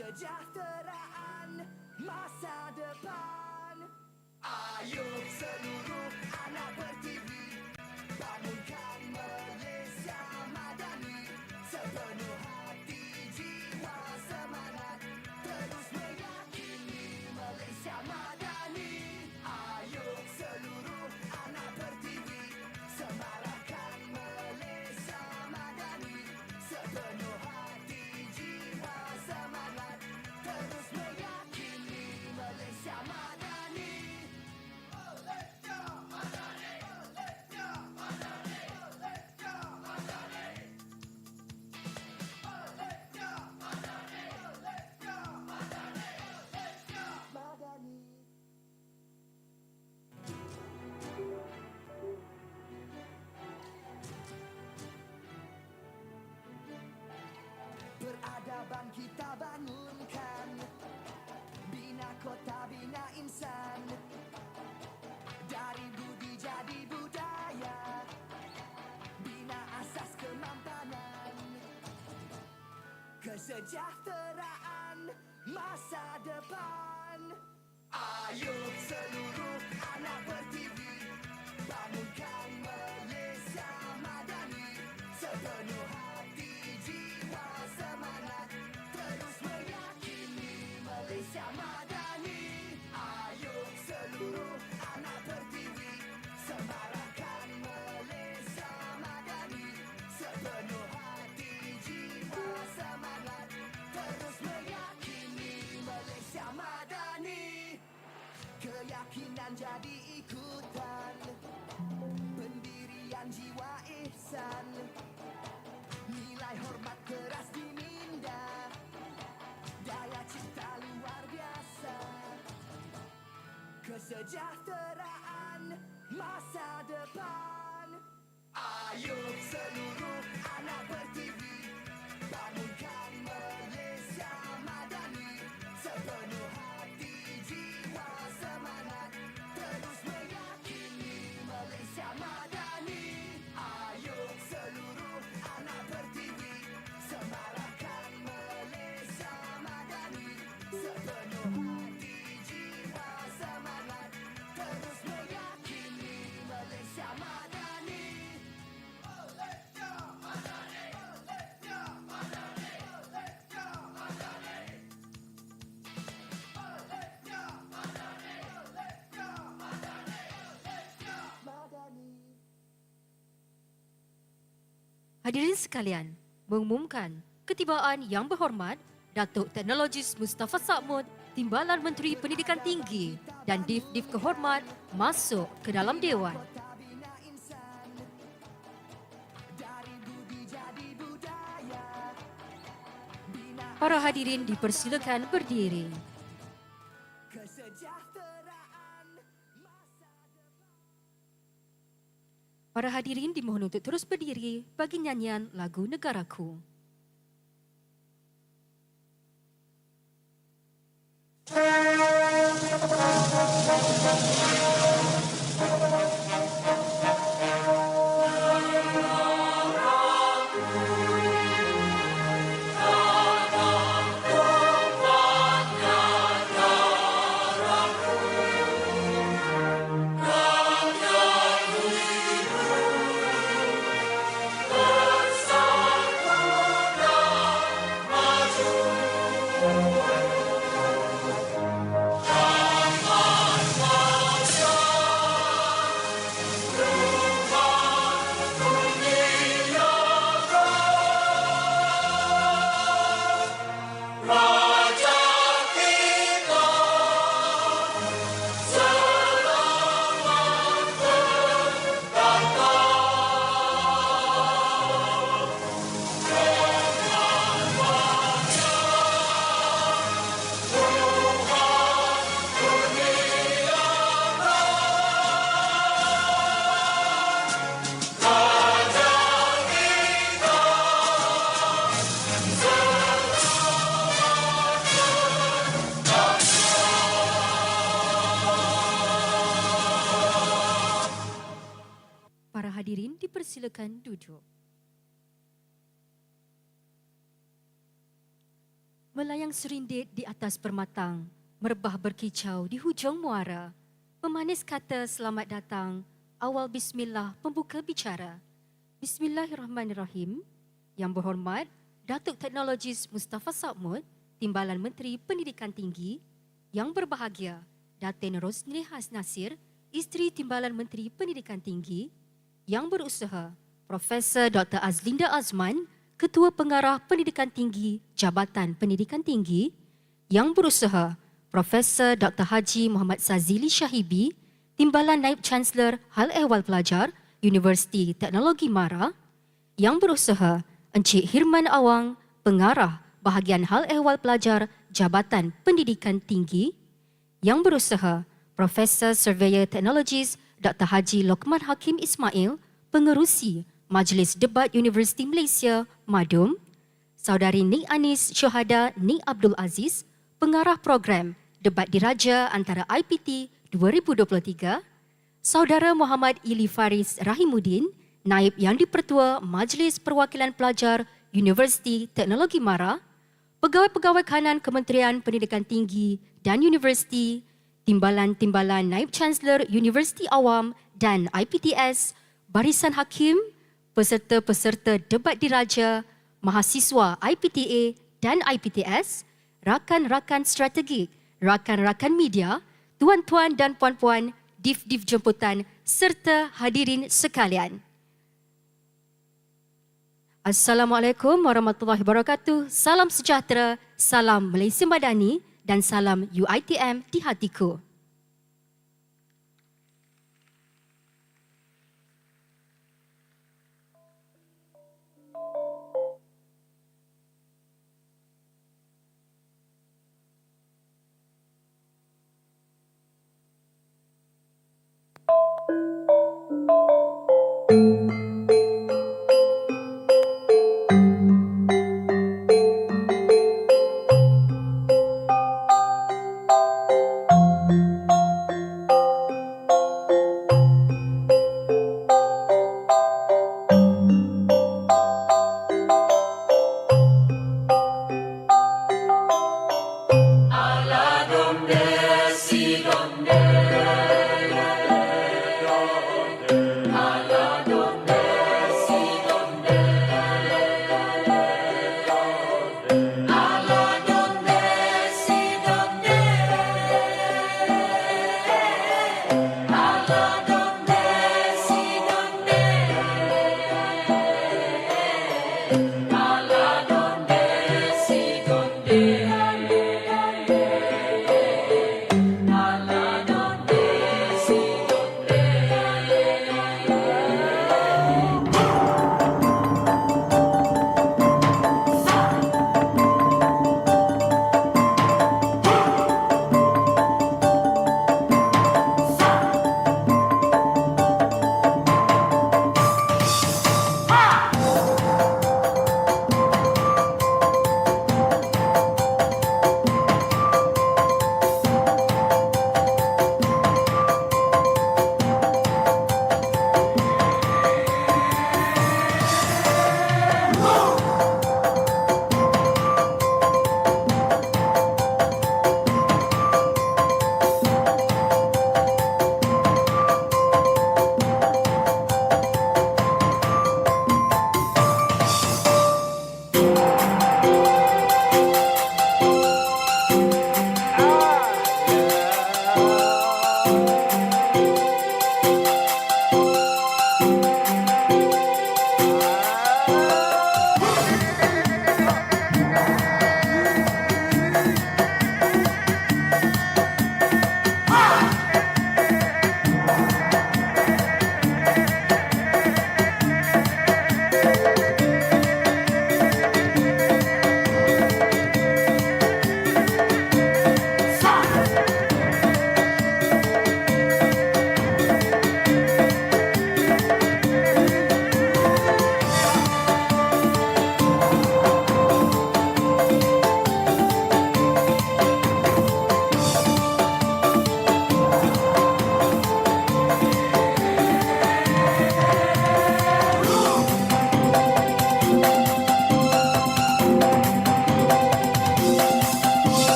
Kesejahteraan masa depan. Ayo seluruh anak Pertiwi, bangunkan Malaysia Madani. Sepenuh hati, jiwa, semangat, terus meyakini Malaysia Madani. Ayo seluruh anak Pertiwi, semarakkan Malaysia Madani. Sepenuh hati, jiwa, semangat, terus meyakini Malaysia Madani. Malaysia Madani, Malaysia Madani, Malaysia Madani. Malaysia Madani, Malaysia Madani, Malaysia Madani. Peradaban kita bangunkan, bina kota, bina insan. Dari budi jadi budaya, bina asas kemampanan. Kesejahteraan masa depan. Ayo seluruh anak Pertiwi, bangunkan Malaysia Madani. Sepenuh hati, jiwa, semangat, terus meyakini Malaysia Madani. Ayo seluruh anak Pertiwi, semarakkan Malaysia Madani. Sepenuh hati, jiwa, semangat, terus meyakini Malaysia Madani. Keyakinan jadi ikutan, pendirian jiwa ihsan, nilai hormat keras diminda, daya cipta luar biasa. Kesejahteraan masa depan. Ayo seluruh anak Pertiwi, bangunkan Malaysia Madani. Sepenuh hati, jiwa, semangat, terus meyakini Malaysia Madani. Ayo seluruh anak Pertiwi, semarakkan Malaysia Madani. Sepenuh hati, jiwa, semangat, terus meyakini Malaysia Madani. Malaysia Madani, Malaysia Madani, Malaysia Madani. Malaysia Madani, Malaysia Madani, Malaysia Madani. Hadirin sekalian, mengumumkan ketibaan yang berhormat Datuk Teknologis Mustafa Sakmud, Timbalan Menteri Pendidikan Tinggi dan Div-Div Kehormat masuk ke dalam Dewan. Bina insan, dari budi jadi budaya, bina Para hadirin dipersilakan berdiri. kesejahteraan masa depan. Para hadirin dimohon untuk terus berdiri bagi nyanyian lagu Negaraku. hadirin dipersilakan duduk. Melayang serindit di atas permatang, merebah berkicau di hujung muara. Pemanis kata selamat datang, awal bismillah pembuka bicara. Bismillahirrahmanirrahim. Yang berhormat, Datuk Teknologis Mustafa Sakmud, Timbalan Menteri Pendidikan Tinggi. Yang berbahagia, Datin Rosni Has Nasir, Isteri Timbalan Menteri Pendidikan Tinggi. Yang berusaha, Profesor Dr. Azlinda Azman, Ketua Pengarah Pendidikan Tinggi, Jabatan Pendidikan Tinggi. Yang berusaha, Profesor Dr. Haji Muhammad Sazili Syahibi, Timbalan Naib Chancellor Hal Ehwal Pelajar, Universiti Teknologi Mara. Yang berusaha, Encik Hirman Awang, Pengarah Bahagian Hal Ehwal Pelajar, Jabatan Pendidikan Tinggi. Yang berusaha, Profesor Surveyor Teknologis Dr. Haji Lokman Hakim Ismail, Pengerusi Majlis Debat Universiti Malaysia, Madum. Saudari Nik Anis Syuhada Nik Abdul Aziz, Pengarah Program Debat DIRAJA Antara IPT 2023. Saudara Muhammad Ili Faris Rahimuddin, Naib Yang di-Pertua Majlis Perwakilan Pelajar Universiti Teknologi Mara. Pegawai-pegawai kanan Kementerian Pendidikan Tinggi dan Universiti, Timbalan-timbalan Naib Chancellor Universiti Awam dan IPTS, barisan hakim, peserta-peserta debat diraja, mahasiswa IPTA dan IPTS, rakan-rakan strategik, rakan-rakan media, tuan-tuan dan puan-puan, div-div jemputan serta hadirin sekalian. Assalamualaikum warahmatullahi wabarakatuh. Salam sejahtera, salam Malaysia Madani dan salam UiTM di hatiku.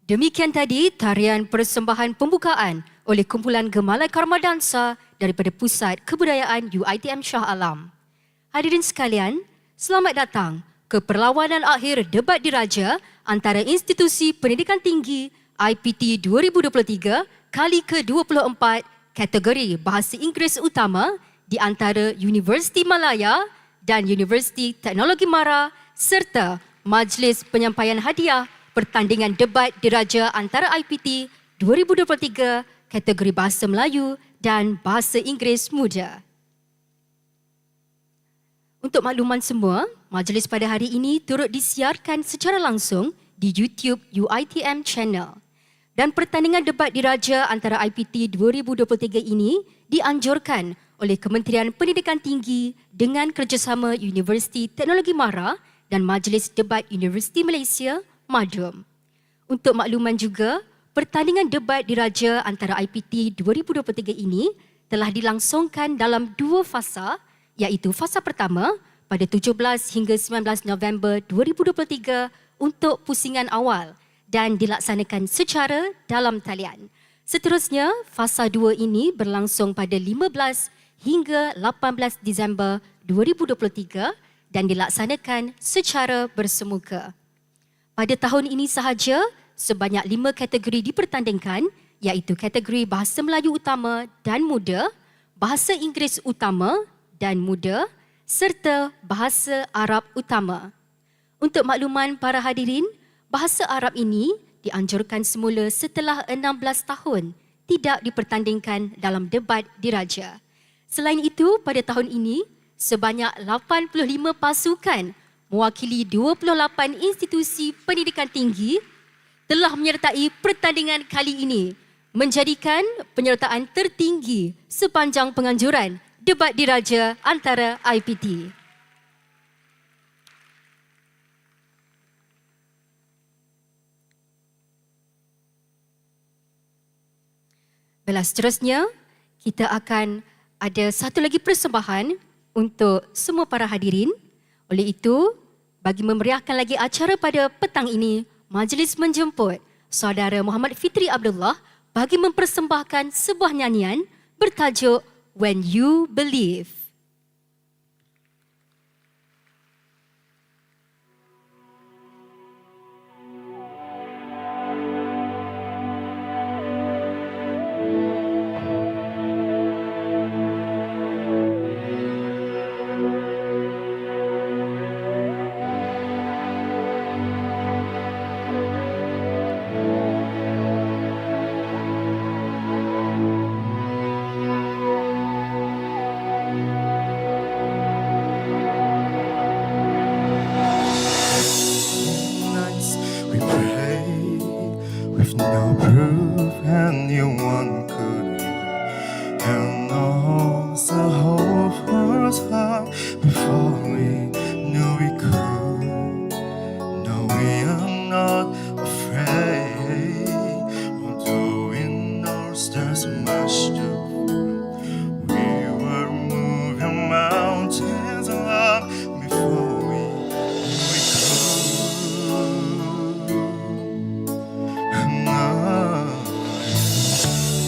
Demikian tadi tarian persembahan pembukaan oleh kumpulan Gemalai Karma Dansa daripada Pusat Kebudayaan UiTM Shah Alam. Hadirin sekalian, selamat datang ke perlawanan akhir debat diraja antara institusi pendidikan tinggi IPT 2023 kali ke-24 kategori Bahasa Inggeris Utama di antara Universiti Malaya dan Universiti Teknologi Mara serta Majlis Penyampaian Hadiah Pertandingan Debat Diraja antara IPT 2023 kategori Bahasa Melayu dan Bahasa Inggeris Muda. Untuk makluman semua, majlis pada hari ini turut disiarkan secara langsung di YouTube UiTM Channel. Dan pertandingan debat diraja antara IPT 2023 ini dianjurkan oleh Kementerian Pendidikan Tinggi dengan kerjasama Universiti Teknologi Mara dan Majlis Debat Universiti Malaysia, MADUM. Untuk makluman juga, pertandingan debat diraja antara IPT 2023 ini telah dilangsungkan dalam 2 fasa, iaitu fasa pertama pada 17 hingga 19 November 2023 untuk pusingan awal dan dilaksanakan secara dalam talian. Seterusnya, fasa 2 ini berlangsung pada 15 hingga 18 Disember 2023 dan dilaksanakan secara bersemuka. Pada tahun ini sahaja, sebanyak 5 kategori dipertandingkan, iaitu kategori Bahasa Melayu Utama dan Muda, Bahasa Inggeris Utama dan Muda, serta Bahasa Arab Utama. Untuk makluman para hadirin, Bahasa Arab ini dianjurkan semula setelah 16 tahun tidak dipertandingkan dalam debat diraja. Selain itu, pada tahun ini, sebanyak 85 pasukan mewakili 28 institusi pendidikan tinggi telah menyertai pertandingan kali ini, menjadikan penyertaan tertinggi sepanjang penganjuran debat diraja antara IPT. Baiklah, seterusnya kita akan ada satu lagi persembahan untuk semua para hadirin. Oleh itu, bagi memeriahkan lagi acara pada petang ini, majlis menjemput saudara Muhammad Fitri Abdullah bagi mempersembahkan sebuah nyanyian bertajuk When You Believe. No proof and you one could hear, and also hope was hard before we knew we could. No, we are not afraid, although we know there's much to prove. We were moving mountains long before we knew we could.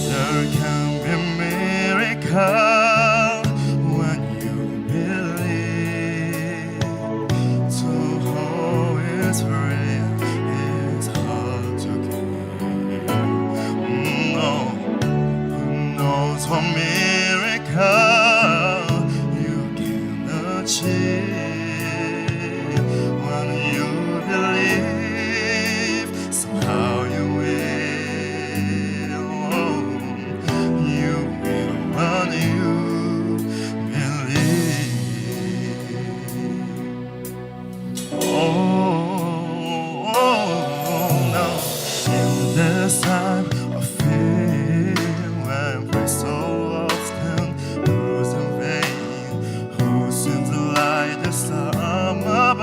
There can be miracle when you believe. So how is real is hard to give. No, who knows what miracle you can achieve when you believe. Somehow you will. When you believe. No. In this time of fear, when we so often lose in vain, who seems to light the summer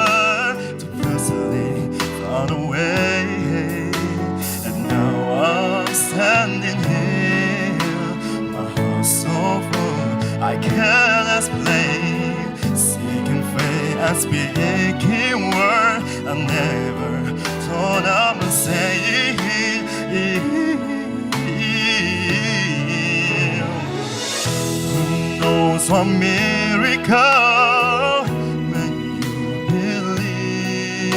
to presently found a way, and now I'm standing here. So full, I can't explain. Seeking faith and speaking word, I never thought I would say it. knows what miracle when you believe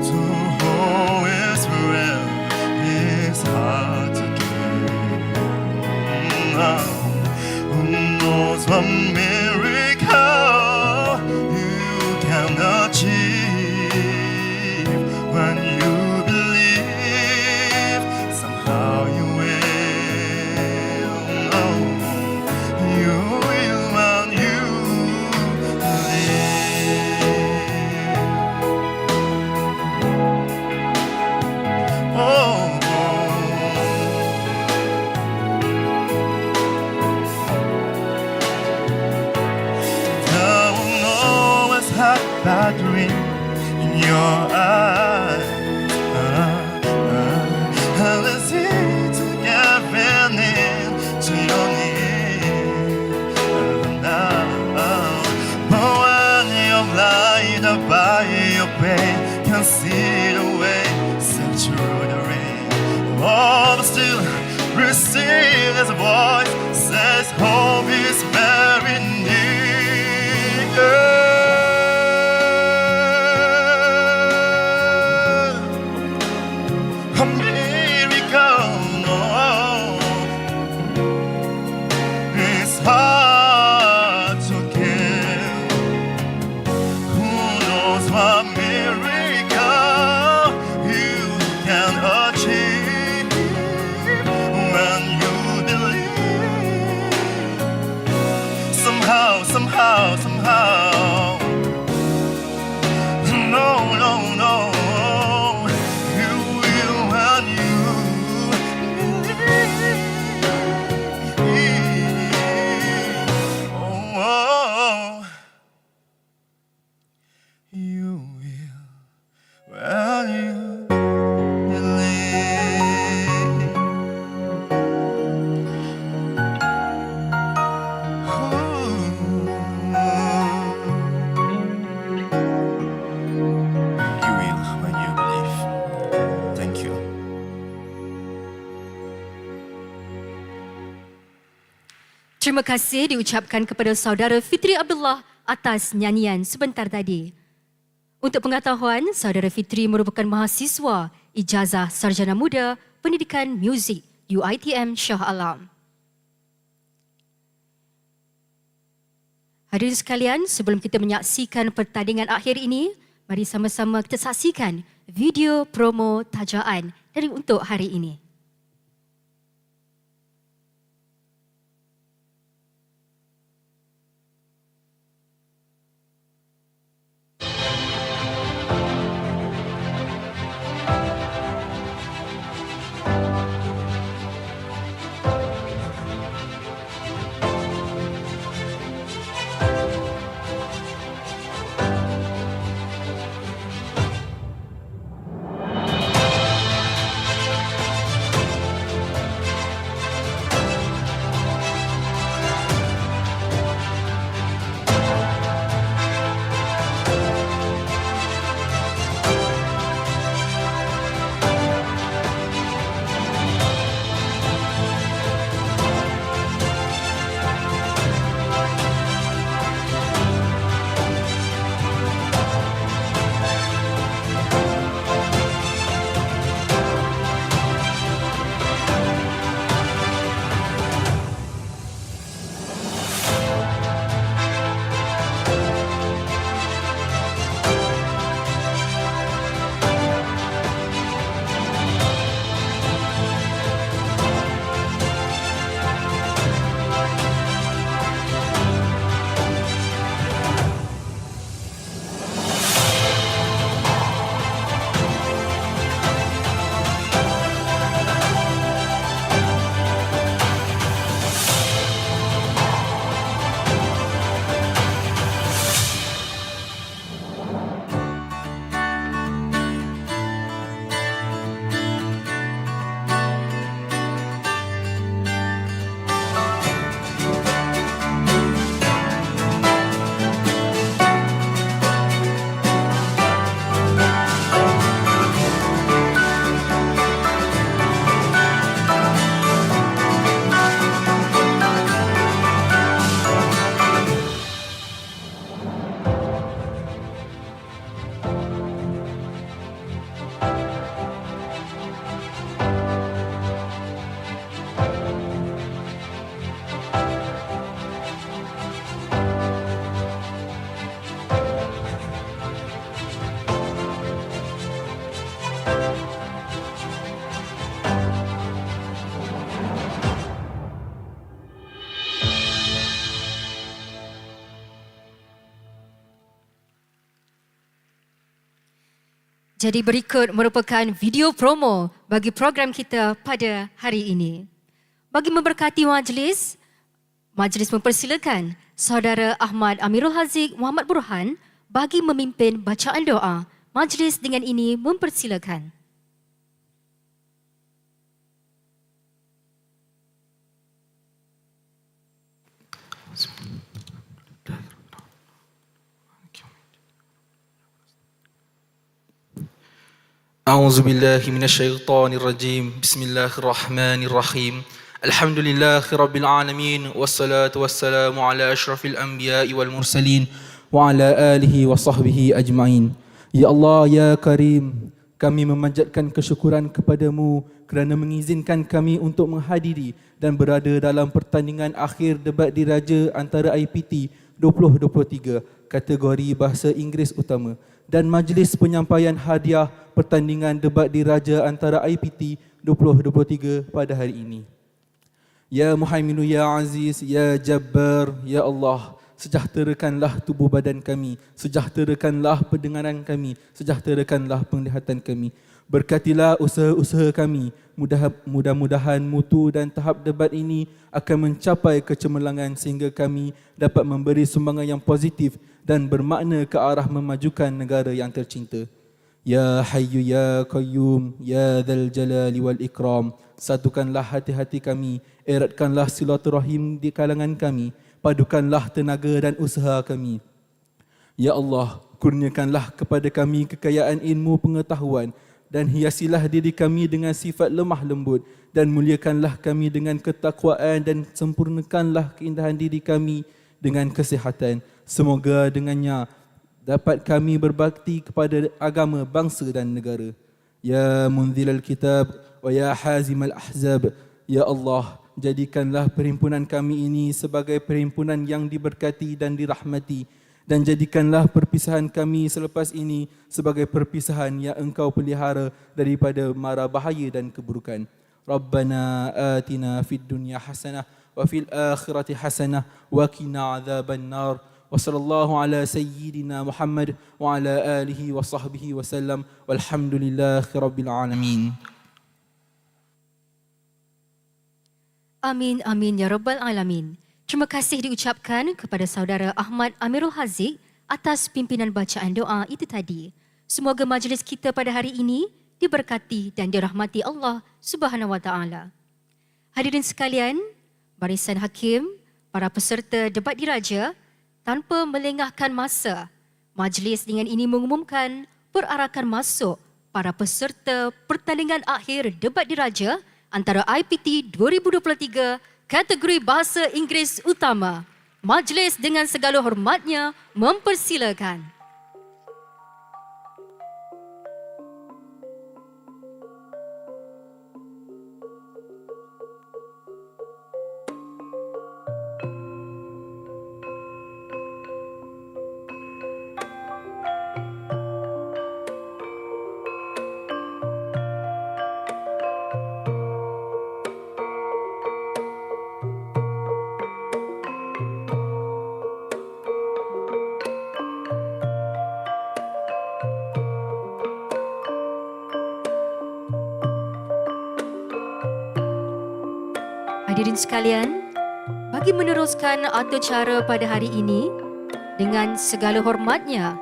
to hold His breath is hard to keep. Who knows what miracle you can achieve when you believe somehow you will. You will when you believe. Oh. Don't always have that dream in your eyes. And it's easy to give in to your need. Now, but when you're blinded by your pain, can see the way sent through the rain. Oh, but still receive His voice says hope is very near. A miracle, no, it's hard to kill. Who knows what miracle you can achieve when you believe somehow. No. You will when you believe. Oh, you will when you believe. You will when you believe. Thank you. Terima kasih diucapkan kepada saudara Fitri Abdullah atas nyanyian sebentar tadi. Untuk pengetahuan, saudara Fitri merupakan mahasiswa Ijazah Sarjana Muda Pendidikan Muzik UiTM Shah Alam. Hadirin sekalian, sebelum kita menyaksikan pertandingan akhir ini, mari sama-sama kita saksikan video promo tajaan dari untuk hari ini. Jadi berikut merupakan video promo bagi program kita pada hari ini. Bagi memberkati majlis, majlis mempersilakan Saudara Ahmad Amirul Haziq Muhammad Burhan bagi memimpin bacaan doa. Majlis dengan ini mempersilakan. أعوذ بالله من الشيطان الرجيم بسم الله الرحمن الرحيم الحمد لله رب العالمين والصلاة والسلام على أشرف الأنبياء والمرسلين وعلى آله وصحبه أجمعين. Ya Allah, Ya Karim, kami memanjatkan kesyukuran kepadamu kerana mengizinkan kami untuk menghadiri dan berada dalam pertandingan akhir debat diraja antara IPT 2023 kategori Bahasa Inggeris Utama dan Majlis Penyampaian Hadiah Pertandingan Debat Diraja antara IPT 2023 pada hari ini. Ya Muhaiminu, Ya Aziz, Ya Jabbar, Ya Allah, sejahterakanlah tubuh badan kami, sejahterakanlah pendengaran kami, sejahterakanlah penglihatan kami. Berkatilah usaha-usaha kami. Mudah-mudahan mutu dan tahap debat ini akan mencapai kecemerlangan sehingga kami dapat memberi sumbangan yang positif dan bermakna ke arah memajukan negara yang tercinta. Ya Hayyu Ya Qayyum, Ya Dzal Jalali wal Ikram, satukanlah hati-hati kami, eratkanlah silaturahim di kalangan kami, padukanlah tenaga dan usaha kami. Ya Allah, kurniakanlah kepada kami kekayaan ilmu pengetahuan dan hiasilah diri kami dengan sifat lemah lembut dan muliakanlah kami dengan ketakwaan dan sempurnakanlah keindahan diri kami dengan kesihatan. Semoga dengannya dapat kami berbakti kepada agama, bangsa dan negara. Ya Munzilal Kitab wa Ya Hazimal Ahzab, Ya Allah, jadikanlah perhimpunan kami ini sebagai perhimpunan yang diberkati dan dirahmati, dan jadikanlah perpisahan kami selepas ini sebagai perpisahan yang Engkau pelihara daripada mara bahaya dan keburukan. Rabbana atina fid dunya hasanah wa fil akhirati hasanah wa qina adzaban nar. Wa sallallahu ala sayyidina Muhammad wa ala alihi wa sahbihi wa sallam walhamdulillahi rabbil alamin. Amin, amin, ya Rabbal Alamin. Terima kasih diucapkan kepada Saudara Ahmad Amirul Haziq atas pimpinan bacaan doa itu tadi. Semoga majlis kita pada hari ini diberkati dan dirahmati Allah Subhanahu wa Ta'ala. Hadirin sekalian, barisan hakim, para peserta debat diraja, tanpa melengahkan masa, majlis dengan ini mengumumkan perarakan masuk para peserta pertandingan akhir debat diraja antara IPT 2023 kategori Bahasa Inggeris Utama. Majlis dengan segala hormatnya mempersilakan. Hadirin sekalian, bagi meneruskan atur cara pada hari ini dengan segala hormatnya,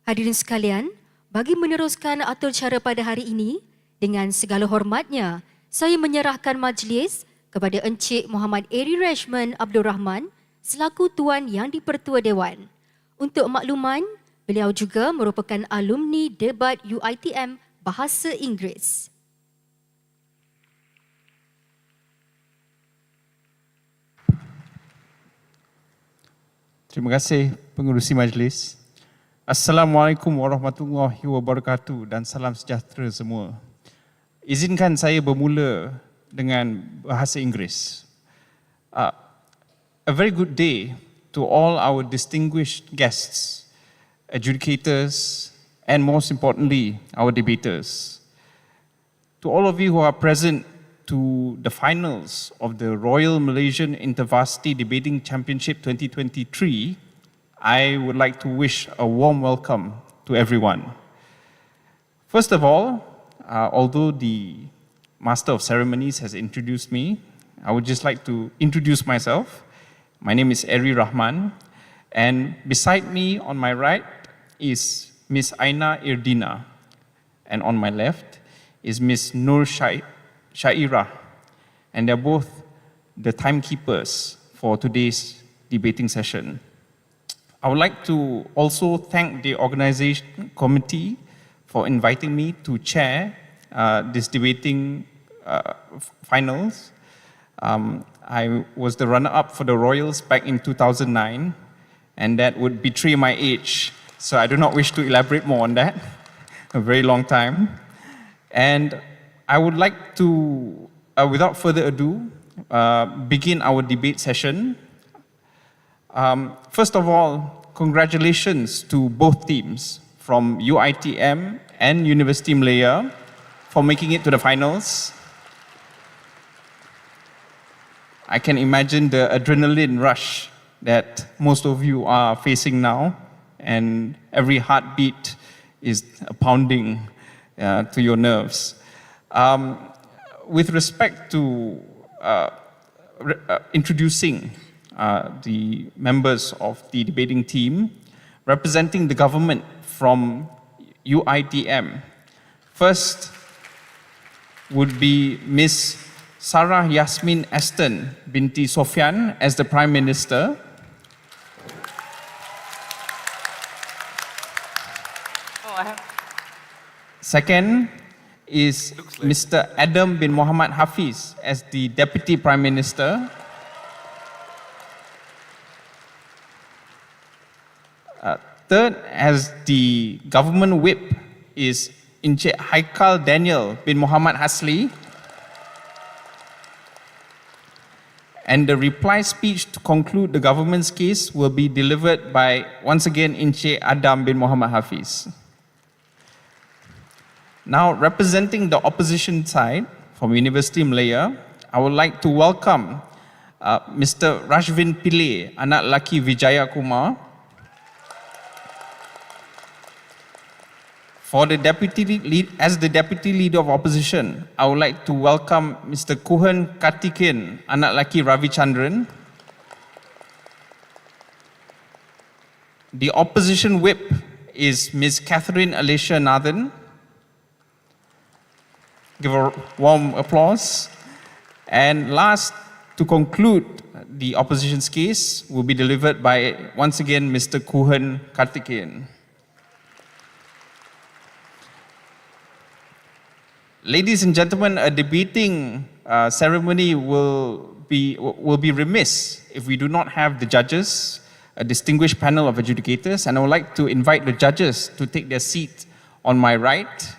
hadirin sekalian, bagi meneruskan atur cara pada hari ini dengan segala hormatnya, saya menyerahkan majlis kepada Encik Muhammad Eri Rashman Abdul Rahman selaku Tuan Yang di-Pertua Dewan. Untuk makluman, beliau juga merupakan alumni debat UiTM Bahasa Inggeris. Terima kasih pengerusi majlis. Assalamualaikum warahmatullahi wabarakatuh dan salam sejahtera semua. Izinkan saya bermula dengan bahasa Inggeris. A very good day to all our distinguished guests, adjudicators, and most importantly, our debaters. To all of you who are present to the finals of the Royal Malaysian Intervarsity Debating Championship 2023, I would like to wish a warm welcome to everyone. First of all, although the Master of Ceremonies has introduced me, I would just like to introduce myself. My name is Eri Rahman, and beside me on my right is Miss Aina Irdina, and on my left is Miss Nur Shaira, and they're both the timekeepers for today's debating session. I would like to also thank the organization committee for inviting me to chair this debating finals. I was the runner-up for the Royals back in 2009, and that would betray my age, so I do not wish to elaborate more on that. A very long time. And I would like to, without further ado, begin our debate session. First of all, congratulations to both teams from UiTM and University Malaya for making it to the finals. I can imagine the adrenaline rush that most of you are facing now, and every heartbeat is pounding to your nerves. With respect to introducing the members of the debating team, representing the government from UiTM, first would be Ms. Sarah Yasmin Aston binti Sofyan as the Prime Minister. Second is Mr. Adam bin Muhammad Hafiz as the Deputy Prime Minister. Third, as the Government Whip, is Encik Haikal Daniel bin Muhammad Hasli. And the reply speech to conclude the government's case will be delivered by, once again, Encik Adam bin Muhammad Hafiz. Now, representing the opposition side from University Malaya, I would like to welcome Mr. Rashvin Pillay, anak laki Vijaya Kumar. For the deputy lead, as the deputy leader of opposition, I would like to welcome Mr. Kuhan Kartikeyan, anak laki Ravichandran. The opposition whip is Ms. Catherine Alicia Nathan. Give a warm applause. And last, to conclude the opposition's case, will be delivered by, once again, Mr. Kuhan Kartikeyan. Ladies and gentlemen, a debating ceremony will be remiss if we do not have the judges, a distinguished panel of adjudicators, and I would like to invite the judges to take their seat on my right.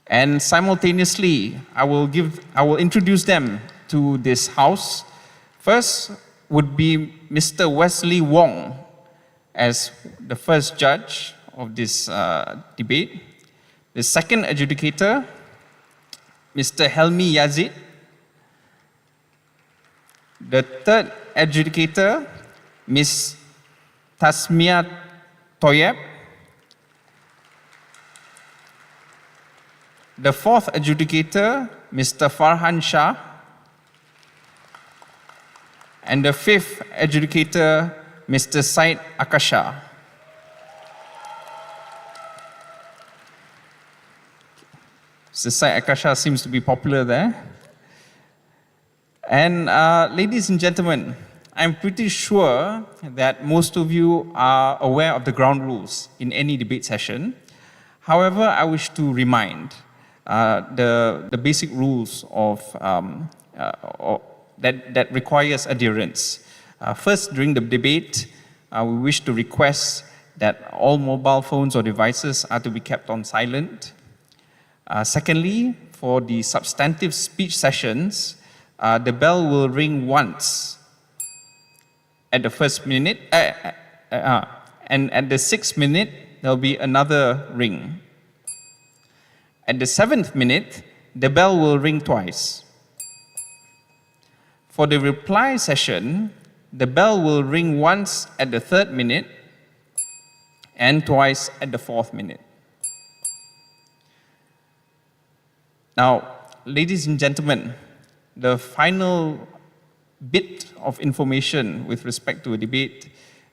And simultaneously, I will introduce them to this house. First would be Mr. Wesley Wong as the first judge of this debate. The second adjudicator, Mr. Helmi Yazid. The third adjudicator, Ms. Tasmia Toyeb. The fourth adjudicator, Mr. Farhan Shah. And the fifth adjudicator, Mr. Said Akasha. Mr. Said Akasha seems to be popular there. And ladies and gentlemen, I'm pretty sure that most of you are aware of the ground rules in any debate session. However, I wish to remind the basic rules of that requires adherence. First, during the debate, we wish to request that all mobile phones or devices are to be kept on silent. Secondly, for the substantive speech sessions, the bell will ring once at the first minute, and at the 6th minute, there'll be another ring. At the 7th minute, the bell will ring twice. For the reply session, the bell will ring once at the 3rd minute and twice at the 4th minute. Now, ladies and gentlemen, the final bit of information with respect to a debate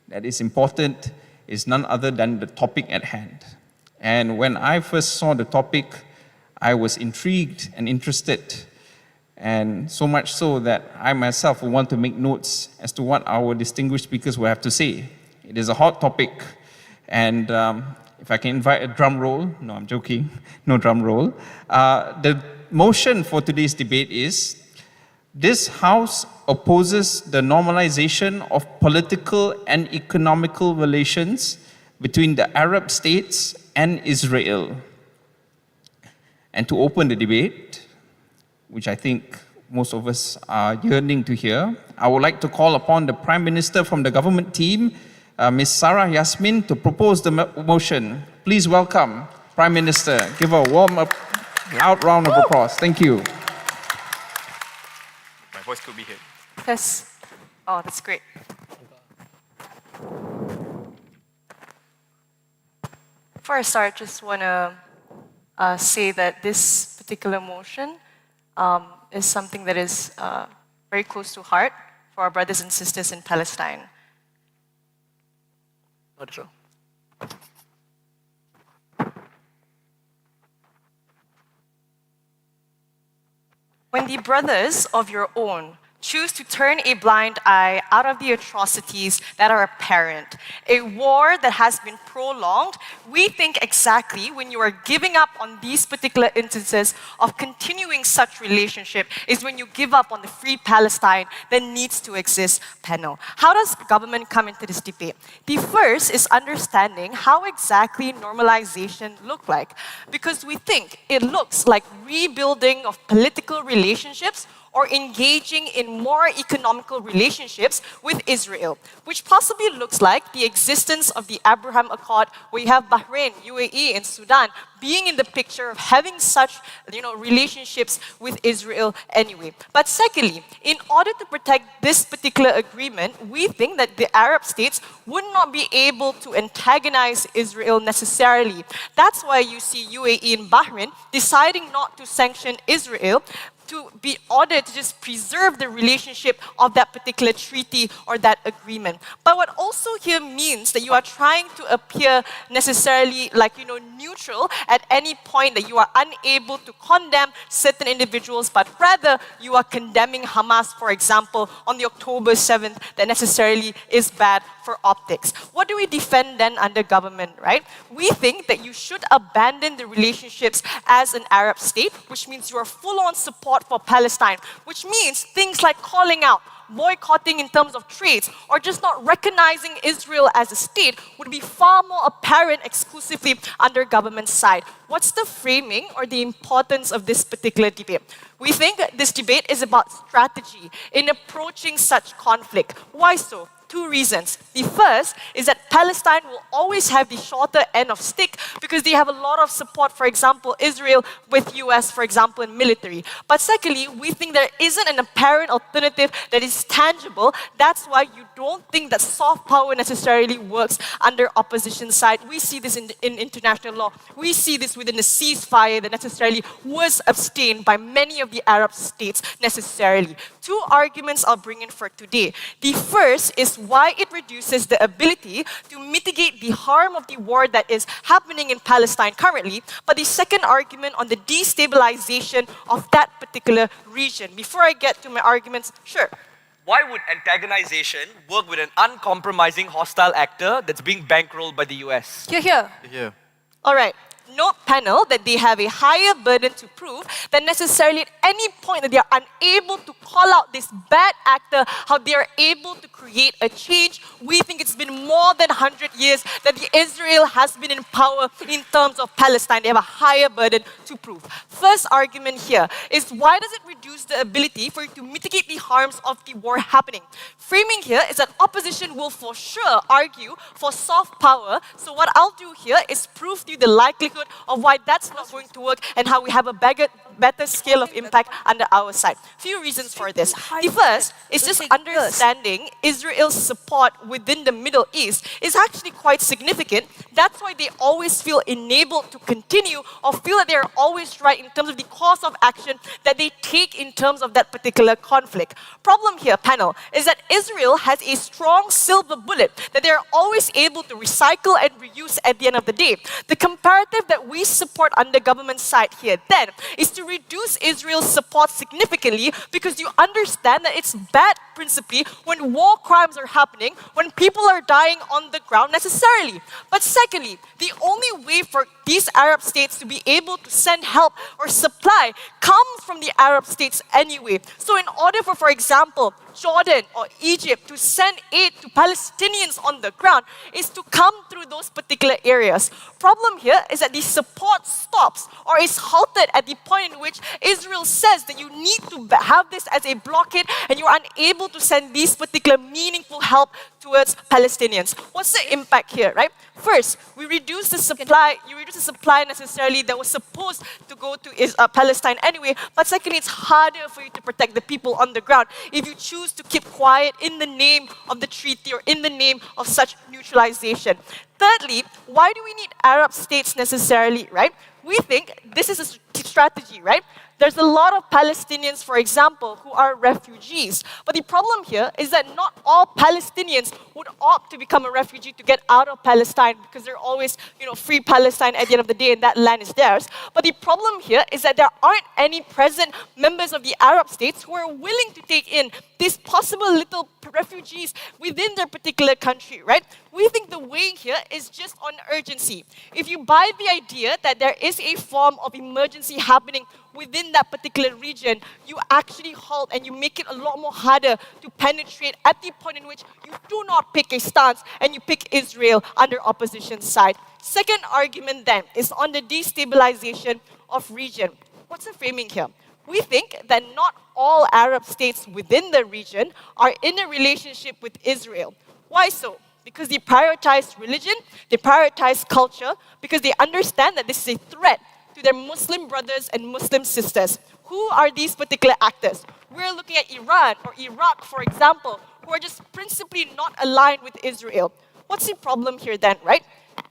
that is important is none other than the topic at hand. And when I first saw the topic, I was intrigued and interested, and so much so that I myself will want to make notes as to what our distinguished speakers will have to say. It is a hot topic, and if I can invite a drum roll, no, I'm joking, no drum roll. The motion for today's debate is, this House opposes the normalization of political and economical relations between the Arab states and Israel. And to open the debate, which I think most of us are yearning to hear, I would like to call upon the Prime Minister from the government team, Ms. Sarah Yasmin, to propose the motion. Please welcome Prime Minister. Give her a warm, loud round of applause. Thank you. My voice could be heard. Yes. Oh, that's great. Before I start, just want to say that this particular motion is something that is very close to heart for our brothers and sisters in Palestine. Not at all. When the brothers of your own choose to turn a blind eye out of the atrocities that are apparent, a war that has been prolonged, we think exactly when you are giving up on these particular instances of continuing such relationship is when you give up on the free Palestine that needs to exist panel. How does government come into this debate? The first is understanding how exactly normalization look like, because we think it looks like rebuilding of political relationships or engaging in more economical relationships with Israel, which possibly looks like the existence of the Abraham Accord, where you have Bahrain, UAE, and Sudan being in the picture of having such, relationships with Israel anyway. But secondly, in order to protect this particular agreement, we think that the Arab states would not be able to antagonize Israel necessarily. That's why you see UAE and Bahrain deciding not to sanction Israel, to be ordered to just preserve the relationship of that particular treaty or that agreement. But what also here means that you are trying to appear necessarily neutral at any point, that you are unable to condemn certain individuals, but rather you are condemning Hamas, for example, on the October 7th, that necessarily is bad for optics. What do we defend then under government, right? We think that you should abandon the relationships as an Arab state, which means you are full-on support for Palestine, which means things like calling out, boycotting in terms of trades, or just not recognizing Israel as a state would be far more apparent exclusively under government side. What's the framing or the importance of this particular debate? We think this debate is about strategy in approaching such conflict. Why so? Two reasons. The first is that Palestine will always have the shorter end of stick because they have a lot of support, for example, Israel with US, for example, in military. But secondly, we think there isn't an apparent alternative that is tangible. That's why you don't think that soft power necessarily works under opposition side. We see this in international law. We see this within the ceasefire that necessarily was abstained by many of the Arab states necessarily. Two arguments I'll bring in for today. The first is why it reduces the ability to mitigate the harm of the war that is happening in Palestine currently, but the second argument on the destabilization of that particular region. Before I get to my arguments, sure. Why would antagonization work with an uncompromising hostile actor that's being bankrolled by the US? Here. Yeah. All right. Note panel that they have a higher burden to prove than necessarily at any point that they are unable to call out this bad actor, how they are able to create a change. We think it's been more than 100 years that Israel has been in power in terms of Palestine. They have a higher burden to prove. First argument here is why does it reduce the ability for you to mitigate the harms of the war happening? Framing here is that opposition will for sure argue for soft power. So what I'll do here is prove to you the likelihood of why that's not going to work and how we have a better scale of impact under our side. Few reasons for this. The first is just understanding Israel's support within the Middle East is actually quite significant. That's why they always feel enabled to continue or feel that they're always right in terms of the course of action that they take in terms of that particular conflict. Problem here, panel, is that Israel has a strong silver bullet that they're always able to recycle and reuse at the end of the day. The comparative that we support on the government side here then is to reduce Israel's support significantly because you understand that it's bad principally when war crimes are happening, when people are dying on the ground necessarily. But secondly, the only way for these Arab states to be able to send help or supply comes from the Arab states anyway. So in order for example, Jordan or Egypt to send aid to Palestinians on the ground is to come through those particular areas. Problem here is that the support stops or is halted at the point in which Israel says that you need to have this as a blockade and you're unable to send these particular meaningful help towards Palestinians. What's the impact here, right? First, you reduce the supply necessarily that was supposed to go to Palestine anyway, but secondly, it's harder for you to protect the people on the ground if you choose to keep quiet in the name of the treaty or in the name of such neutralization. Thirdly, why do we need Arab states necessarily, right? We think this is a strategy, right? There's a lot of Palestinians, for example, who are refugees. But the problem here is that not all Palestinians would opt to become a refugee to get out of Palestine because they're always, free Palestine at the end of the day and that land is theirs. But the problem here is that there aren't any present members of the Arab states who are willing to take in these possible little refugees within their particular country, right? We think the way here is just on urgency. If you buy the idea that there is a form of emergency happening within that particular region, you actually halt and you make it a lot more harder to penetrate at the point in which you do not pick a stance and you pick Israel under opposition side. Second argument then is on the destabilization of region. What's the framing here? We think that not all Arab states within the region are in a relationship with Israel. Why so? Because they prioritize religion, they prioritize culture, because they understand that this is a threat to their Muslim brothers and Muslim sisters. Who are these particular actors? We're looking at Iran or Iraq, for example, who are just principally not aligned with Israel. What's the problem here then, right?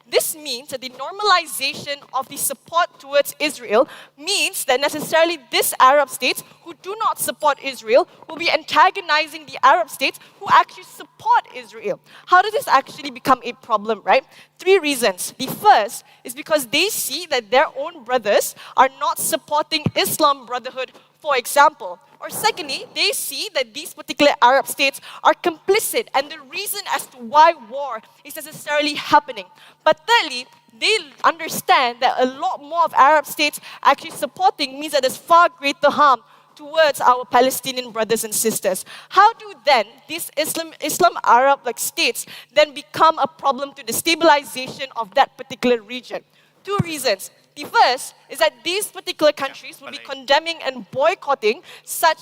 This means that the normalization of the support towards Israel means that necessarily these Arab states who do not support Israel will be antagonizing the Arab states who actually support Israel. How does this actually become a problem, right? 3 reasons. The first is because they see that their own brothers are not supporting Islam Brotherhood, for example. Or secondly, they see that these particular Arab states are complicit and the reason as to why war is necessarily happening. But thirdly, they understand that a lot more of Arab states actually supporting means that there's far greater harm towards our Palestinian brothers and sisters. How do then these Islam Arab states then become a problem to the stabilization of that particular region? 2 reasons. The first is that these particular countries will be condemning and boycotting such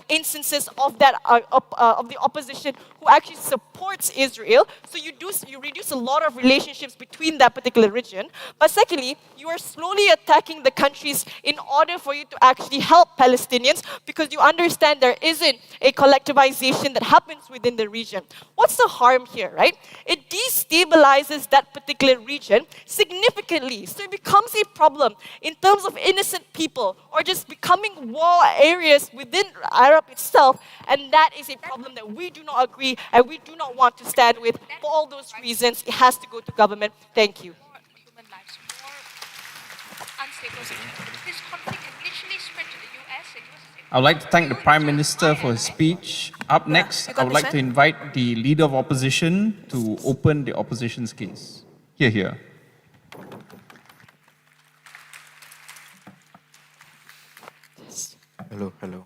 instances of that of the opposition who actually supports Israel. So you reduce a lot of relationships between that particular region. But secondly, you are slowly attacking the countries in order for you to actually help Palestinians because you understand there isn't a collectivization that happens within the region. What's the harm here, right? It destabilizes that particular region significantly. So it becomes a problem in terms of innocent people or just becoming war areas within Arab itself, and that is a problem that we do not agree and we do not want to stand with. For all those reasons, it has to go to government. Thank you. Human lives, more unstable. This conflict can literally spread to the US and I would like to thank the Prime Minister for his speech. Up next, I would like to invite the Leader of Opposition to open the opposition's case. Here. Hello.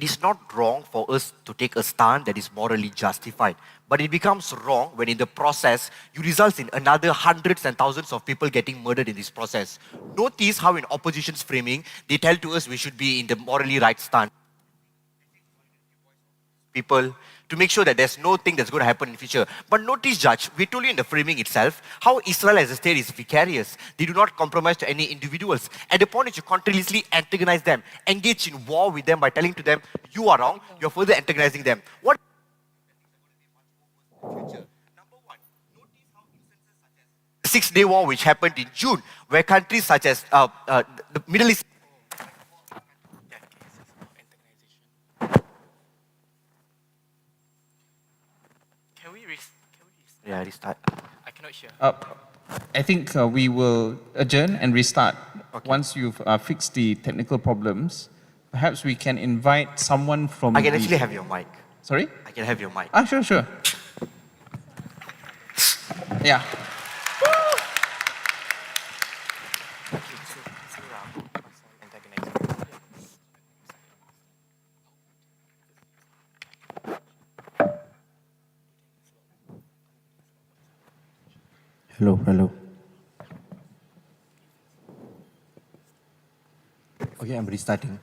it is not wrong for us to take a stand that is morally justified. But it becomes wrong when in the process, you result in another hundreds and thousands of people getting murdered in this process. Notice how in opposition's framing, they tell to us we should be in the morally right stand. People to make sure that there's no thing that's going to happen in the future. But notice, Judge, we told you in the framing itself how Israel as a state is vicarious. They do not compromise to any individuals. At the point that you continuously antagonize them, engage in war with them by telling to them, you are wrong, you're further antagonizing them. What future? Number one, notice how instances such as the Six-Day War which happened in June, where countries such as the Middle East restart. I cannot hear. I think we will adjourn and restart. Once you've fixed the technical problems, perhaps we can invite someone from I can actually have your mic. Sorry? I can have your mic. Sure. Yeah. Hello. Okay, I'm restarting.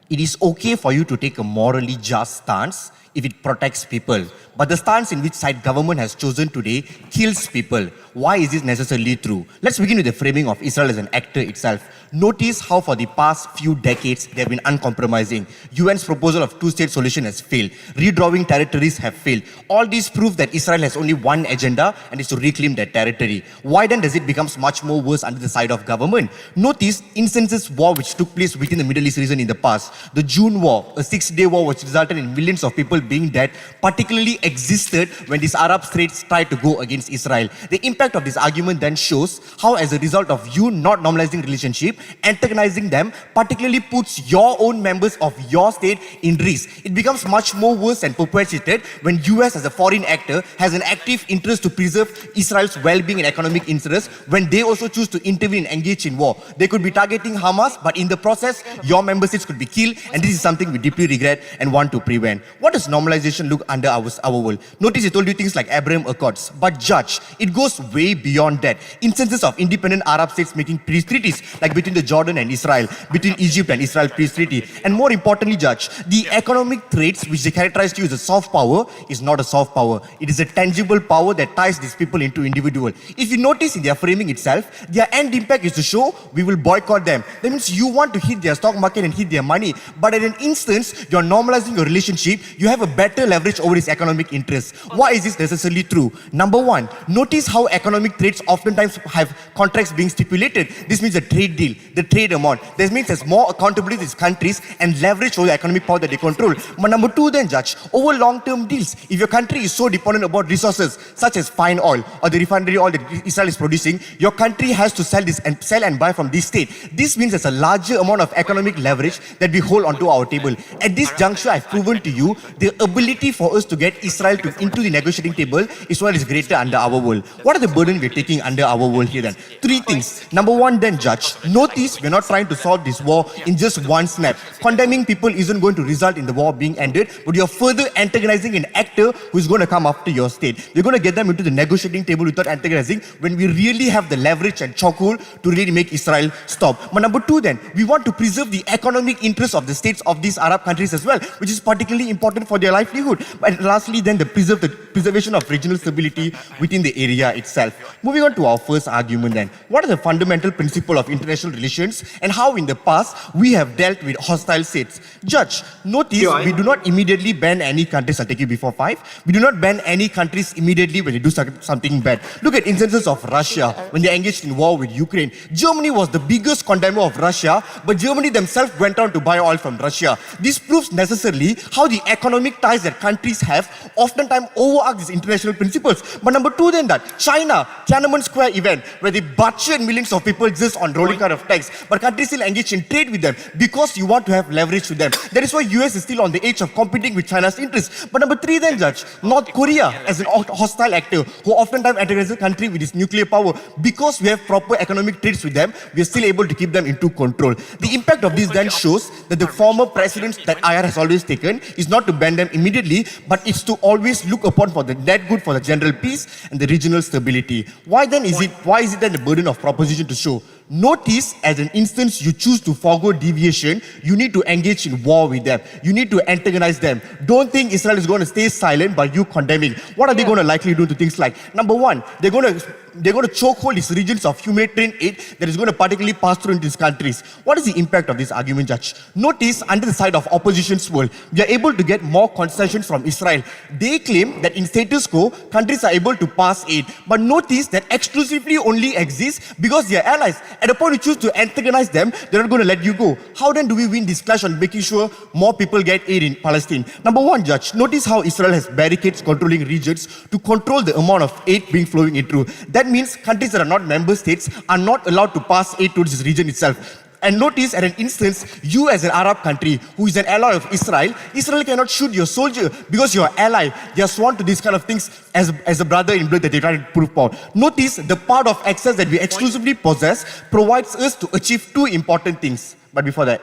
It is okay for you to take a morally just stance if it protects people. But the stance in which side government has chosen today kills people. Why is this necessarily true? Let's begin with the framing of Israel as an actor itself. Notice how for the past few decades they have been uncompromising. UN's proposal of two-state solution has failed. Redrawing territories have failed. All these prove that Israel has only one agenda and is to reclaim their territory. Why then does it become much more worse under the side of government? Notice instances of war which took place within the Middle East region in the past. The June War, a 6-day war which resulted in millions of people being dead, particularly existed when these Arab states tried to go against Israel. The impact of this argument then shows how as a result of you not normalizing relationship, antagonizing them, particularly puts your own members of your state in risk. It becomes much more worse and perpetuated when US as a foreign actor has an active interest to preserve Israel's well-being and economic interests when they also choose to intervene and engage in war. They could be targeting Hamas, but in the process, your member states could be killed, and this is something we deeply regret and want to prevent. What does normalization look under our world? Notice it told you things like Abraham Accords, but Judge, it goes way beyond that. Instances of independent Arab states making peace treaties, like between the Jordan and Israel, between Egypt and Israel peace treaty. And more importantly, Judge, the economic traits which they characterize to you as a soft power is not a soft power. It is a tangible power that ties these people into individual. If you notice in their framing itself, their end impact is to show we will boycott them. That means you want to hit their stock market and hit their money. But at an instance, you're normalizing your relationship, you have a better leverage over its economic interests. Why is this necessarily true? Number one, notice how economic traits oftentimes have contracts being stipulated. This means a trade deal, the trade amount. This means there's more accountability to these countries and leverage over the economic power that they control. But number two then, Judge, over long-term deals, if your country is so dependent about resources such as fine oil or the refinery oil that Israel is producing, your country has to sell and buy from this state. This means there's a larger amount of economic leverage that we hold onto our table. At this juncture, I've proven to you the ability for us to get Israel into the negotiating table is what is greater under our world. What are the burden we're taking under our world here then? Three things. Number one then, Judge, notice we're not trying to solve this war in just one snap. Condemning people isn't going to result in the war being ended, but you're further antagonizing an actor who's going to come after your state. You're going to get them into the negotiating table without antagonizing when we really have the leverage and chokehold to really make Israel stop. But number two then, we want to preserve the economic interests of the states of these Arab countries as well, which is particularly important for their livelihood. And lastly then, the preservation of regional stability within the area itself. Moving on to our first argument then, what are the fundamental principles of international relations and how in the past we have dealt with hostile states? Judge, notice we do not immediately ban any countries, I'll take you before 5. We do not ban any countries immediately when they do something bad. Look at instances of Russia when they engaged in war with Ukraine. Germany was the biggest condemner of Russia, but Germany themselves went on to buy oil from Russia. This proves necessarily how the economic economic ties that countries have oftentimes overarch these international principles. But number two then that, China, Tiananmen Square event, where they butchered millions of people just on rolling kind of tax, but countries still engage in trade with them because you want to have leverage with them. That is why US is still on the edge of competing with China's interests. But number three then, Judge, North Korea as an hostile actor who oftentimes antagonizes the country with its nuclear power. Because we have proper economic trades with them, we are still able to keep them into control. The impact of this then shows that the former precedents that IR has always taken is not to ban them immediately, but it's to always look upon for the net good for the general peace and the regional stability. Why is it then the burden of proposition to show? Notice, as an instance you choose to forgo deviation, you need to engage in war with them. You need to antagonize them. Don't think Israel is going to stay silent by you condemning. What are they going to likely do to things like? Number one, they're going to chokehold these regions of humanitarian aid that is going to particularly pass through into these countries. What is the impact of this argument, Judge? Notice, under the side of opposition's world, we are able to get more concessions from Israel. They claim that in status quo, countries are able to pass aid. But notice that exclusively only exists because they are allies. At the point you choose to antagonize them, they're not going to let you go. How then do we win this clash on making sure more people get aid in Palestine? Number one, Judge, notice how Israel has barricades controlling regions to control the amount of aid being flowing in through. That means countries that are not member states are not allowed to pass aid to this region itself. And notice, at an instance, you as an Arab country who is an ally of Israel, Israel cannot shoot your soldier because you're ally. They are sworn to these kind of things as a brother in blood that they try to prove power. Notice, the part of access that we exclusively possess provides us to achieve two important things. But before that,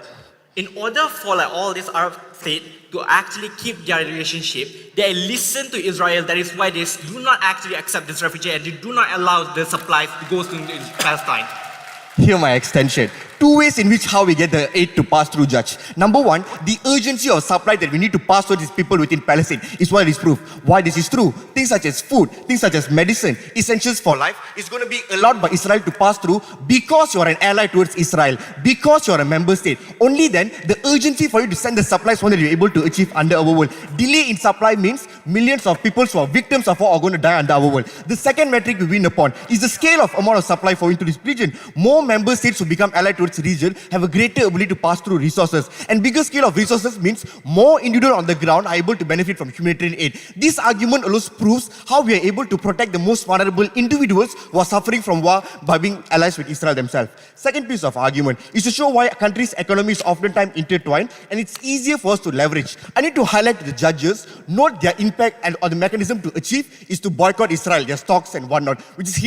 in order for all these Arab states to actually keep their relationship, they listen to Israel. That is why they do not actually accept this refugee and they do not allow the supplies to go to Palestine. Here my extension. Two ways in which how we get the aid to pass through, Judge. Number one, the urgency of supply that we need to pass through these people within Palestine is what is proof. Why this is true? Things such as food, things such as medicine, essentials for life is going to be allowed by Israel to pass through because you're an ally towards Israel, because you're a member state. Only then, the urgency for you to send the supplies one that you're able to achieve under our world. Delay in supply means millions of people who are victims of war are going to die under our world. The second metric we win upon is the scale of amount of supply flowing to this region. More member states who become allied towards region have a greater ability to pass through resources. And bigger scale of resources means more individuals on the ground are able to benefit from humanitarian aid. This argument always proves how we are able to protect the most vulnerable individuals who are suffering from war by being allies with Israel themselves. Second piece of argument is to show why a country's economy is oftentimes intertwined and it's easier for us to leverage. I need to highlight to the judges, note their impact and or the mechanism to achieve is to boycott Israel, their stocks and whatnot, which is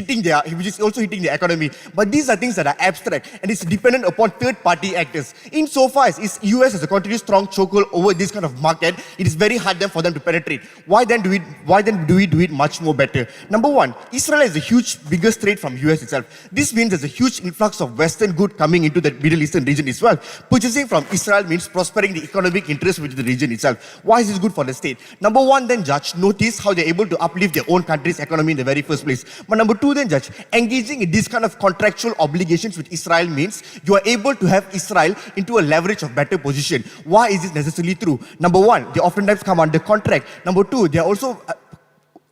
also hitting their economy. But these are things that are abstract and it's dependent upon third-party actors. Insofar as US has a continuous strong chokehold over this kind of market, it is very hard then for them to penetrate. Why then do we do it much more better? Number one, Israel is a huge, biggest trade from US itself. This means there's a huge influx of Western good coming into the Middle Eastern region as well. Purchasing from Israel means prospering the economic interest within the region itself. Why is this good for the state? Number one, then, Judge, notice how they're able to uplift their own country's economy in the very first place. But number two, then, Judge, engaging in this kind of contractual obligations with Israel means you are able to have Israel into a leverage of better position. Why is this necessarily true? Number one, they oftentimes come under contract. Number two, they are also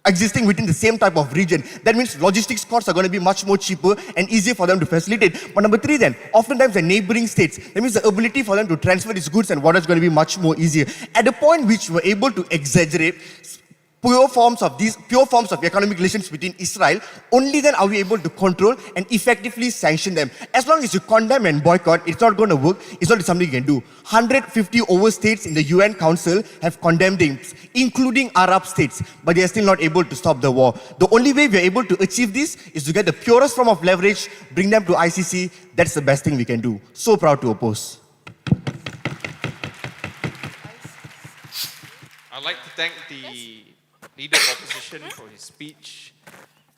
existing within the same type of region. That means logistics costs are going to be much more cheaper and easier for them to facilitate. But number three then, oftentimes the neighboring states, that means the ability for them to transfer these goods and water is going to be much more easier. At the point which we're able to exaggerate pure forms of economic relations within Israel, only then are we able to control and effectively sanction them. As long as you condemn and boycott, it's not going to work. It's not something you can do. 150 overstates in the UN Council have condemned them, including Arab states, but they are still not able to stop the war. The only way we are able to achieve this is to get the purest form of leverage, bring them to ICC. That's the best thing we can do. So proud to oppose. I'd like to thank the Leader of Opposition for his speech.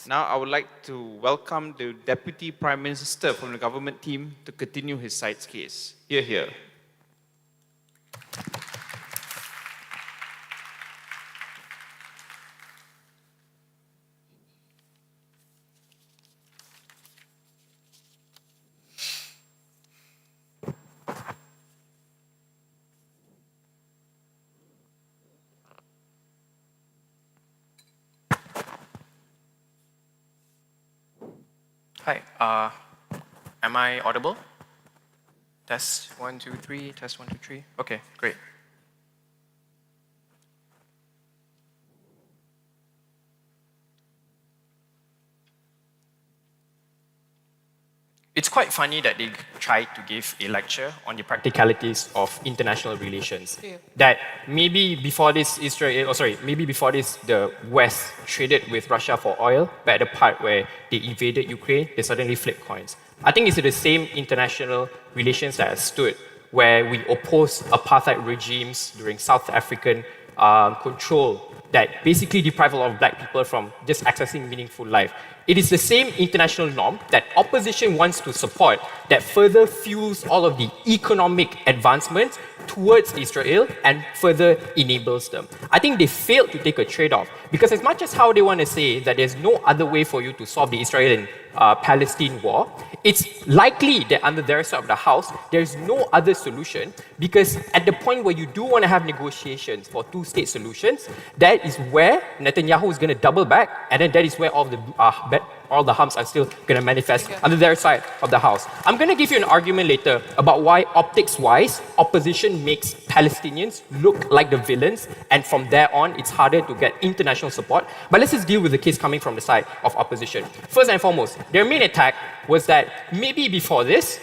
Now I would like to welcome the Deputy Prime Minister from the government team to continue his side's case. Hear, hear. Hi, am I audible? Test 1, 2, 3, test 1, 2, 3. Okay, great. It's quite funny that they tried to give a lecture on the practicalities of international relations. Yeah. That maybe before this, the West traded with Russia for oil, but at the part where they invaded Ukraine, they suddenly flipped coins. I think it's the same international relations that has stood, where we oppose apartheid regimes during South African control that basically deprive a lot of black people from just accessing meaningful life. It is the same international norm that opposition wants to support that further fuels all of the economic advancements towards Israel and further enables them. I think they failed to take a trade-off because as much as how they want to say that there's no other way for you to solve the Israel and Palestine war, it's likely that under their side of the house, there's no other solution because at the point where you do want to have negotiations for two-state solutions, that is where Netanyahu is going to double back and then that is where all the harms are still going to manifest under their side of the house. I'm going to give you an argument later about why optics-wise, opposition makes Palestinians look like the villains, and from there on, it's harder to get international support. But let's just deal with the case coming from the side of opposition. First and foremost, their main attack was that maybe before this,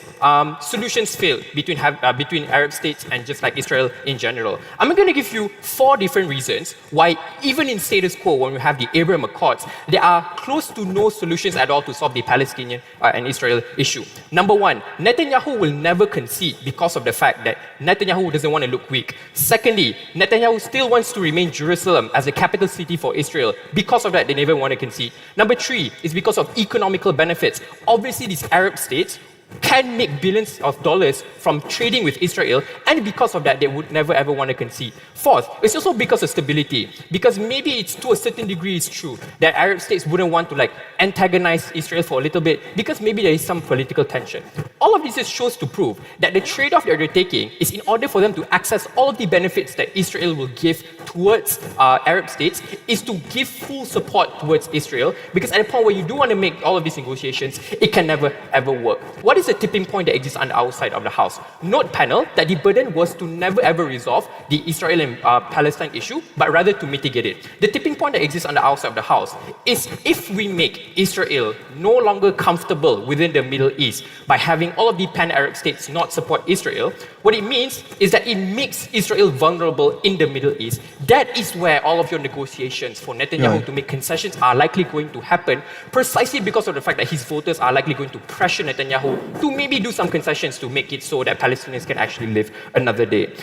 solutions failed between Arab states and just like Israel in general. I'm going to give you 4 different reasons why even in status quo, when we have the Abraham Accords, there are close to no solutions at all to solve the Palestinian and Israel issue. Number 1, Netanyahu will never concede because of the fact that Netanyahu doesn't want to look weak. Secondly, Netanyahu still wants to remain Jerusalem as the capital city for Israel. Because of that, they never want to concede. Number 3 is because of economical benefits. Obviously, these Arab states can make billions of dollars from trading with Israel, and because of that, they would never ever want to concede. Fourth, it's also because of stability, because maybe it's to a certain degree it's true that Arab states wouldn't want to antagonize Israel for a little bit, because maybe there is some political tension. All of this just shows to prove that the trade-off that they're taking is in order for them to access all of the benefits that Israel will give towards Arab states, is to give full support towards Israel, because at a point where you do want to make all of these negotiations, it can never ever work. What is the tipping point that exists on the outside of the house? Note panel that the burden was to never ever resolve the Israel and Palestine issue, but rather to mitigate it. The tipping point that exists on the outside of the house is if we make Israel no longer comfortable within the Middle East by having all of the pan-Arab states not support Israel, what it means is that it makes Israel vulnerable in the Middle East. That is where all of your negotiations for Netanyahu to make concessions are likely going to happen, precisely because of the fact that his voters are likely going to pressure Netanyahu to maybe do some concessions to make it so that Palestinians can actually live another day.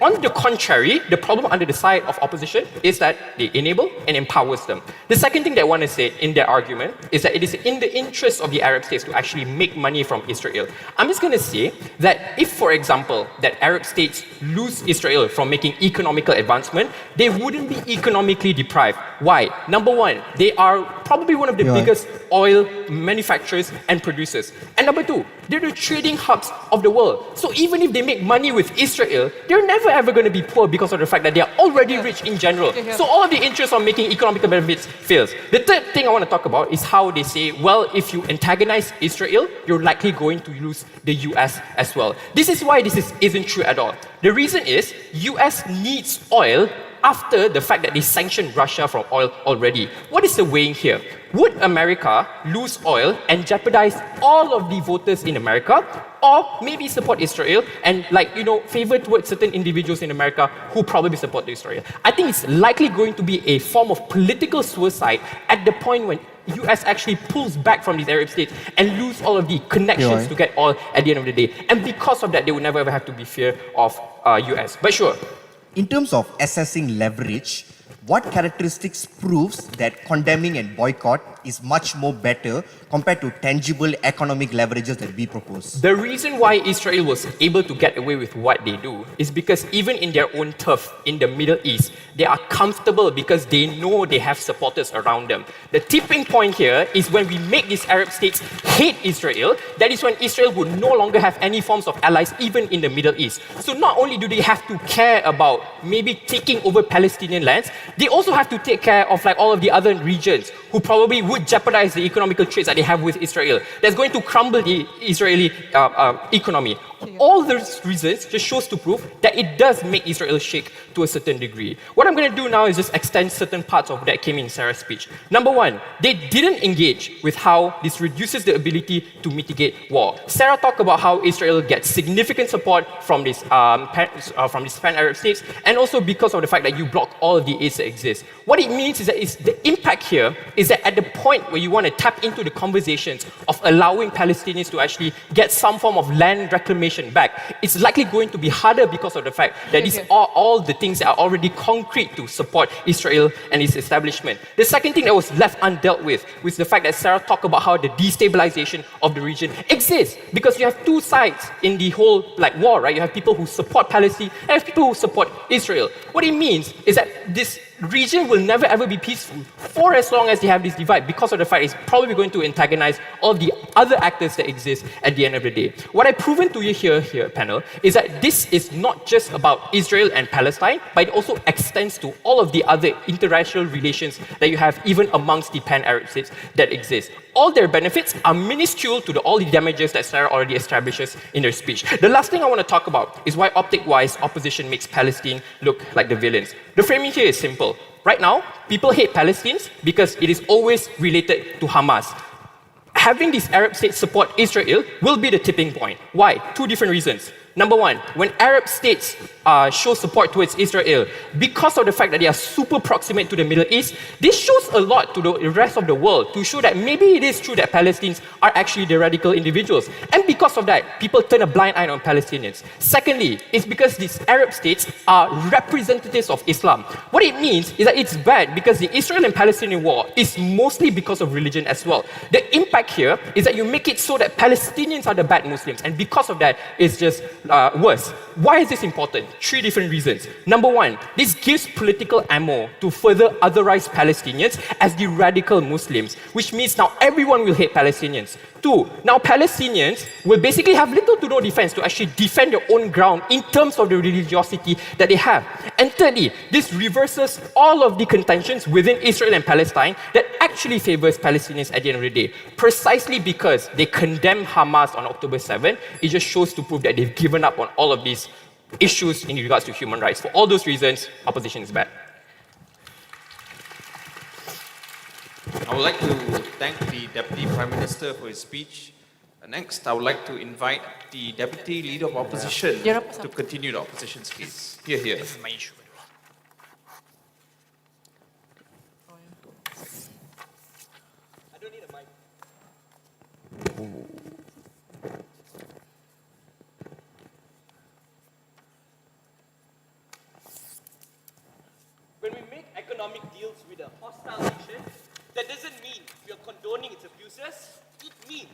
On the contrary, the problem under the side of opposition is that they enable and empowers them. The second thing they want to say in their argument is that it is in the interest of the Arab states to actually make money from Israel. I'm just going to say that if, for example, that Arab states lose Israel from making economical advancement, they wouldn't be economically deprived. Why? Number 1, they are probably one of the biggest oil manufacturers and producers. And number 2, they're the trading hubs of the world. So even if they make money with Israel, they're never ever going to be poor because of the fact that they are already rich in general. So all of the interest on making economical benefits fails. The third thing I want to talk about is how they say, well, if you antagonize Israel, you're likely going to lose the US as well. This is why this isn't true at all. The reason is US needs oil after the fact that they sanctioned Russia from oil already. What is the weighing here? Would America lose oil and jeopardize all of the voters in America, or maybe support Israel and favor towards certain individuals in America who probably support Israel? I think it's likely going to be a form of political suicide at the point when US actually pulls back from these Arab states and lose all of the connections to get oil at the end of the day. And because of that, they will never ever have to be fear of US. But sure. In terms of assessing leverage, what characteristics proves that condemning and boycott is much more better compared to tangible economic leverages that we propose? The reason why Israel was able to get away with what they do is because even in their own turf in the Middle East, they are comfortable because they know they have supporters around them. The tipping point here is when we make these Arab states hate Israel, that is when Israel would no longer have any forms of allies even in the Middle East. So not only do they have to care about maybe taking over Palestinian lands, they also have to take care of all of the other regions who probably would jeopardize the economical trades that they have with Israel. That's going to crumble the Israeli economy. All those reasons just shows to prove that it does make Israel shake to a certain degree. What I'm going to do now is just extend certain parts of that came in Sarah's speech. Number one, they didn't engage with how this reduces the ability to mitigate war. Sarah talked about how Israel gets significant support from these pan-Arab states, and also because of the fact that you block all of the aids that exist. What it means is that the impact here is that at the point where you want to tap into the conversations of allowing Palestinians to actually get some form of land reclamation back, it's likely going to be harder because of the fact that these are all the things that are already concrete to support Israel and its establishment. The second thing that was left undealt with was the fact that Sarah talked about how the destabilization of the region exists, because you have two sides in the whole war, right? You have people who support Palestine and have people who support Israel. What it means is that this region will never ever be peaceful for as long as they have this divide, because of the fact it's probably going to antagonize all the other actors that exist at the end of the day. What I've proven to you here, panel, is that this is not just about Israel and Palestine, but it also extends to all of the other international relations that you have even amongst the pan-Arab states that exist. All their benefits are minuscule to all the damages that Sarah already establishes in her speech. The last thing I want to talk about is why optic-wise opposition makes Palestine look like the villains. The framing here is simple. Right now, people hate Palestinians because it is always related to Hamas. Having these Arab states support Israel will be the tipping point. Why? Two different reasons. Number one, when Arab states show support towards Israel, because of the fact that they are super proximate to the Middle East, this shows a lot to the rest of the world to show that maybe it is true that Palestinians are actually the radical individuals. And because of that, people turn a blind eye on Palestinians. Secondly, it's because these Arab states are representatives of Islam. What it means is that it's bad because the Israel and Palestinian war is mostly because of religion as well. The impact here is that you make it so that Palestinians are the bad Muslims, and because of that, it's just worse. Why is this important? Three different reasons. Number one, this gives political ammo to further otherize Palestinians as the radical Muslims, which means now everyone will hate Palestinians. Two, now Palestinians will basically have little to no defense to actually defend their own ground in terms of the religiosity that they have. And thirdly, this reverses all of the contentions within Israel and Palestine that actually favors Palestinians at the end of the day. Precisely because they condemn Hamas on October 7, it just shows to prove that they've given up on all of these issues in regards to human rights. For all those reasons, opposition is bad. I would like to thank the Deputy Prime Minister for his speech. Next, I would like to invite the Deputy Leader of Opposition to continue the opposition's case. Here. This is my issue. I don't need a mic. When we make economic deals with a hostile nation, that doesn't mean you're condoning its abuses. It means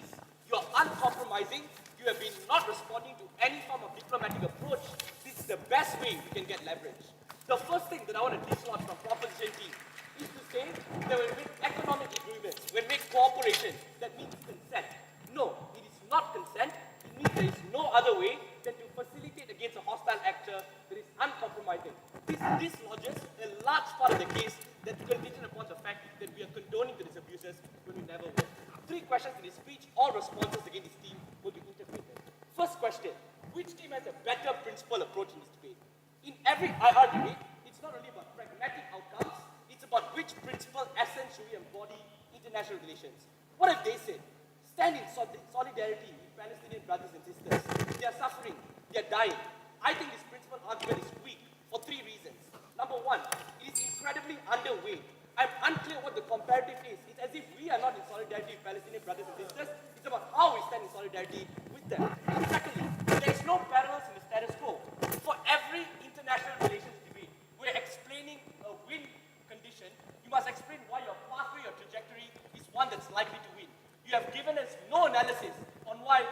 you're uncompromising. You have been not responding to any form of diplomatic approach. This is the best way we can get leverage. The first thing that I want to dislodge from proposition team is to say that when we make economic agreements, when we make cooperation, that means consent. No, it is not consent. It means there is no other way than to facilitate against a hostile actor that is uncompromising. This dislodges a large part of the case that's contingent upon the fact that we are condoning these abuses when we never were. Three questions in his speech, all responses against his team will be integrated. First question, which team has a better principal approach in this debate? In every IR debate, it's not only about pragmatic outcomes, it's about which principal essence should we embody international relations. What have they said? Stand in solidarity with Palestinian brothers and sisters. They are suffering, they are dying. I think this principal argument is weak for three reasons. Number one, it is incredibly underweight. I'm unclear what the comparative is. It's as if we are not in solidarity with Palestinian brothers and sisters. It's about how we stand in solidarity with them. And secondly, there is no parallels in the status quo. For every international relations debate, we're explaining a win condition. You must explain why your pathway or trajectory is one that's likely to win. You have given us no analysis on why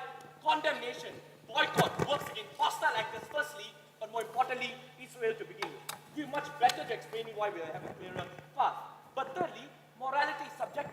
condemnation, boycott works against hostile actors firstly, but more importantly, Israel to begin with. You're much better to explaining why we have a clearer path. But thirdly, morality is subjective.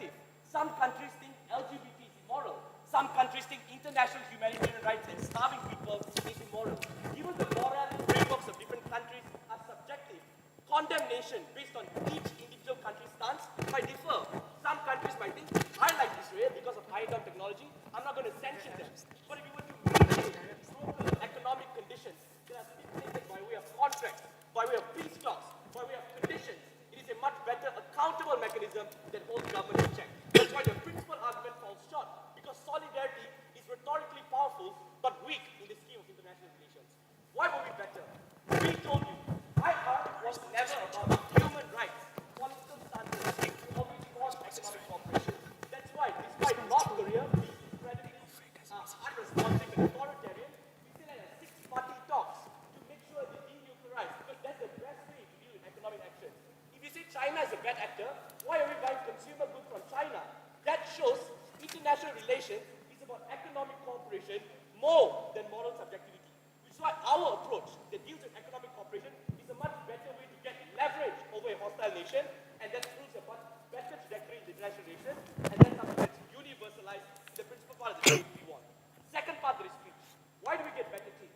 more than moral subjectivity. Which is why our approach that deals with economic cooperation is a much better way to get leverage over a hostile nation, and that proves a much better trajectory in the international relations, and that's something that's universalized in the principal part of the debate we want. Second part of the speech, why do we get better change?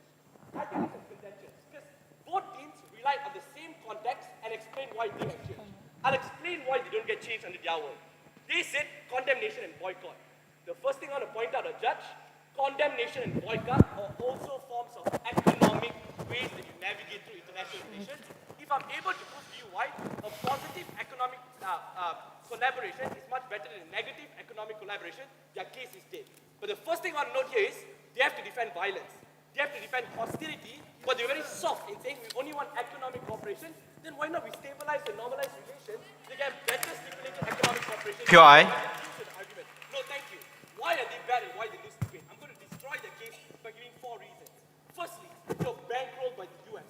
I think it's contentious, because both teams rely on the same context and explain why they don't change. I'll explain why they don't get changed under their world. They said condemnation and boycott. The first thing I want to point out, a judge, condemnation and boycott are also forms of economic ways that you navigate through international relations. If I'm able to prove to you why a positive economic collaboration is much better than a negative economic collaboration, their case is dead. But the first thing I want to note here is they have to defend violence. They have to defend hostility, but they're very soft in saying we only want economic cooperation. Then why not we stabilize and normalize relations to get better stipulated economic cooperation? Pure eye. No, thank you. Why are they bad and why they lose debate? I'm going to destroy the case by giving 4 reasons. Firstly, you're bankrolled by the US.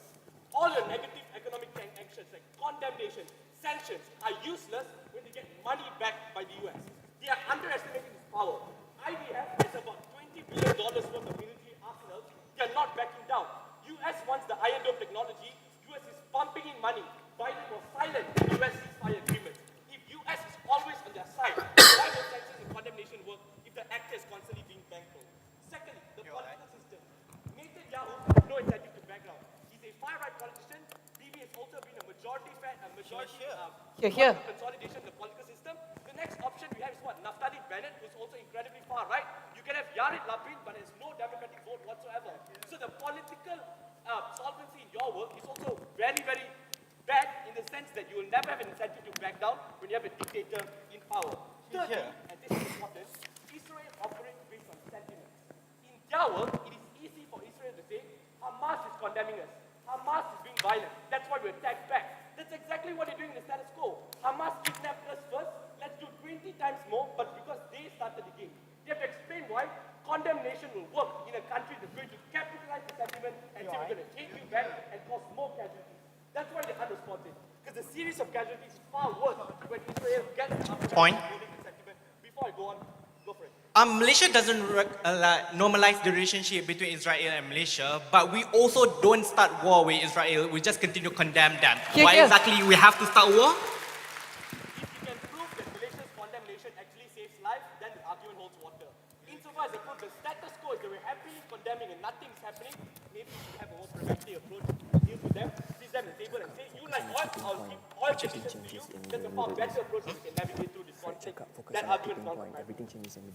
All your negative economic actions like condemnation, sanctions are useless when they get money back by the US. They are underestimating its power. IDF has about $20 billion worth of military arsenals. They are not backing down. US wants the Iron Dome technology. US is pumping in money. Biden was silent in the US ceasefire agreement. If US is always on their side, why do sanctions and condemnation work if the actor is constantly being bankrolled? Secondly, the political system. Netanyahu has no incentive to back down. He's a far-right politician. Bibi has also been a majority consolidation of the political system. The next option we have is what? Naftali Bennett, who's also incredibly far-right. You can have Yair Lapid, but has no democratic vote whatsoever. So the political solvency in your work is also very, very bad in the sense that you will never have an incentive to back down when you have a dictator in power. Thirdly, and this is important, Israel operates based on sentiments. In their work, it is easy for Israel to say, Hamas is condemning us. Hamas is being violent. That's why we attack back. That's exactly what they're doing in the status quo. Hamas kidnapped us first. Let's do 20 times more, but because they started the game. They have to explain why condemnation will work in a country that's going to capitalize the sentiment and say we're going to take you back and cause more casualties. That's why they're unresponsive. Because the series of casualties is far worse when Israel gets Point. the sentiment. Before I go on, go for it. Malaysia doesn't normalize the relationship between Israel and Malaysia, but we also don't start war with Israel. We just continue to condemn them. Why exactly we have to start war? If you can prove that Malaysia's condemnation actually saves life, then the argument holds water. Insofar as they prove the status quo is that we're happily condemning and nothing's happening, maybe we should have a more pragmatic approach to deal with them, seize them at the table and say, you like oil, I'll give oil conditions to you. That's a far better approach that we can navigate through this conflict. That argument is not pragmatic.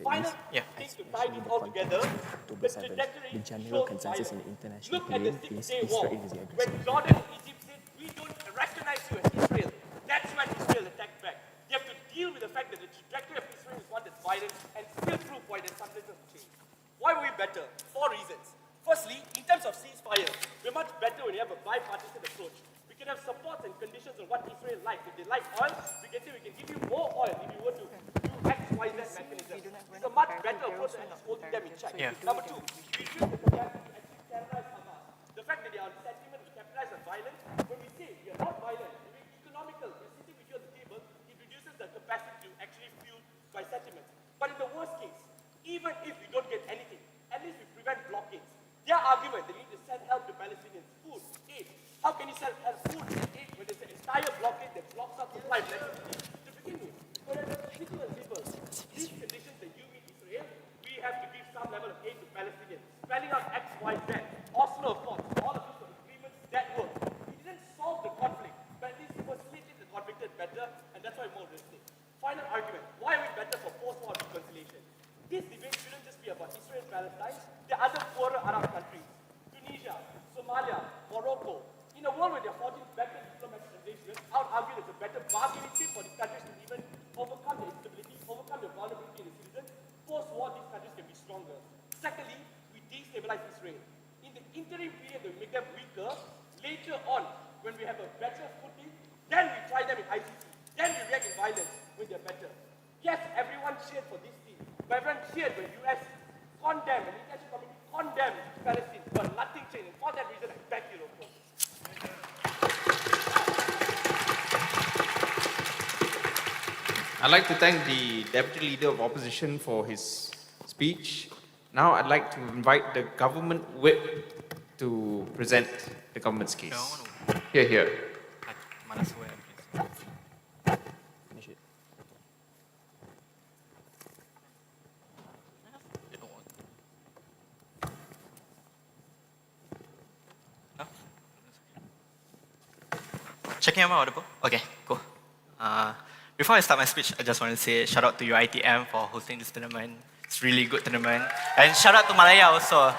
Final thing to tie this all together, the trajectory shows violence. Look at the 6-day war. When Jordan and Egypt said, we don't recognize you as Israel, that's when Israel attacked back. You have to deal with the fact that the trajectory of Israel is one that's violent and still prove why there's some sense of change. Why were we better? 4 reasons. Firstly, in terms of ceasefire, we're much better when you have a bipartisan approach. We can have supports and conditions on what Israel likes. If they like oil, we can say we can give you more oil if you were to do X, Y, Z mechanism. It's a much better approach than just holding them in check. Number 2, we use the capacity to actually terrorize Hamas. The fact that they are on sentiment, we capitalize on violence. When we say we are not violent, we're economical, we're sitting with you at the table, it reduces the capacity to actually fuel by sentiments. But in the worst case, even if we don't get anything, at least we prevent blockades. Their argument, they need to send help to Palestinians, food, aid. How can you send food and aid when there's an entire blockade that blocks up supply of electricity to begin with? But it's simple and simple. These conditions that you meet Israel, we have to give some level of aid to Palestinians. Spelling out X, Y, Z, Oslo Accords, all of these are agreements that work. We didn't solve the conflict, but at least facilitate the conflict better, and that's why more realistic. Final argument, why are we better for post-war reconciliation? This debate shouldn't just be about Israel and Palestine. There are other poorer Arab countries, Tunisia, Somalia, Morocco. In a world where there are 14 better diplomatic relations, I would argue there's a better bargaining chip for these countries to even overcome the instability, overcome the vulnerability in the citizens. Post-war, these countries can be stronger. Secondly, we destabilize Israel. In the interim period, we make them weaker. Later on, when we have a better footing, then we try them in ICC. Then we react in violence when they're better. Yes, everyone cheered for this team. But everyone cheered when US condemned, and the international community condemned Palestine, but nothing changed. And for that reason, I beg you, Roko. I'd like to thank the Deputy Leader of Opposition for his speech. Now I'd like to invite the government whip to present the government's case. Here. Checking am I audible? Okay, cool. Before I start my speech, I just want to say shout out to UiTM for hosting this tournament. It's really good tournament. And shout out to Malaya also.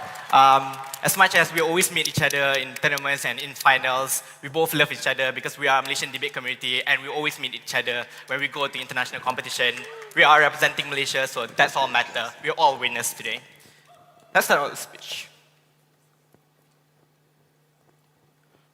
As much as we always meet each other in tournaments and in finals, we both love each other because we are a Malaysian debate community and we always meet each other when we go to international competition. We are representing Malaysia, so that's all matter. We're all winners today. Let's start out the speech.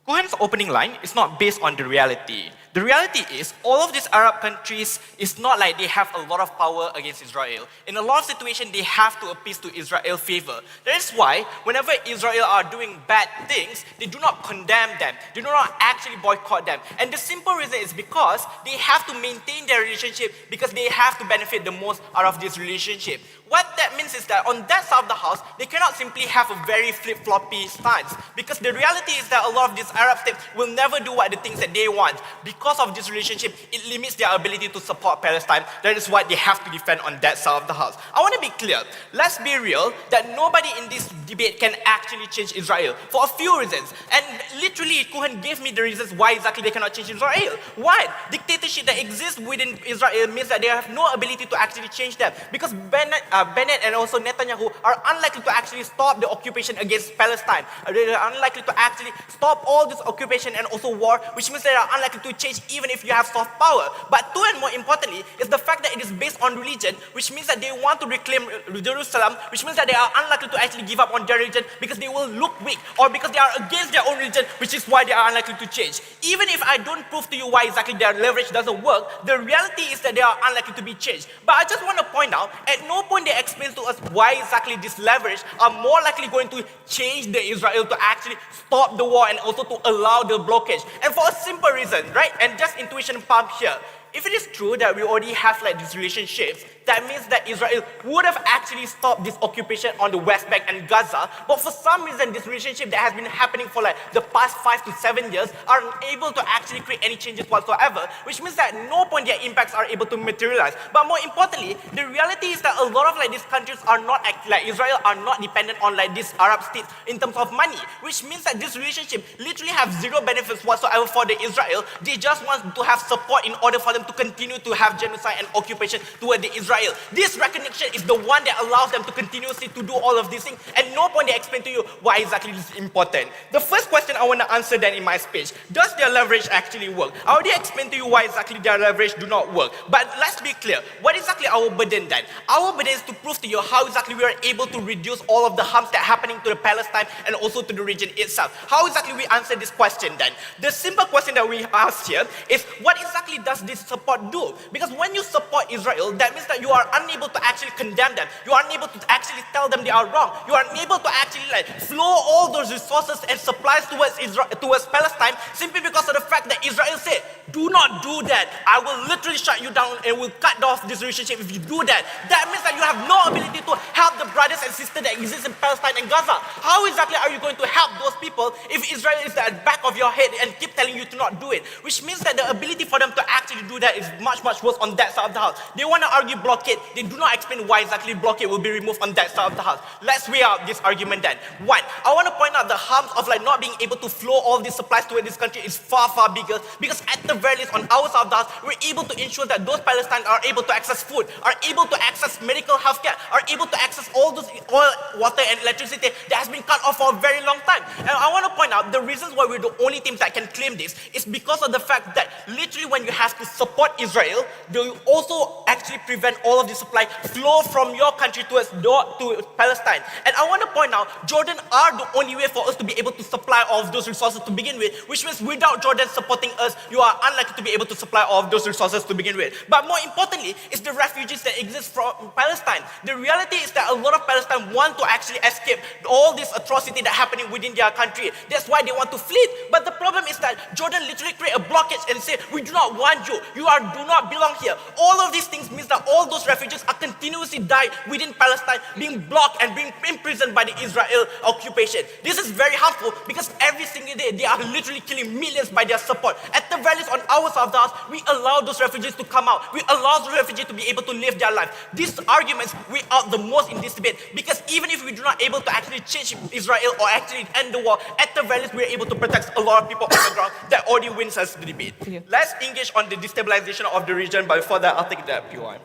Cohen's opening line is not based on the reality. The reality is, all of these Arab countries, it's not like they have a lot of power against Israel. In a lot of situations, they have to appease to Israel's favor. That is why, whenever Israel are doing bad things, they do not condemn them. They do not actually boycott them. And the simple reason is because they have to maintain their relationship because they have to benefit the most out of this relationship. What that means is that on that side of the house, they cannot simply have a very flip-floppy stance. Because the reality is that a lot of these Arab states will never do what the things that they want. Because of this relationship, it limits their ability to support Palestine. That is why they have to defend on that side of the house. I want to be clear. Let's be real that nobody in this debate can actually change Israel for a few reasons. And literally, Cohen gave me the reasons why exactly they cannot change Israel. One, dictatorship that exists within Israel means that they have no ability to actually change them. Because Bennett and also Netanyahu are unlikely to actually stop the occupation against Palestine. They are unlikely to actually stop all this occupation and also war, which means they are unlikely to change even if you have soft power. But two and more importantly is the fact that it is based on religion, which means that they want to reclaim Jerusalem, which means that they are unlikely to actually give up on their religion because they will look weak or because they are against their own religion, which is why they are unlikely to change. Even if I don't prove to you why exactly their leverage doesn't work, the reality is that they are unlikely to be changed. But I just want to point out, at no point they explain to us why exactly this leverage are more likely going to change the Israel to actually stop the war and also to allow the blockage. And for a simple reason, right? And just intuition pump here. If it is true that we already have like these relationships, that means that Israel would have actually stopped this occupation on the West Bank and Gaza. But for some reason, this relationship that has been happening for like the past 5 to 7 years are unable to actually create any changes whatsoever, which means that at no point their impacts are able to materialize. But more importantly, the reality is that a lot of like these countries are not like Israel are not dependent on like these Arab states in terms of money, which means that this relationship literally have zero benefits whatsoever for the Israel. They just want to have support in order for them to continue to have genocide and occupation toward the Israel. This recognition is the one that allows them to continuously to do all of these things. At no point they explain to you why exactly this is important. The first question I want to answer then in my speech, does their leverage actually work? I already explained to you why exactly their leverage do not work. But let's be clear, what exactly our burden then? Our burden is to prove to you how exactly we are able to reduce all of the harms that are happening to the Palestine and also to the region itself. How exactly we answer this question then? The simple question that we ask here is, what exactly does this support do? Because when you support Israel, that means that you are unable to actually condemn them. You are unable to actually tell them they are wrong. You are unable to actually like flow all those resources and supplies towards Israel, towards Palestine, simply because of the fact that Israel said, do not do that. I will literally shut you down and will cut off this relationship if you do that. That means that you have no ability to help the brothers and sisters that exist in Palestine and Gaza. How exactly are you going to help those people if Israel is at the back of your head and keep telling you to not do it? Which means that the ability for them to actually do that is much worse on that side of the house. They want to argue blockade. They do not explain why exactly blockade will be removed on that side of the house. Let's weigh out this argument then. One, I want to point out the harms of like not being able to flow all these supplies to this country is far bigger, because at the very least on our side of the house, we're able to ensure that those Palestinians are able to access food, are able to access medical healthcare, are able to access all those oil, water and electricity that has been cut off for a very long time. And I want to point out the reasons why we're the only teams that can claim this is because of the fact that literally when you have to support Israel, they also actually prevent all of the supply flow from your country to Palestine. And I want to point out, Jordan are the only way for us to be able to supply all of those resources to begin with, which means without Jordan supporting us, you are unlikely to be able to supply all of those resources to begin with. But more importantly, it's the refugees that exist from Palestine. The reality is that a lot of Palestine want to actually escape all this atrocity that's happening within their country. That's why they want to flee. But the problem is that Jordan literally create a blockage and say, we do not want you. You do not belong here. All of these things means that all those refugees are continuously dying within Palestine, being blocked and being imprisoned by the Israel occupation. This is very harmful because every single day they are literally killing millions by their support. At the very least, on our side of the house, we allow those refugees to come out. We allow those refugees to be able to live their life. These arguments weigh out the most in this debate because even if we do not able to actually change Israel or actually end the war, at the very least, we are able to protect a lot of people on the ground. That already wins us the debate. Let's engage on the destabilization of the region, but before that, I'll take that PY.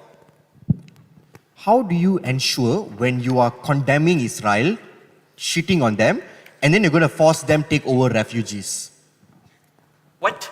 How do you ensure when you are condemning Israel, shitting on them, and then you're going to force them to take over refugees? What?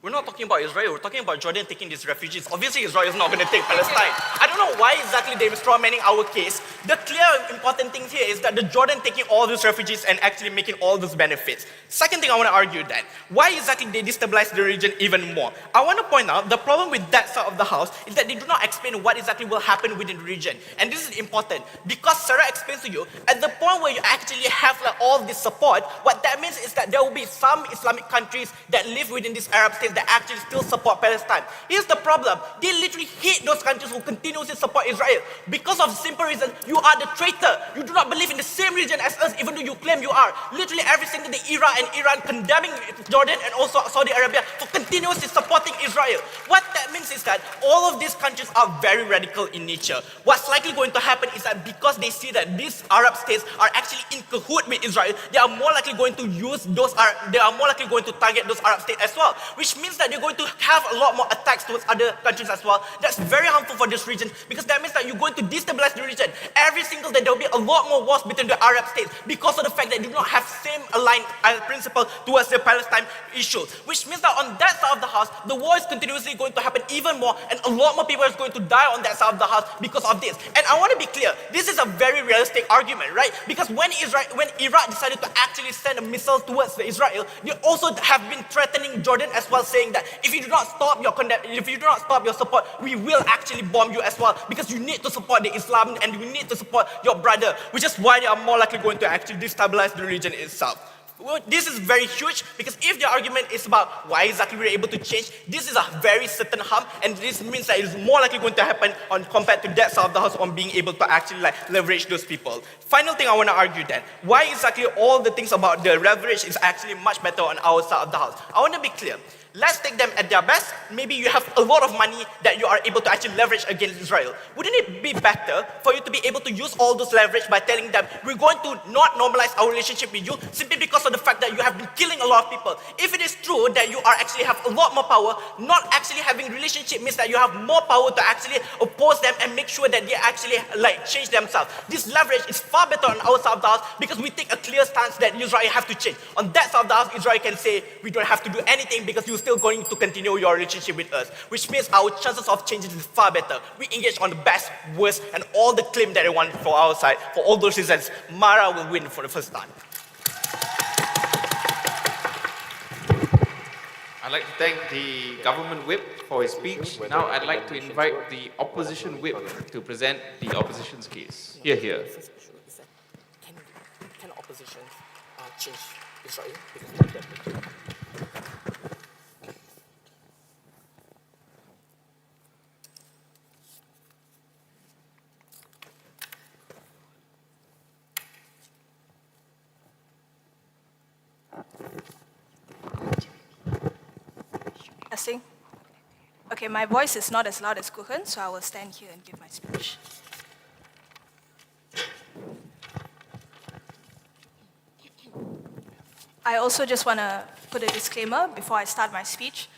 We're not talking about Israel, we're talking about Jordan taking these refugees. Obviously, Israel is not going to take Palestine. I don't know why exactly they're strawmanning our case. The clear important thing here is that the Jordan taking all these refugees and actually making all those benefits. Second thing I want to argue that, why exactly they destabilize the region even more? I want to point out the problem with that side of the house is that they do not explain what exactly will happen within the region. And this is important because Sarah explains to you, at the point where you actually have like all this support, what that means is that there will be some Islamic countries that live within these Arab states that actually still support Palestine. Here's the problem. They literally hate those countries who continuously support Israel. Because of simple reason, you are the traitor. You do not believe in the same region as us, even though you claim you are. Literally every single day, Iran condemning Jordan and also Saudi Arabia for continuously supporting Israel. What that means is that all of these countries are very radical in nature. What's likely going to happen is that because they see that these Arab states are actually in cahoot with Israel, they are more likely going to target those Arab states as well, which means that they're going to have a lot more attacks towards other countries as well. That's very harmful for this region because that means that you're going to destabilize the region. Every single day there will be a lot more wars between the Arab states because of the fact that they do not have same aligned principle towards the Palestine issue, which means that on that side of the house, the war is continuously going to happen even more and a lot more people are going to die on that side of the house because of this. And I want to be clear, this is a very realistic argument, right? Because when Iraq decided to actually send a missile towards Israel, they also have been threatening Jordan as well, saying that if you do not stop your support, we will actually bomb you as well because you need to support the Islam and you need to support your brother, which is why they are more likely going to actually destabilize the region itself. Well, this is very huge because if the argument is about why exactly we're able to change, this is a very certain harm and this means that it is more likely going to happen compared to that side of the house on being able to actually leverage those people. Final thing I want to argue then, why exactly all the things about the leverage is actually much better on our side of the house. I want to be clear. Let's take them at their best. Maybe you have a lot of money that you are able to actually leverage against Israel. Wouldn't it be better for you to be able to use all those leverage by telling them, we're going to not normalize our relationship with you simply because of the fact that you have been killing a lot of people. If it is true that you are actually have a lot more power, not actually having relationship means that you have more power to actually oppose them and make sure that they actually change themselves. This leverage is far better on our side of the house because we take a clear stance that Israel have to change. On that side of the house, Israel can say, we don't have to do anything because you still going to continue your relationship with us, which means our chances of changing is far better. We engage on the best, worst, and all the claim that they want for our side. For all those reasons, Mara will win for the first time. I'd like to thank the government whip for his speech. Now I'd like to invite the opposition whip to present the opposition's case. Here. Can opposition change Israel? Testing. Okay, my voice is not as loud as Kuchen, so I will stand here and give my speech. I also just want to put a disclaimer before I start my speech.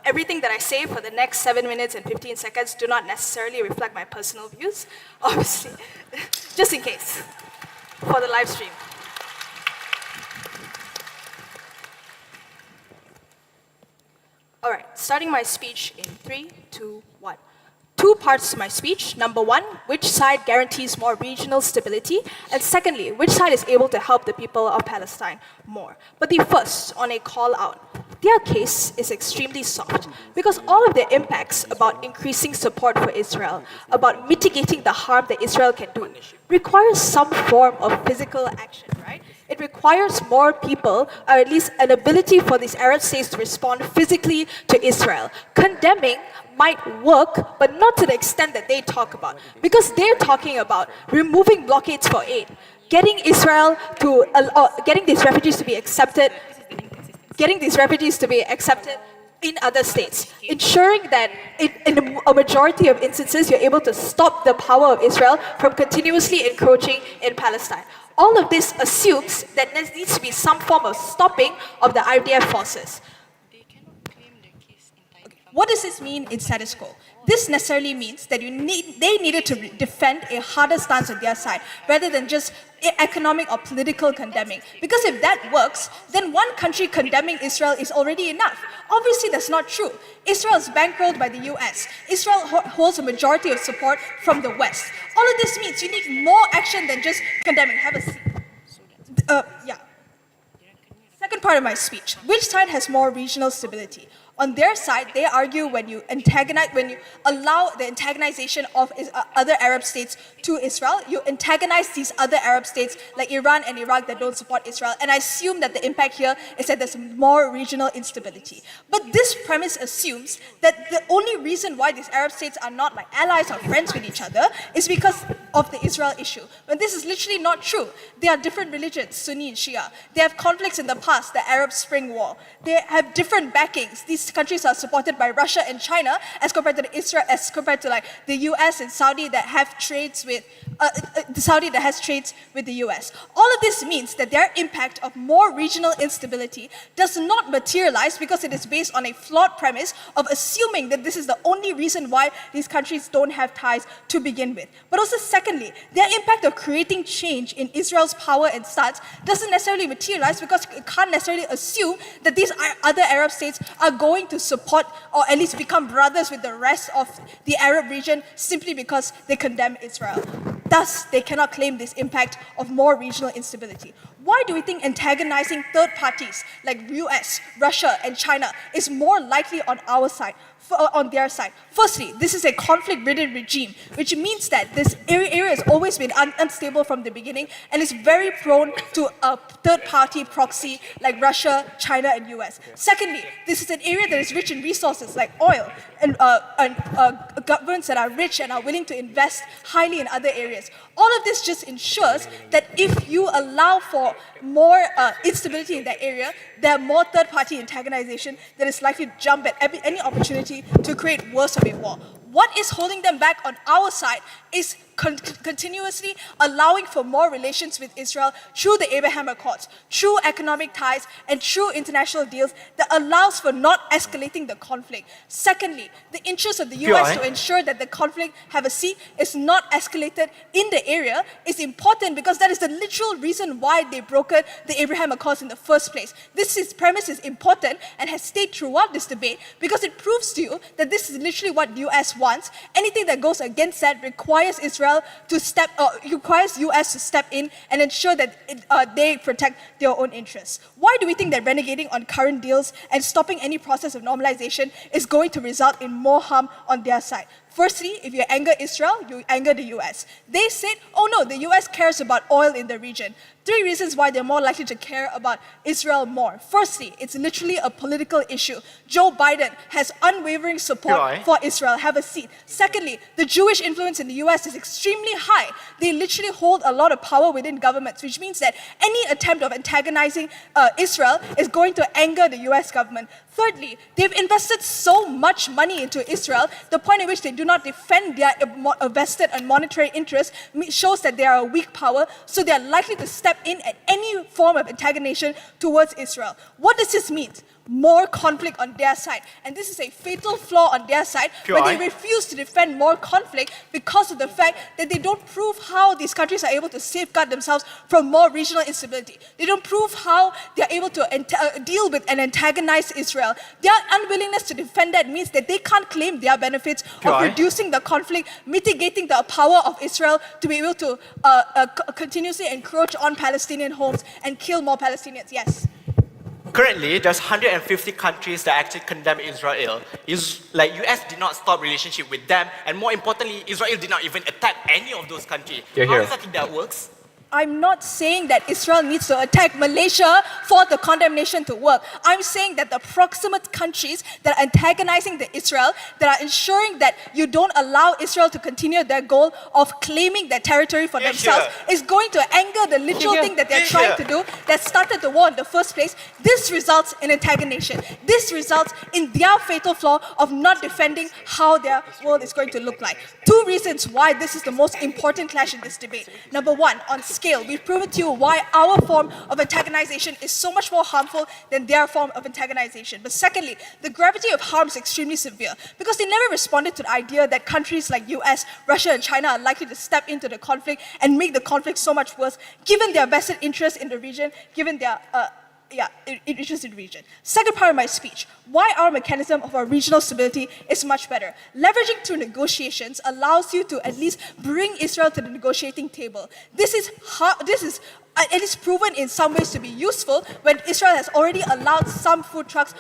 Everything that I say for the next 7 minutes and 15 seconds do not necessarily reflect my personal views, obviously, just in case, for the live stream. All right, starting my speech in 3, 2, 1. 2 parts to my speech. Number 1, which side guarantees more regional stability? And secondly, which side is able to help the people of Palestine more? But the first, on a call out. Their case is extremely soft because all of their impacts about increasing support for Israel, about mitigating the harm that Israel can do, requires some form of physical action, right? It requires more people, or at least an ability for these Arab states to respond physically to Israel. Condemning might work, but not to the extent that they talk about. Because they're talking about removing blockades for aid, getting Israel to, getting these refugees to be accepted, in other states, ensuring that in a majority of instances you're able to stop the power of Israel from continuously encroaching in Palestine. All of this assumes that there needs to be some form of stopping of the IDF forces. What does this mean in status quo? This necessarily means that they needed to defend a harder stance on their side rather than just economic or political condemning. Because if that works, then one country condemning Israel is already enough. Obviously, that's not true. Israel is bankrolled by the US. Israel holds a majority of support from the West. All of this means you need more action than just condemning. Have a seat. Second part of my speech. Which side has more regional stability? On their side, they argue when you allow the antagonization of other Arab states to Israel, you antagonize these other Arab states like Iran and Iraq that don't support Israel. And I assume that the impact here is that there's more regional instability. But this premise assumes that the only reason why these Arab states are not like allies or friends with each other is because of the Israel issue. When this is literally not true. They are different religions, Sunni and Shia. They have conflicts in the past, the Arab Spring War. They have different backings. These countries are supported by Russia and China as compared to like the US and Saudi that have trades with the US. All of this means that their impact of more regional instability does not materialize because it is based on a flawed premise of assuming that this is the only reason why these countries don't have ties to begin with. But also secondly, their impact of creating change in Israel's power and stance doesn't necessarily materialize because it can't necessarily assume that these other Arab states are going to support or at least become brothers with the rest of the Arab region simply because they condemn Israel. Thus, they cannot claim this impact of more regional instability. Why do we think antagonizing third parties like US, Russia, and China is more likely on our side? On their side. Firstly, this is a conflict-ridden regime, which means that this area has always been unstable from the beginning and is very prone to a third-party proxy like Russia, China, and US. Secondly, this is an area that is rich in resources like oil and governments that are rich and are willing to invest highly in other areas. All of this just ensures that if you allow for more instability in that area, there are more third-party antagonization that is likely to jump at any opportunity to create worse of a war. What is holding them back on our side is continuously allowing for more relations with Israel through the Abraham Accords, through economic ties, and through international deals that allows for not escalating the conflict. Secondly, the interest of the US to ensure that the conflict, have a seat, is not escalated in the area is important because that is the literal reason why they brokered the Abraham Accords in the first place. This premise is important and has stayed throughout this debate because it proves to you that this is literally what the US wants. Anything that goes against that requires Israel requires US to step in and ensure that they protect their own interests. Why do we think that renegating on current deals and stopping any process of normalization is going to result in more harm on their side? Firstly, if you anger Israel, you anger the US. They said, oh no, the US cares about oil in the region. 3 reasons why they're more likely to care about Israel more. Firstly, it's literally a political issue. Joe Biden has unwavering support for Israel. Have a seat. Secondly, the Jewish influence in the US is extremely high. They literally hold a lot of power within governments, which means that any attempt of antagonizing Israel is going to anger the US government. Thirdly, they've invested so much money into Israel, the point at which they do not defend their vested and monetary interests shows that they are a weak power, so they are likely to step in at any form of antagonization towards Israel. What does this mean? More conflict on their side. And this is a fatal flaw on their side where they refuse to defend more conflict because of the fact that they don't prove how these countries are able to safeguard themselves from more regional instability. They don't prove how they are able to deal with and antagonize Israel. Their unwillingness to defend that means that they can't claim their benefits of reducing the conflict, mitigating the power of Israel to be able to continuously encroach on Palestinian homes and kill more Palestinians. Yes. Currently, there's 150 countries that actually condemn Israel. US did not stop relationship with them, and more importantly, Israel did not even attack any of those countries. How does that think that works? I'm not saying that Israel needs to attack Malaysia for the condemnation to work. I'm saying that the proximate countries that are antagonizing the Israel, that are ensuring that you don't allow Israel to continue their goal of claiming their territory for themselves, is going to anger the literal thing that they're trying to do, that started the war in the first place. This results in antagonization. This results in their fatal flaw of not defending how their world is going to look like. Two reasons why this is the most important clash in this debate. Number one, on scale, we've proven to you why our form of antagonization is so much more harmful than their form of antagonization. But secondly, the gravity of harm is extremely severe because they never responded to the idea that countries like US, Russia and China are likely to step into the conflict and make the conflict so much worse, given their vested interest in the region, given their interest in the region. Second part of my speech, why our mechanism of our regional stability is much better. Leveraging through negotiations allows you to at least bring Israel to the negotiating table. This is at least proven in some ways to be useful when Israel has already allowed some food trucks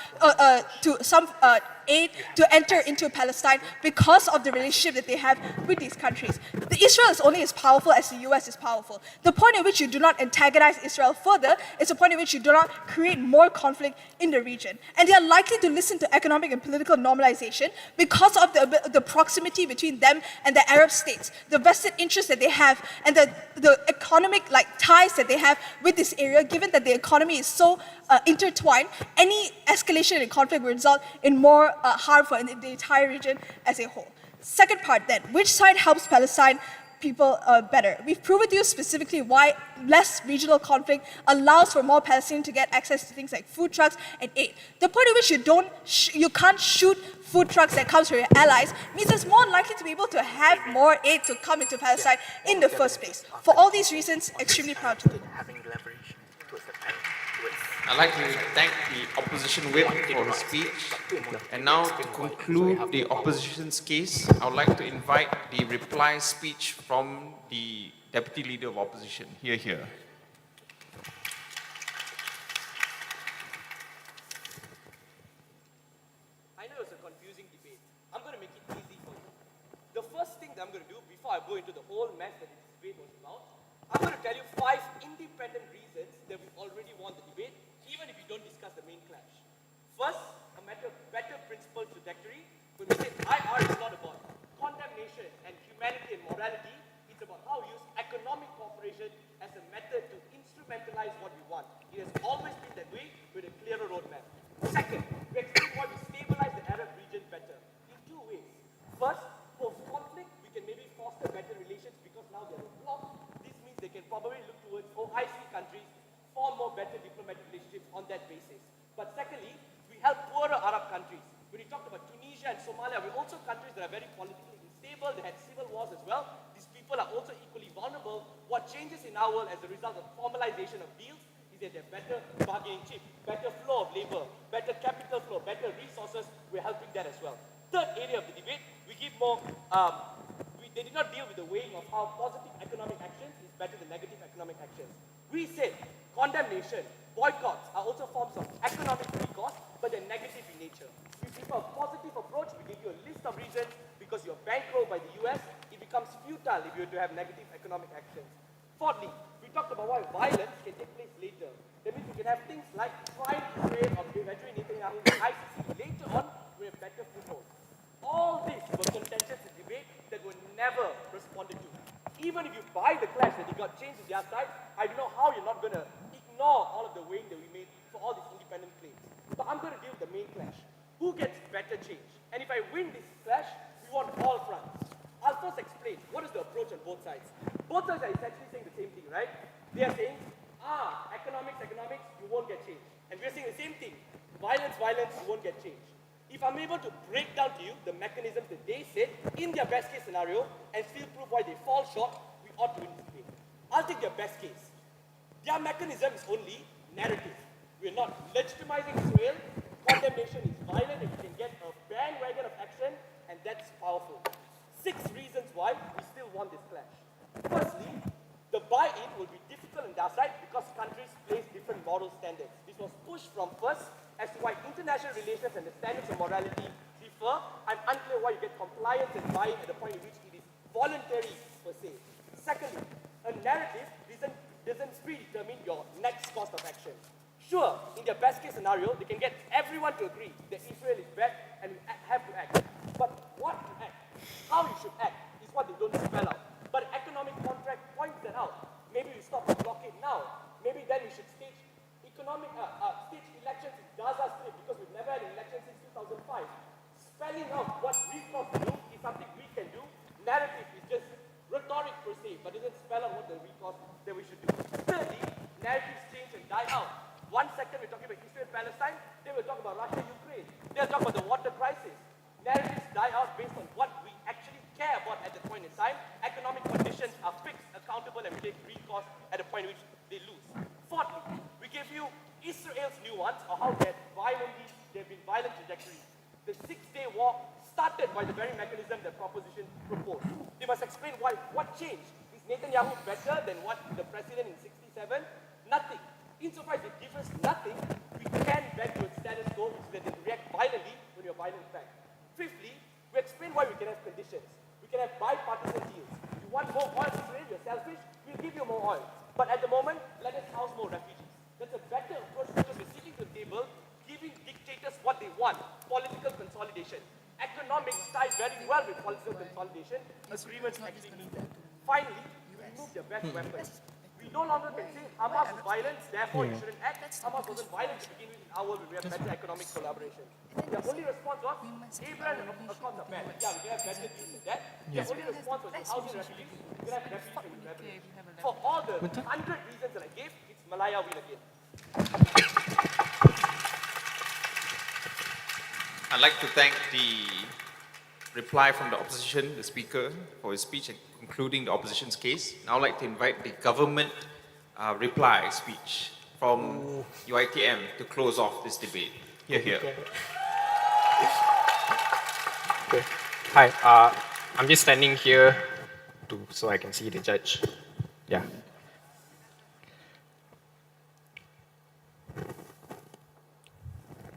aid to enter into Palestine because of the relationship that they have with these countries. Israel is only as powerful as the US is powerful. The point at which you do not antagonize Israel further is the point at which you do not create more conflict in the region. And they are likely to listen to economic and political normalization because of the proximity between them and the Arab states, the vested interests that they have, and the economic ties that they have with this area, given that the economy is so intertwined. Any escalation in conflict will result in more harm for the entire region as a whole. Second part then, which side helps Palestine people better? We've proven to you specifically why less regional conflict allows for more Palestinians to get access to things like food trucks and aid. The point at which you can't shoot food trucks that comes from your allies means it's more likely to be able to have more aid to come into Palestine in the first place. For all these reasons, extremely proud to be. I'd like to thank the opposition whip for his speech. And now to conclude the opposition's case, I would like to invite the reply speech from the Deputy Leader of Opposition. Here, here. I know it's a confusing debate. I'm going to make it easy for you. The first thing that I'm going to do before I go into the whole mess that this debate was about, I'm going to tell you 5 independent reasons that we already won the debate, even if you don't discuss the main clash. First, a matter of better principle trajectory. When we say IR is not about condemnation and humanity and morality, it's about how we use economic cooperation as a method to instrumentalize what we want. It has always been that way with a clearer roadmap. Second, we explain why we stabilize the Arab region better in 2 ways. First, post-conflict, we can maybe foster better relations because now they're a bloc. This means they can probably look towards OIC countries, form more better diplomatic relationships on that basis. But secondly, we help poorer Arab countries. When we talked about Tunisia and Somalia, we're also countries that are very politically unstable. They had civil wars as well. These people are also equally vulnerable. What changes in our world as a result of formalization of deals is that they're better bargaining chip, better flow of labor, better capital flow, better resources. We're helping that as well. Third area of the debate, we give more, they did not deal with the weighing of how positive economic actions is better than negative economic actions. We said condemnation, boycotts are also forms of economic recourse, but they're negative in nature. We prefer a positive approach. We give you a list of reasons because you're bankrolled by the US. It becomes futile if you were to have negative economic actions. Fourthly, we talked about why violence can take place later. That means we can have things like trying Israel or Benjamin Netanyahu in the ICC. Later on, we have better foothold. All this were contentions in debate that were never responded to. Even if you buy the clash that you got changed to the other side, I don't know how you're not going to ignore all of the weighing that we made for all these independent claims. But I'm going to deal with the main clash. Who gets better change? And if I win this clash, we want all fronts. I'll first explain what is the approach on both sides. Both sides are essentially saying the same thing, right? They are saying, economics, you won't get change. And we're saying the same thing. Violence, you won't get change. If I'm able to break down to you the mechanisms that they said in their best case scenario and still prove why they fall short, we ought to win this debate. I'll take their best case. Their mechanism is only narrative. We're not legitimizing Israel. Condemnation is violent if we can get a bandwagon of action, and that's powerful. 6 reasons why we still want this clash. Firstly, the buy-in will be difficult on their side because countries place different moral standards. This was pushed from first as to why international relations and the standards of morality differ. I'm unclear why you get compliance and buy-in at the point at which it is voluntary per se. Secondly, a narrative isn't doesn't predetermine your next course of action. Sure, in their best case scenario, they can get everyone to agree that Israel is bad and we have to act. But what to act, how you should act, is what they don't spell out. But economic contract points that out. Maybe we stop the blockade now. Maybe then we should stage stage elections in Gaza Strip because we've never had an election since 2005. Spelling out what recourse to do is something we can do. Narrative is just rhetoric per se, but doesn't spell out what the recourse that we should do. Thirdly, narratives change and die out. 1 second we're talking about Israel-Palestine, then we'll talk about Russia-Ukraine. Then we'll talk about the water crisis. Narratives die out based on what we actually care about at the point in time. Economic conditions are fixed, accountable, and we take recourse at the point in which they lose. Fourthly, we give you Israel's nuance or how they've been violent trajectories. The 6-day war started by the very mechanism that proposition proposed. They must explain why. What changed? Is Netanyahu better than what the president in 67? Nothing. Insofar as they give us nothing, we can back to its status quo, which is that they react violently when you're violent back. Fifthly, we explain why we can have conditions. We can have bipartisan deals. You want more oil, Israel, you're selfish, we'll give you more oil. But at the moment, let us house more refugees. That's a better approach because we're sitting to the table, giving dictators what they want, political consolidation. Economics tie very well with political consolidation. Agreements actually need that. Finally, you remove their best weapons. We no longer can say Hamas is violent, therefore you shouldn't act. Hamas wasn't violent to begin with in our world, we have better economic collaboration. Their only response was, Abraham accords are bad. Yeah, we can have better deals than that. Their only response was, housing refugees, we can have refugees and refugees. For all the 100 reasons that I gave, it's Malaya win again. I'd like to thank the reply from the opposition, the speaker, for his speech, including the opposition's case. Now I'd like to invite the government reply speech from UiTM to close off this debate. Here. Okay. Hi, I'm just standing here so I can see the judge. Yeah.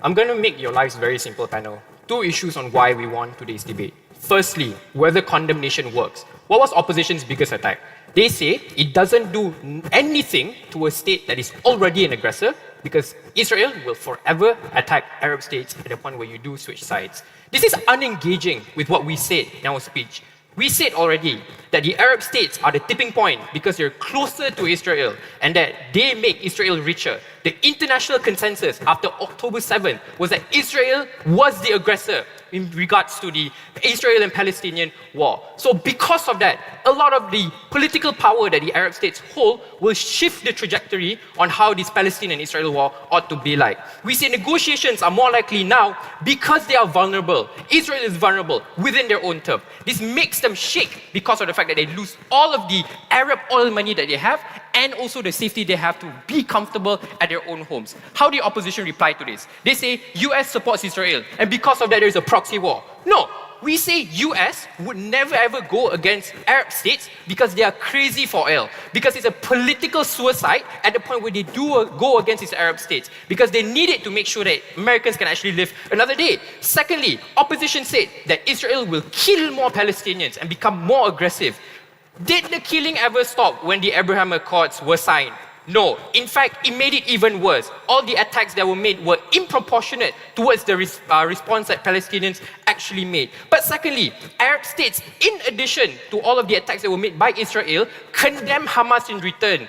I'm going to make your lives very simple, panel. 2 issues on why we won today's debate. Firstly, whether condemnation works. What was opposition's biggest attack? They say it doesn't do anything to a state that is already an aggressor because Israel will forever attack Arab states at the point where you do switch sides. This is unengaging with what we said in our speech. We said already that the Arab states are the tipping point because they're closer to Israel and that they make Israel richer. The international consensus after October 7th was that Israel was the aggressor in regards to the Israel and Palestinian war. So because of that, a lot of the political power that the Arab states hold will shift the trajectory on how this Palestinian and Israel war ought to be like. We say negotiations are more likely now because they are vulnerable. Israel is vulnerable within their own turf. This makes them shake because of the fact that they lose all of the Arab oil money that they have and also the safety they have to be comfortable at their own homes. How the opposition reply to this? They say US supports Israel and because of that there is a proxy war. No, we say US would never ever go against Arab states because they are crazy for oil. Because it's a political suicide at the point where they do go against these Arab states. Because they need it to make sure that Americans can actually live another day. Secondly, opposition said that Israel will kill more Palestinians and become more aggressive. Did the killing ever stop when the Abraham Accords were signed? No. In fact, it made it even worse. All the attacks that were made were disproportionate towards the response that Palestinians actually made. But secondly, Arab states, in addition to all of the attacks that were made by Israel, condemn Hamas in return.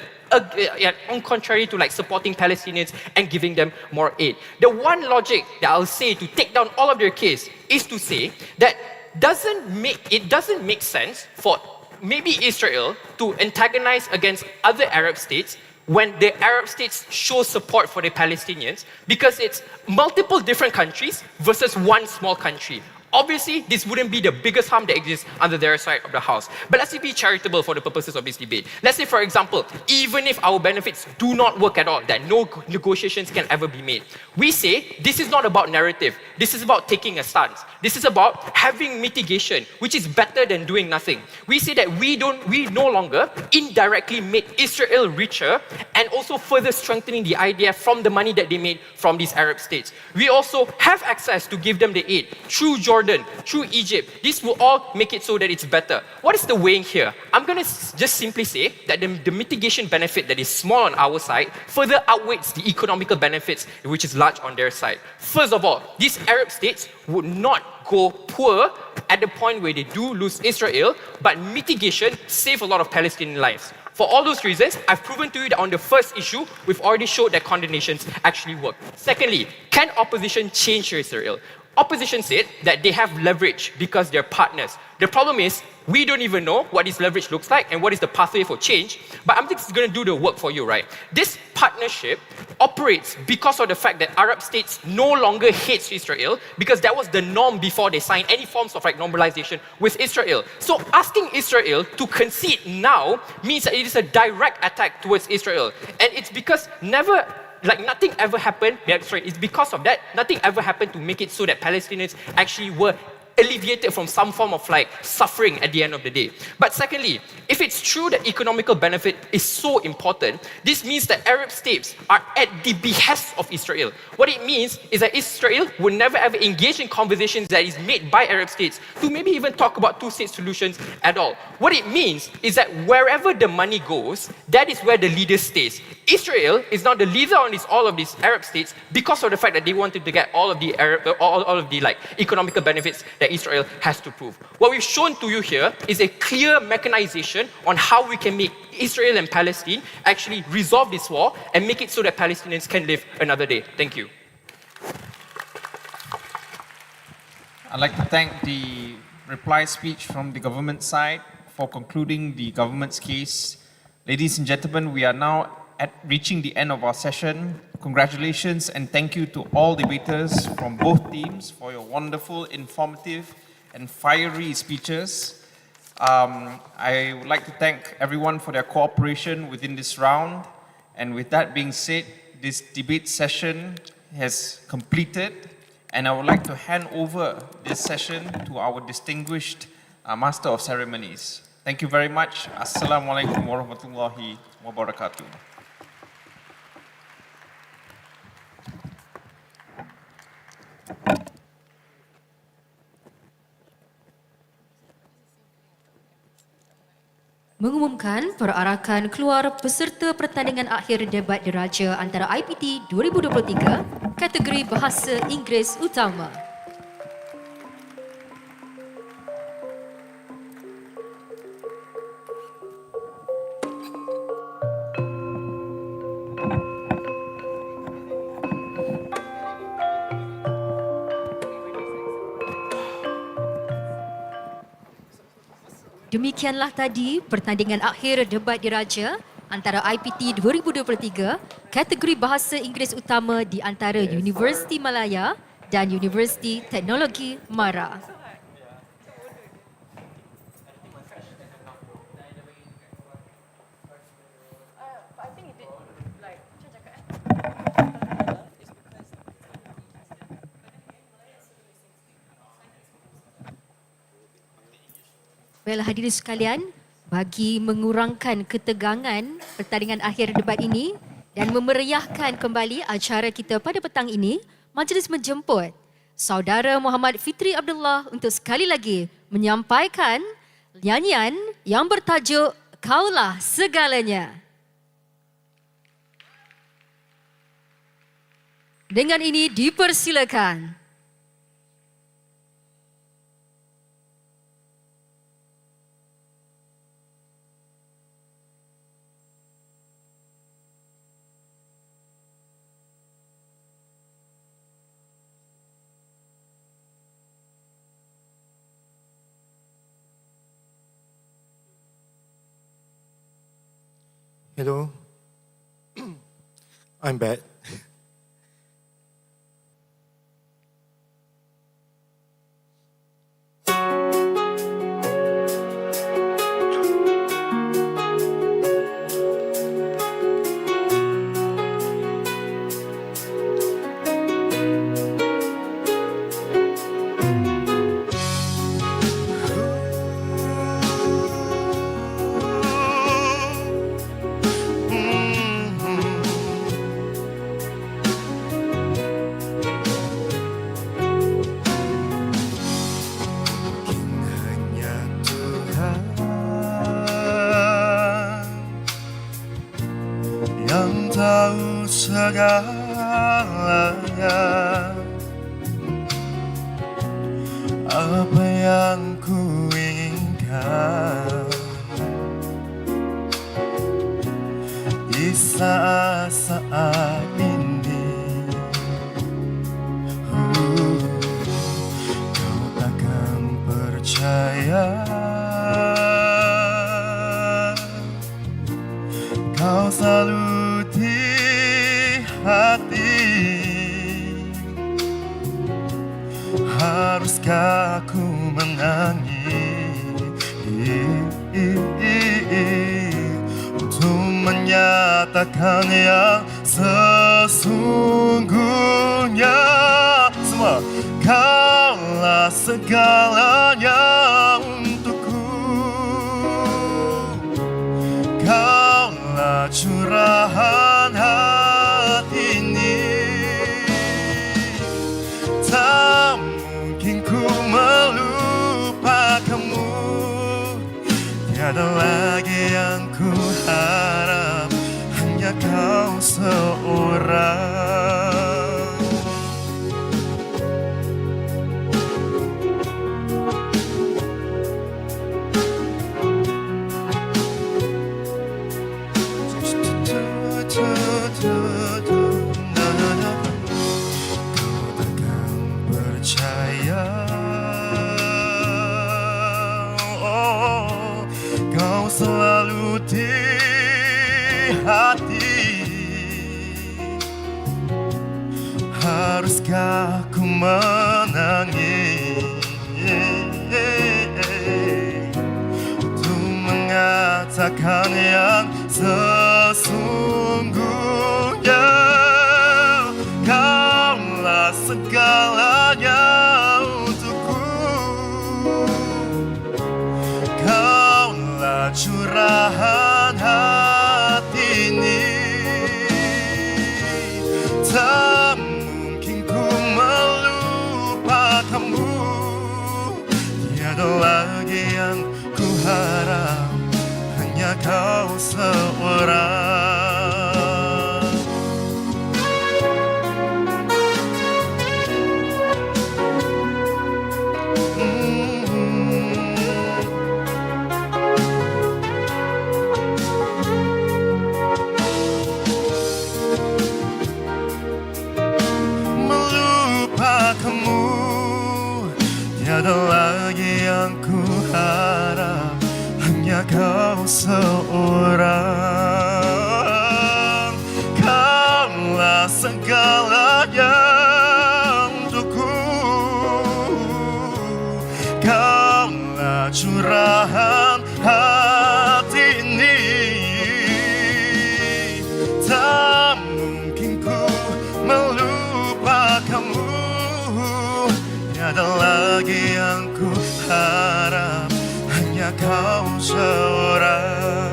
On contrary to like supporting Palestinians and giving them more aid. The one logic that I'll say to take down all of their case is to say that it doesn't make sense for maybe Israel to antagonize against other Arab states when the Arab states show support for the Palestinians because it's multiple different countries versus one small country. Obviously, this wouldn't be the biggest harm that exists under their side of the house. But let's be charitable for the purposes of this debate. Let's say, for example, even if our benefits do not work at all, that no negotiations can ever be made. We say this is not about narrative. This is about taking a stance. This is about having mitigation, which is better than doing nothing. We say that we no longer indirectly made Israel richer and also further strengthening the idea from the money that they made from these Arab states. We also have access to give them the aid through Jordan Jordan, through Egypt. This will all make it so that it's better. What is the weighing here? I'm going to just simply say that the mitigation benefit that is small on our side further outweighs the economical benefits which is large on their side. First of all, these Arab states would not go poor at the point where they do lose Israel, but mitigation save a lot of Palestinian lives. For all those reasons, I've proven to you that on the first issue, we've already showed that condemnations actually work. Secondly, can opposition change Israel? Opposition said that they have leverage because they're partners. The problem is, we don't even know what this leverage looks like and what is the pathway for change, but I'm just going to do the work for you, right? This partnership operates because of the fact that Arab states no longer hate Israel, because that was the norm before they signed any forms of normalization with Israel. So asking Israel to concede now means that it is a direct attack towards Israel. And it's because nothing ever happened, it's because of that, nothing ever happened to make it so that Palestinians actually were alleviated from some form of suffering at the end of the day. But secondly, if it's true that economical benefit is so important, this means that Arab states are at the behest of Israel. What it means is that Israel will never ever engage in conversations that is made by Arab states to maybe even talk about two-state solutions at all. What it means is that wherever the money goes, that is where the leader stays. Israel is not the leader on all of these Arab states because of the fact that they wanted to get all of the economical benefits that Israel has to prove. What we've shown to you here is a clear mechanization on how we can make Israel and Palestine actually resolve this war and make it so that Palestinians can live another day. Thank you. I'd like to thank the reply speech from the government side for concluding the government's case. Ladies and gentlemen, we are now reaching the end of our session. Congratulations and thank you to all debaters from both teams for your wonderful, informative and fiery speeches. I would like to thank everyone for their cooperation within this round. And with that being said, this debate session has completed, and I would like to hand over this session to our distinguished Master of Ceremonies. Thank you very much. Assalamualaikum warahmatullahi wabarakatuh. Mengumumkan perarakan keluar peserta pertandingan akhir debat diraja antara IPT 2023 kategori Bahasa Inggeris Utama. Demikianlah tadi pertandingan akhir debat diraja antara IPT 2023 kategori Bahasa Inggeris Utama di antara Universiti Malaya dan Universiti Teknologi Mara. Baiklah hadirin sekalian, bagi mengurangkan ketegangan pertandingan akhir debat ini dan memeriahkan kembali acara kita pada petang ini, Majlis menjemput Saudara Muhammad Fitri Abdullah untuk sekali lagi menyampaikan nyanyian yang bertajuk Kaulah Segalanya. Dengan ini dipersilakan. Hello, I'm back. segalanya. Apa yang ku inginkan di saat-saat ini, kau takkan percaya. Kau selalu di hati. Haruskah aku menangis untuk menyatakan yang sesungguhnya? Semua, kaulah segalanya untukku. Kaulah curahan hati ini. Tak mungkin ku melupakanmu. Tiada lagi yang ku harap, hanya kau seorang. Kau selalu di hati. Haruskah ku menangis untuk mengatakan yang sesungguhnya? Kaulah segalanya untukku. Kaulah curahan hati ini. Tak mungkin ku melupakanmu. Tiada lagi yang ku harap, hanya kau seorang. Tiada lagi yang ku harap, hanya kau seorang. Kaulah segalanya untukku. Kaulah curahan hati ini. Tak mungkin ku melupakanmu. Tiada lagi yang ku harap, hanya kau seorang.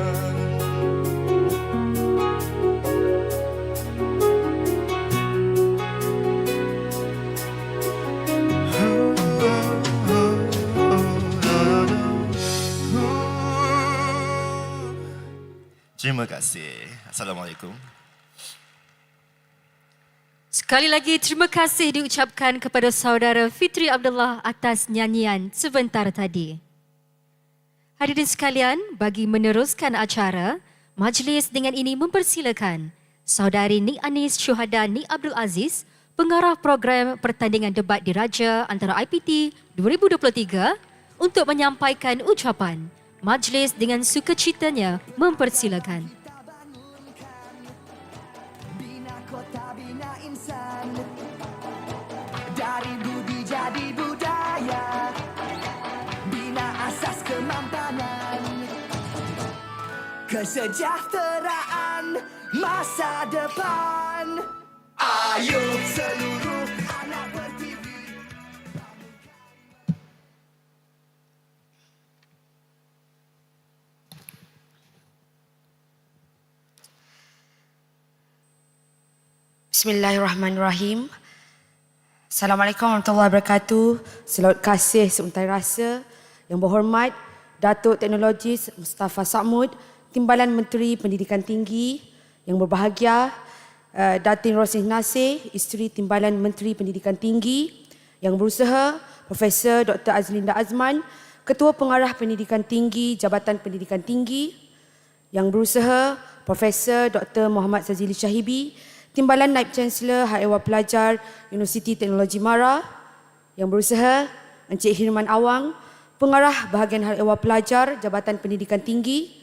Terima kasih. Assalamualaikum. Sekali lagi terima kasih diucapkan kepada saudara Fitri Abdullah atas nyanyian sebentar tadi. Hadirin sekalian, bagi meneruskan acara, majlis dengan ini mempersilakan saudari Nik Anis Syuhada Nik Abdul Aziz, pengarah program Pertandingan Debat Diraja Antara IPT 2023 untuk menyampaikan ucapan. Majlis dengan sukacitanya mempersilakan. Bina kota, bina insan. Dari budi jadi budaya. Bina asas kemampanan. Kesejahteraan masa depan. Ayo seluruh anak bertiwi. Bismillahirrahmanirrahim. Assalamualaikum warahmatullahi wabarakatuh. Selamat kasih seuntai rasa. Yang berhormat Datuk Teknologis Mustafa Sakmud, Timbalan Menteri Pendidikan Tinggi. Yang berbahagia Datin Rosih Nasir, isteri Timbalan Menteri Pendidikan Tinggi. Yang berusaha, Profesor Dr. Azlinda Azman, Ketua Pengarah Pendidikan Tinggi, Jabatan Pendidikan Tinggi. Yang berusaha, Profesor Dr. Muhammad Sazili Syahibi, Timbalan Naib Chancellor Hal Ehwal Pelajar Universiti Teknologi Mara. Yang berusaha, Encik Hirman Awang, Pengarah Bahagian Hal Ehwal Pelajar Jabatan Pendidikan Tinggi.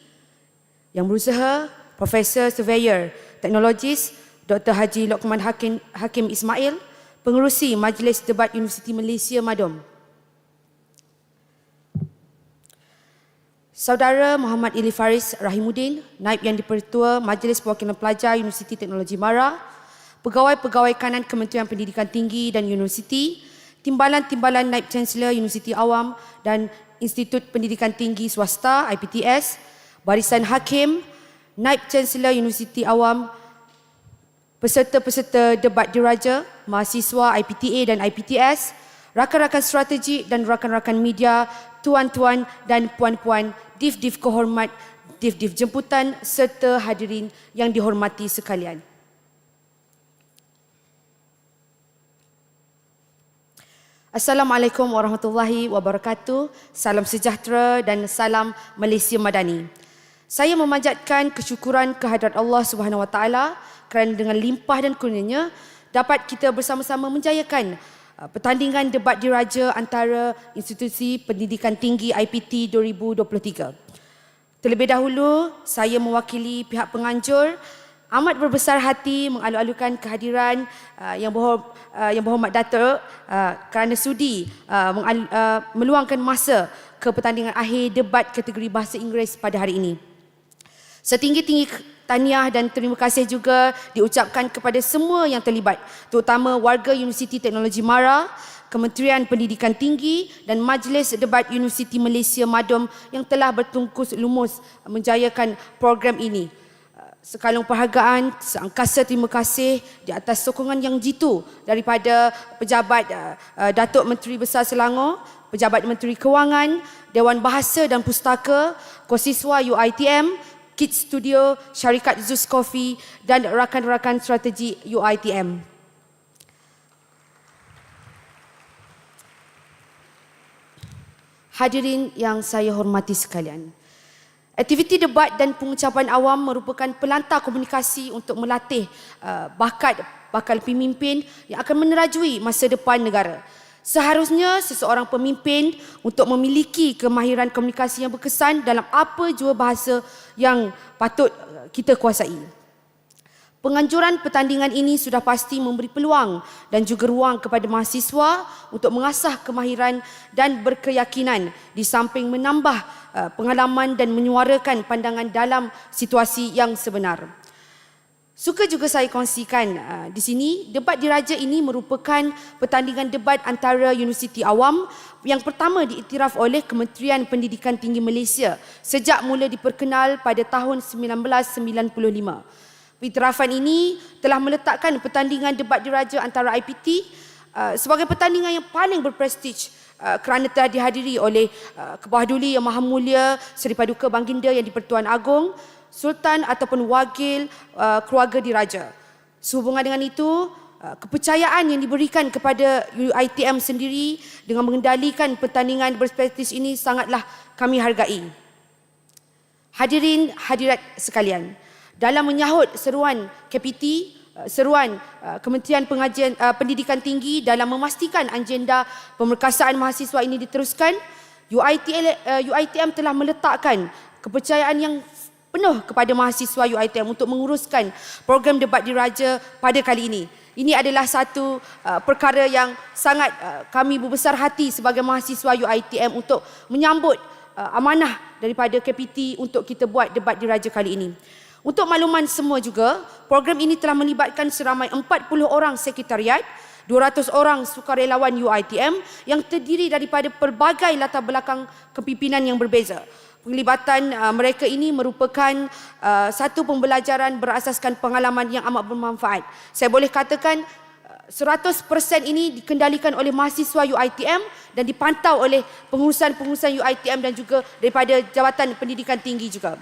Yang berusaha, Profesor Surveyor Teknologis Dr. Haji Lokman Hakim Ismail, Pengerusi Majlis Debat Universiti Malaysia Madom. Saudara Muhammad Ili Faris Rahimuddin, Naib Yang di-Pertua Majlis Perwakilan Pelajar Universiti Teknologi Mara, Pegawai-pegawai kanan Kementerian Pendidikan Tinggi dan Universiti, Timbalan-timbalan Naib Chancellor Universiti Awam dan Institut Pendidikan Tinggi Swasta IPTS, Barisan Hakim, Naib Chancellor Universiti Awam, peserta-peserta debat diraja, mahasiswa IPTA dan IPTS, rakan-rakan strategik dan rakan-rakan media, tuan-tuan dan puan-puan, div-div kehormat, div-div jemputan serta hadirin yang dihormati sekalian. Assalamualaikum warahmatullahi wabarakatuh. Salam sejahtera dan salam Malaysia Madani. Saya memanjatkan kesyukuran kehadrat Allah Subhanahu Wa Taala kerana dengan limpah dan kurnianya dapat kita bersama-sama menjayakan pertandingan debat diraja antara institusi pendidikan tinggi IPT 2023. Terlebih dahulu, saya mewakili pihak penganjur amat berbesar hati mengalu-alukan kehadiran yang berhormat Datuk kerana sudi meluangkan masa ke pertandingan akhir debat kategori bahasa Inggeris pada hari ini. Setinggi-tinggi tahniah dan terima kasih juga diucapkan kepada semua yang terlibat, terutama warga Universiti Teknologi Mara, Kementerian Pendidikan Tinggi dan Majlis Debat Universiti Malaysia Madom yang telah bertungkus lumus menjayakan program ini. Sekalung penghargaan, seangkasa terima kasih di atas sokongan yang jitu daripada pejabat Datuk Menteri Besar Selangor, pejabat Menteri Kewangan, Dewan Bahasa dan Pustaka, Kosiswa UiTM, Kids Studio, Syarikat Zeus Coffee dan rakan-rakan strategi UiTM. Hadirin yang saya hormati sekalian, aktiviti debat dan pengucapan awam merupakan pelantar komunikasi untuk melatih bakal pemimpin yang akan menerajui masa depan negara. Seharusnya seseorang pemimpin untuk memiliki kemahiran komunikasi yang berkesan dalam apa jua bahasa yang patut kita kuasai. Penganjuran pertandingan ini sudah pasti memberi peluang dan juga ruang kepada mahasiswa untuk mengasah kemahiran dan berkeyakinan di samping menambah pengalaman dan menyuarakan pandangan dalam situasi yang sebenar. Suka juga saya kongsikan di sini, debat diraja ini merupakan pertandingan debat antara universiti awam yang pertama diiktiraf oleh Kementerian Pendidikan Tinggi Malaysia sejak mula diperkenal pada tahun 1995. Iktirafan ini telah meletakkan pertandingan debat diraja antara IPT sebagai pertandingan yang paling berprestij kerana telah dihadiri oleh Kebawah Duli Yang Maha Mulia Seri Paduka Baginda Yang di-Pertuan Agong, Sultan ataupun Wakil keluarga diraja. Sehubungan dengan itu, kepercayaan yang diberikan kepada UiTM sendiri dengan mengendalikan pertandingan berprestij ini sangatlah kami hargai. Hadirin hadirat sekalian, dalam menyahut seruan KPT, seruan Kementerian Pendidikan Tinggi dalam memastikan agenda pemerkasaan mahasiswa ini diteruskan, UiTM telah meletakkan kepercayaan yang penuh kepada mahasiswa UiTM untuk menguruskan program debat diraja pada kali ini. Ini adalah satu perkara yang sangat kami berbesar hati sebagai mahasiswa UiTM untuk menyambut amanah daripada KPT untuk kita buat debat diraja kali ini. Untuk makluman semua juga, program ini telah melibatkan seramai 40 orang sekretariat, 200 orang sukarelawan UiTM yang terdiri daripada pelbagai latar belakang kepimpinan yang berbeza. Penglibatan mereka ini merupakan satu pembelajaran berasaskan pengalaman yang amat bermanfaat. Saya boleh katakan 100% ini dikendalikan oleh mahasiswa UiTM dan dipantau oleh pengurusan-pengurusan UiTM dan juga daripada Jabatan Pendidikan Tinggi juga.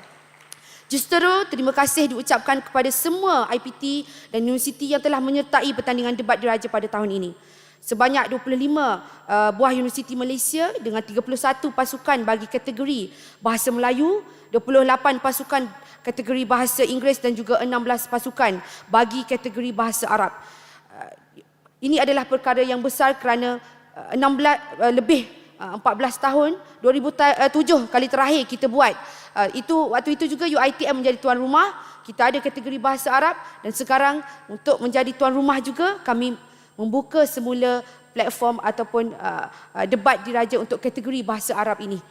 Justeru, terima kasih diucapkan kepada semua IPT dan universiti yang telah menyertai pertandingan debat diraja pada tahun ini. Sebanyak 25 buah universiti Malaysia dengan 31 pasukan bagi kategori Bahasa Melayu, 28 pasukan kategori Bahasa Inggeris dan juga 16 pasukan bagi kategori Bahasa Arab. Ini adalah perkara yang besar kerana 14 tahun, 2007 kali terakhir kita buat. Waktu itu juga UiTM menjadi tuan rumah, kita ada kategori Bahasa Arab dan sekarang untuk menjadi tuan rumah juga kami membuka semula platform ataupun debat diraja untuk kategori Bahasa Arab ini.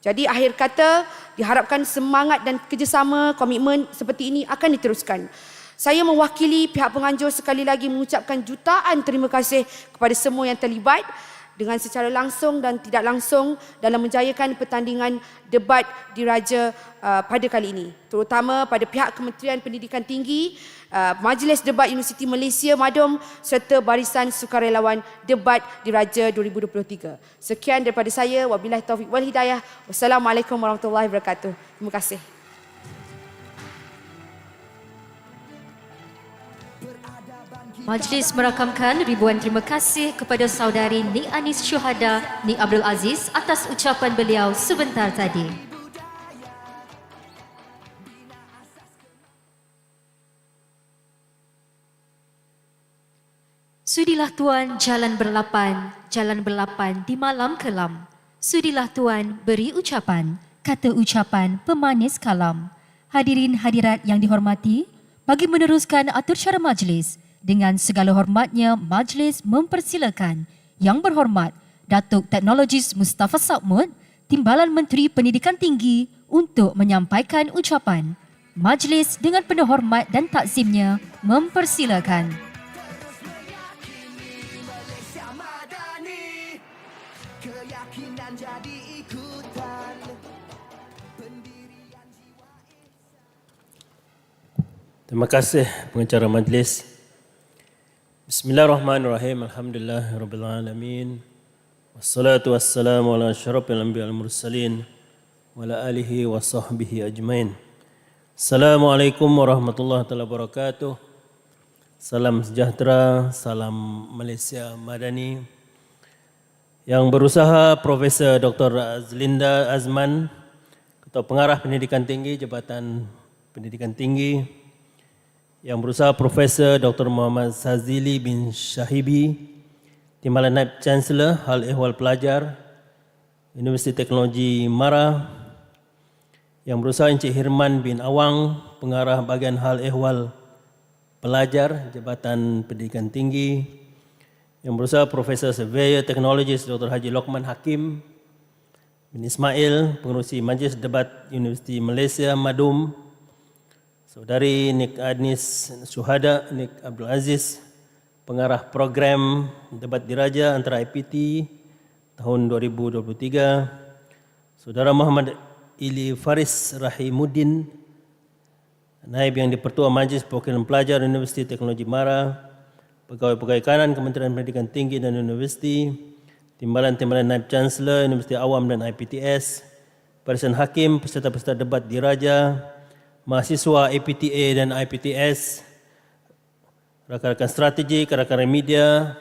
Jadi akhir kata diharapkan semangat dan kerjasama komitmen seperti ini akan diteruskan. Saya mewakili pihak penganjur sekali lagi mengucapkan jutaan terima kasih kepada semua yang terlibat dengan secara langsung dan tidak langsung dalam menjayakan pertandingan debat diraja pada kali ini. Terutama pada pihak Kementerian Pendidikan Tinggi, Majlis Debat Universiti Malaysia Madum serta Barisan Sukarelawan Debat Diraja 2023. Sekian daripada saya. Wabillahi taufiq wal hidayah. Wassalamualaikum warahmatullahi wabarakatuh. Terima kasih. Majlis merakamkan ribuan terima kasih kepada saudari Nik Anis Syuhada Nik Abdul Aziz atas ucapan beliau sebentar tadi. Sudilah Tuan jalan berlapan di malam kelam. Sudilah Tuan beri ucapan, kata ucapan pemanis kalam. Hadirin hadirat yang dihormati, bagi meneruskan atur cara majlis, dengan segala hormatnya, Majlis mempersilakan Yang Berhormat Datuk Teknologis Mustafa Sakmud, Timbalan Menteri Pendidikan Tinggi untuk menyampaikan ucapan. Majlis dengan penuh hormat dan takzimnya mempersilakan. Terima kasih pengacara majlis. Bismillahirrahmanirrahim. Alhamdulillahirabbil alamin. Wassalatu wassalamu ala asyrafil anbiya'i wal mursalin wa ala alihi wa sahbihi ajmain. Assalamualaikum warahmatullahi wabarakatuh. Salam sejahtera, salam Malaysia Madani. Yang berusaha Profesor Dr. Azlinda Azman, Ketua Pengarah Pendidikan Tinggi Jabatan Pendidikan Tinggi. Yang berusaha Profesor Dr. Muhammad Sazili bin Syahibi, Timbalan Naib Chancellor Hal Ehwal Pelajar, Universiti Teknologi Mara. Yang berusaha Encik Hirman bin Awang, Pengarah Bahagian Hal Ehwal Pelajar, Jabatan Pendidikan Tinggi. Yang berusaha Profesor Surveyor Teknologis Dr. Haji Lokman Hakim bin Ismail, Pengerusi Majlis Debat Universiti Malaysia Madum. Saudari Nik Anis Syuhada Nik Abdul Aziz, Pengarah Program Debat Diraja Antara IPT tahun 2023. Saudara Muhammad Ili Faris Rahimuddin, Naib yang di-Pertua Majlis Perwakilan Pelajar Universiti Teknologi Mara, Pegawai-pegawai kanan Kementerian Pendidikan Tinggi dan Universiti, Timbalan-timbalan Naib Chancellor Universiti Awam dan IPTS, Barisan Hakim, peserta-peserta debat diraja, mahasiswa APTA dan IPTS, rakan-rakan strategi, rakan-rakan media,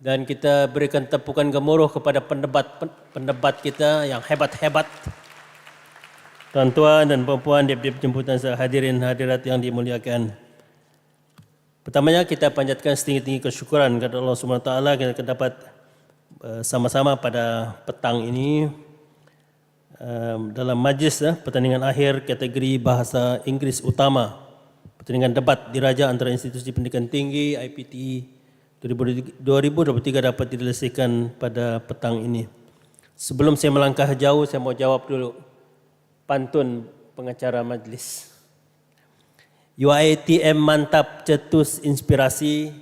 dan kita berikan tepukan gemuruh kepada pendebat kita yang hebat-hebat. Tuan-tuan dan puan-puan, dip-dip jemputan hadirin hadirat yang dimuliakan. Pertamanya kita panjatkan setinggi-tinggi kesyukuran kepada Allah SWT kita dapat sama-sama pada petang ini dalam majlis pertandingan akhir kategori Bahasa Inggeris Utama, pertandingan debat diraja antara institusi pendidikan tinggi IPT 2023 dapat diselesaikan pada petang ini. Sebelum saya melangkah jauh, saya mau jawab dulu pantun pengacara majlis. UiTM mantap cetus inspirasi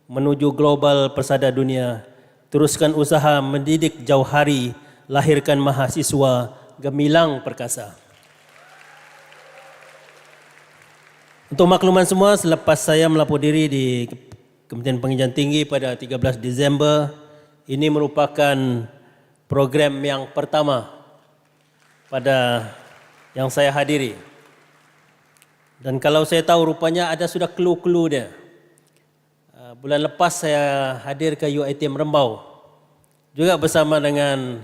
menuju global persada dunia. Teruskan usaha mendidik jauh hari, lahirkan mahasiswa gemilang perkasa. Untuk makluman semua, selepas saya melapor diri di Kementerian Pengajian Tinggi pada 13 Disember, ini merupakan program yang pertama pada yang saya hadiri. Dan kalau saya tahu rupanya ada sudah clue-clue dia. Bulan lepas saya hadir ke UiTM Rembau juga bersama dengan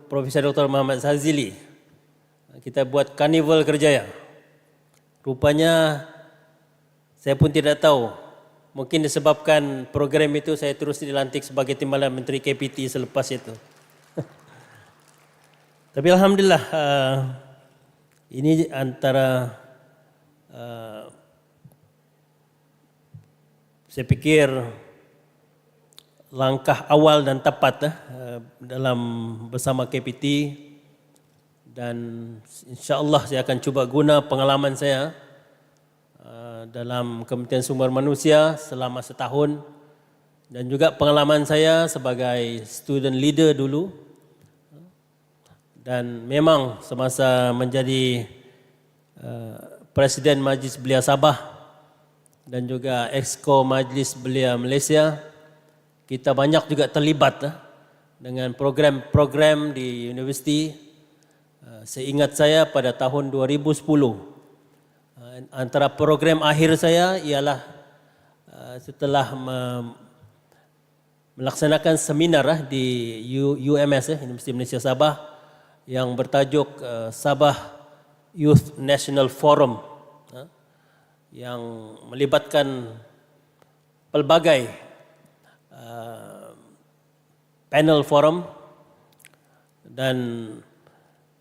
Profesor Dr. Muhammad Zazili. Kita buat karnival kerjaya. Rupanya saya pun tidak tahu. Mungkin disebabkan program itu saya terus dilantik sebagai Timbalan Menteri KPT selepas itu. Tapi alhamdulillah ini antara saya pikir langkah awal dan tepat dalam bersama KPT, dan insya-Allah saya akan cuba guna pengalaman saya dalam Kementerian Sumber Manusia selama setahun dan juga pengalaman saya sebagai student leader dulu, dan memang semasa menjadi Presiden Majlis Belia Sabah dan juga Exco Majlis Belia Malaysia, kita banyak juga terlibat dengan program-program di universiti. Seingat saya pada tahun 2010, antara program akhir saya ialah setelah melaksanakan seminar di UMS, Universiti Malaysia Sabah, yang bertajuk Sabah Youth National Forum, yang melibatkan pelbagai panel forum, dan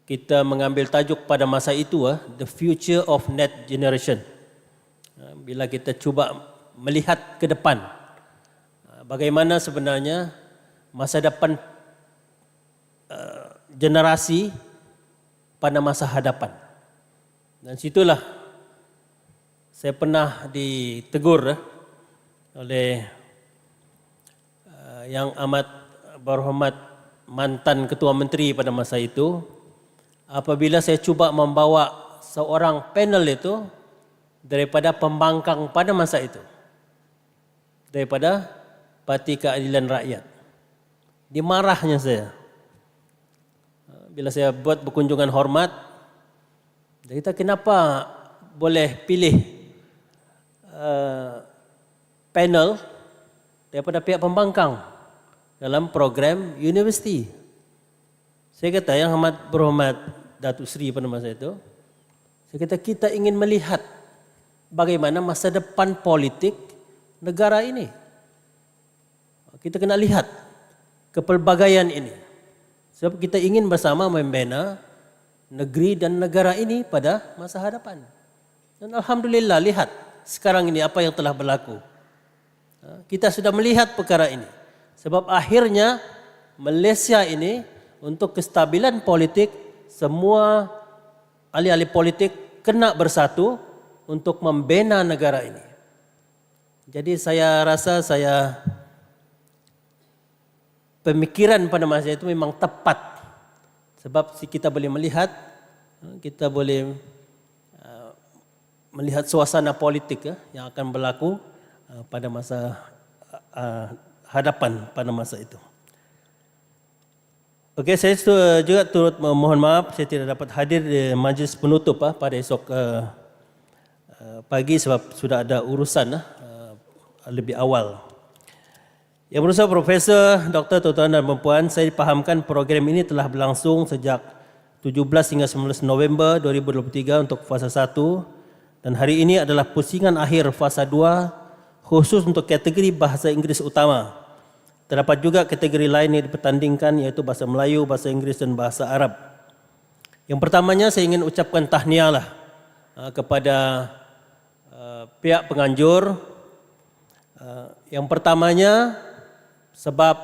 kita mengambil tajuk pada masa itu The Future of Net Generation. Bila kita cuba melihat ke depan, bagaimana sebenarnya masa depan generasi pada masa hadapan. Dan situlah saya pernah ditegur oleh yang amat berhormat mantan Ketua Menteri pada masa itu, apabila saya cuba membawa seorang panel itu daripada pembangkang pada masa itu, daripada Parti Keadilan Rakyat. Dimarahnya saya. Bila saya buat berkunjungan hormat, dia kata, kenapa boleh pilih panel daripada pihak pembangkang dalam program universiti? Saya kata, yang amat berhormat Datuk Seri pada masa itu, saya kata, kita ingin melihat bagaimana masa depan politik negara ini. Kita kena lihat kepelbagaian ini. Sebab kita ingin bersama membina negeri dan negara ini pada masa hadapan. Dan alhamdulillah, lihat sekarang ini apa yang telah berlaku. Kita sudah melihat perkara ini. Sebab akhirnya Malaysia ini untuk kestabilan politik, semua ahli-ahli politik kena bersatu untuk membina negara ini. Jadi saya rasa pemikiran pada masa itu memang tepat. Sebab kita boleh melihat, kita boleh melihat suasana politik yang akan berlaku pada masa hadapan pada masa itu. Okey, saya juga turut memohon maaf saya tidak dapat hadir di majlis penutup pada esok pagi sebab sudah ada urusan lebih awal. Yang berusaha Profesor, Doktor, tuan-tuan dan puan-puan, saya dipahamkan program ini telah berlangsung sejak 17 hingga 19 November 2023 untuk fasa 1, dan hari ini adalah pusingan akhir fasa 2 khusus untuk kategori Bahasa Inggeris Utama. Terdapat juga kategori lain yang dipertandingkan, iaitu Bahasa Melayu, Bahasa Inggeris dan Bahasa Arab. Yang pertamanya saya ingin ucapkan tahniah kepada pihak penganjur. Yang pertamanya sebab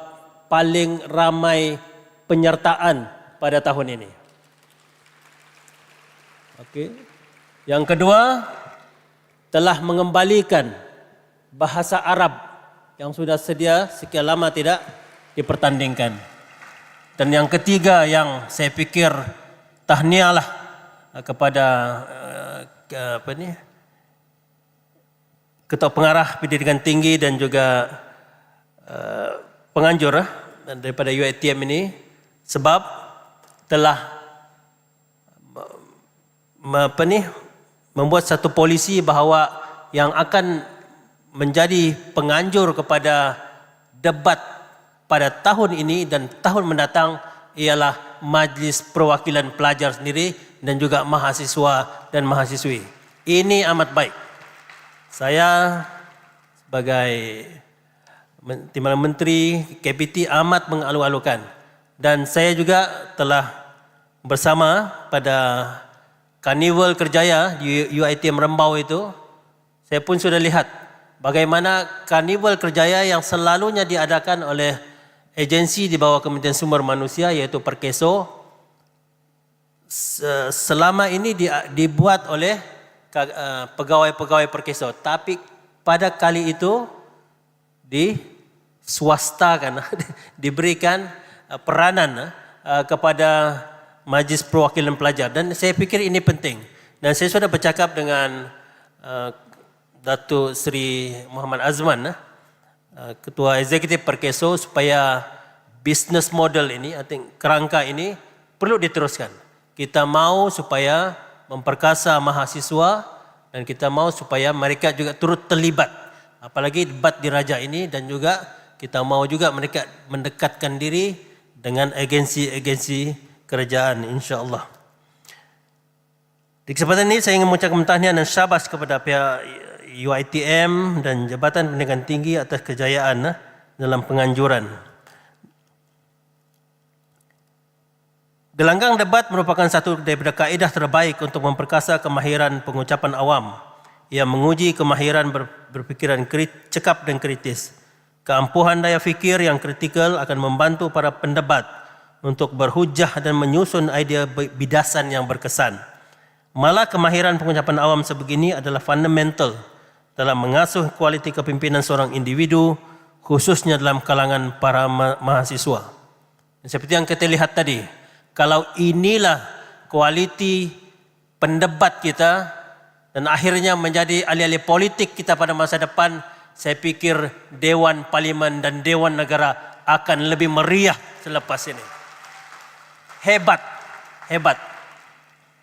paling ramai penyertaan pada tahun ini. Okey. Yang kedua, telah mengembalikan bahasa Arab yang sudah sedia sekian lama tidak dipertandingkan. Dan yang ketiga yang saya pikir tahniahlah kepada Ketua Pengarah Pendidikan Tinggi dan juga penganjur daripada UiTM ini, sebab telah membuat satu polisi bahawa yang akan menjadi penganjur kepada debat pada tahun ini dan tahun mendatang ialah Majlis Perwakilan Pelajar sendiri dan juga mahasiswa dan mahasiswi. Ini amat baik. Saya sebagai Timbalan Menteri KPT amat mengalu-alukan, dan saya juga telah bersama pada Karnival Kerjaya di UiTM Rembau itu. Saya pun sudah lihat bagaimana Karnival Kerjaya yang selalunya diadakan oleh agensi di bawah Kementerian Sumber Manusia iaitu Perkeso, selama ini dibuat oleh pegawai-pegawai Perkeso, tapi pada kali itu diswastakan, diberikan peranan kepada Majlis Perwakilan Pelajar, dan saya fikir ini penting. Dan saya sudah bercakap dengan Datuk Seri Muhammad Azman, Ketua Eksekutif Perkeso, supaya business model ini, kerangka ini perlu diteruskan. Kita mahu supaya memperkasa mahasiswa dan kita mahu supaya mereka juga turut terlibat. Apalagi debat DIRAJA ini, dan juga kita mahu juga mereka mendekatkan diri dengan agensi-agensi kerajaan, insya-Allah. Di kesempatan ini saya ingin mengucapkan tahniah dan syabas kepada pihak UiTM dan Jabatan Pendidikan Tinggi atas kejayaan dalam penganjuran. Gelanggang debat merupakan satu daripada kaedah terbaik untuk memperkasa kemahiran pengucapan awam. Ia menguji kemahiran berfikiran cekap dan kritis. Keampuhan daya fikir yang kritikal akan membantu para pendebat untuk berhujah dan menyusun idea bidasan yang berkesan. Malah kemahiran pengucapan awam sebegini adalah fundamental dalam mengasuh kualiti kepimpinan seorang individu, khususnya dalam kalangan para mahasiswa. Dan seperti yang kita lihat tadi, kalau inilah kualiti pendebat kita dan akhirnya menjadi ahli-ahli politik kita pada masa depan, saya pikir Dewan Parlimen dan Dewan Negara akan lebih meriah selepas ini. Hebat, hebat.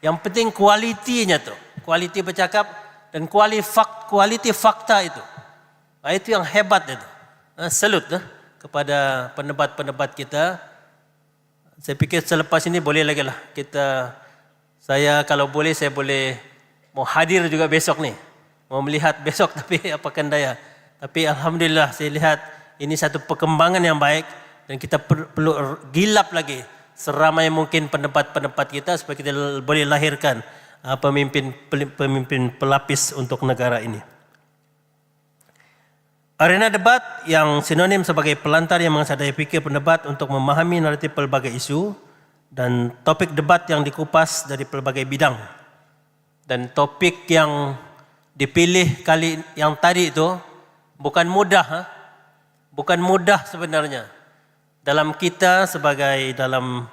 Yang penting kualitinya tu, kualiti bercakap dan kualiti fakta itu. Itu yang hebat itu. Salut kepada pendebat-pendebat kita. Saya fikir selepas ini boleh lagi lah saya kalau boleh saya boleh mau hadir juga besok ni, mau melihat besok tapi apakan daya. Tapi alhamdulillah saya lihat ini satu perkembangan yang baik dan kita perlu gilap lagi seramai mungkin pendapat-pendapat kita supaya kita boleh lahirkan pemimpin pelapis untuk negara ini. Arena debat yang sinonim sebagai pelantar yang mengasah daya fikir pendebat untuk memahami naratif pelbagai isu, dan topik debat yang dikupas dari pelbagai bidang. Dan topik yang dipilih kali yang tadi itu bukan mudah, bukan mudah sebenarnya. Dalam kita sebagai dalam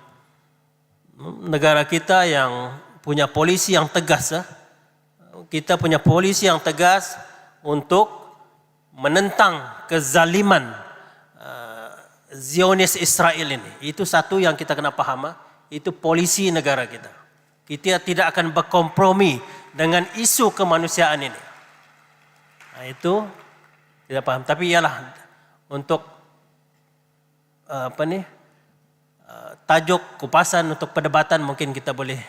negara kita yang punya polisi yang tegas, kita punya polisi yang tegas untuk menentang kezaliman Zionis Israel ini. Itu satu yang kita kena faham, itu polisi negara kita. Kita tidak akan berkompromi dengan isu kemanusiaan ini. Itu tidak paham. Tapi ialah untuk tajuk kupasan untuk perdebatan mungkin kita boleh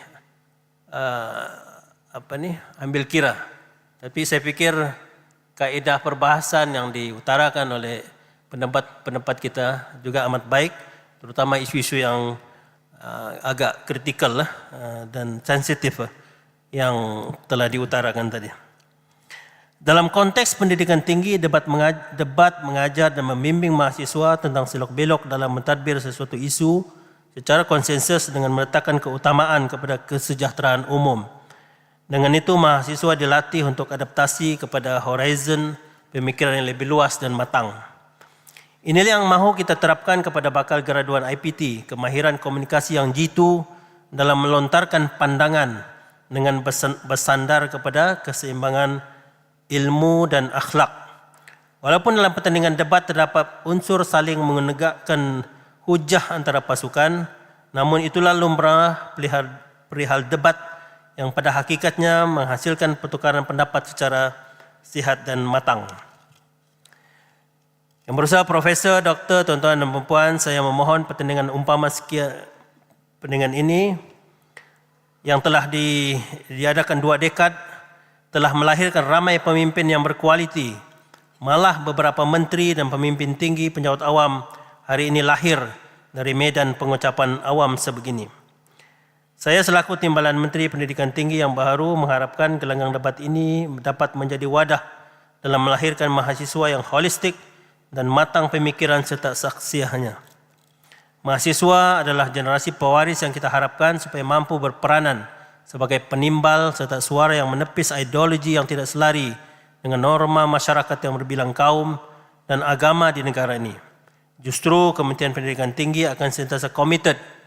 ambil kira. Tapi saya fikir kaedah perbahasan yang diutarakan oleh pendapat kita juga amat baik, terutama isu-isu yang agak kritikal dan sensitif yang telah diutarakan tadi. Dalam konteks pendidikan tinggi, debat mengajar dan membimbing mahasiswa tentang selok-belok dalam mentadbir sesuatu isu secara konsensus dengan meletakkan keutamaan kepada kesejahteraan umum. Dengan itu, mahasiswa dilatih untuk adaptasi kepada horizon pemikiran yang lebih luas dan matang. Inilah yang mahu kita terapkan kepada bakal graduan IPT, kemahiran komunikasi yang jitu dalam melontarkan pandangan dengan bersandar kepada keseimbangan ilmu dan akhlak. Walaupun dalam pertandingan debat terdapat unsur saling menegakkan hujah antara pasukan, namun itulah lumrah perihal debat yang pada hakikatnya menghasilkan pertukaran pendapat secara sihat dan matang. Yang berusaha Profesor, Doktor, tuan-tuan dan puan-puan, saya memohon pertandingan umpama pertandingan ini yang telah diadakan 2 dekad telah melahirkan ramai pemimpin yang berkualiti. Malah beberapa menteri dan pemimpin tinggi penjawat awam hari ini lahir dari medan pengucapan awam sebegini. Saya selaku Timbalan Menteri Pendidikan Tinggi yang baru mengharapkan gelanggang debat ini dapat menjadi wadah dalam melahirkan mahasiswa yang holistik dan matang pemikiran serta saksiahnya. Mahasiswa adalah generasi pewaris yang kita harapkan supaya mampu berperanan sebagai penimbal serta suara yang menepis ideologi yang tidak selari dengan norma masyarakat yang berbilang kaum dan agama di negara ini. Justru Kementerian Pendidikan Tinggi akan sentiasa komited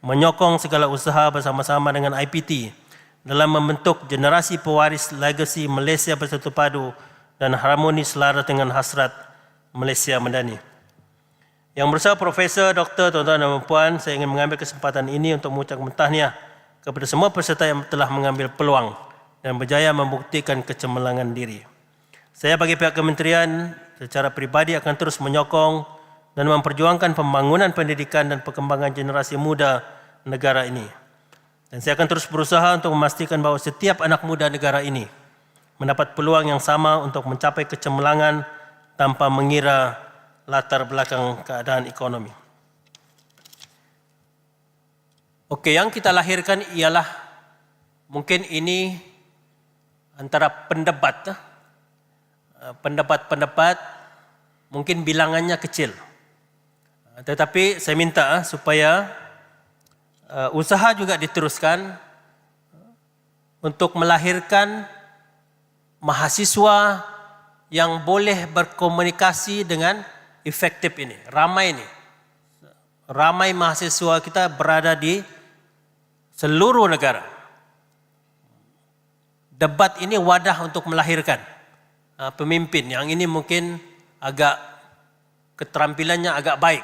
menyokong segala usaha bersama-sama dengan IPT dalam membentuk generasi pewaris legasi Malaysia bersatu padu dan harmoni selaras dengan hasrat Malaysia Madani. Yang berusaha Profesor, Doktor, tuan-tuan dan puan, saya ingin mengambil kesempatan ini untuk mengucapkan tahniah kepada semua peserta yang telah mengambil peluang dan berjaya membuktikan kecemerlangan diri. Saya bagi pihak kementerian secara pribadi akan terus menyokong dan memperjuangkan pembangunan pendidikan dan perkembangan generasi muda negara ini. Dan saya akan terus berusaha untuk memastikan bahawa setiap anak muda negara ini mendapat peluang yang sama untuk mencapai kecemerlangan tanpa mengira latar belakang keadaan ekonomi. Okey, yang kita lahirkan ialah mungkin ini antara pendapat mungkin bilangannya kecil. Tetapi saya minta supaya usaha juga diteruskan untuk melahirkan mahasiswa yang boleh berkomunikasi dengan efektif ini. Ramai mahasiswa kita berada di seluruh negara. Debat ini wadah untuk melahirkan pemimpin yang ini mungkin agak keterampilannya agak baik.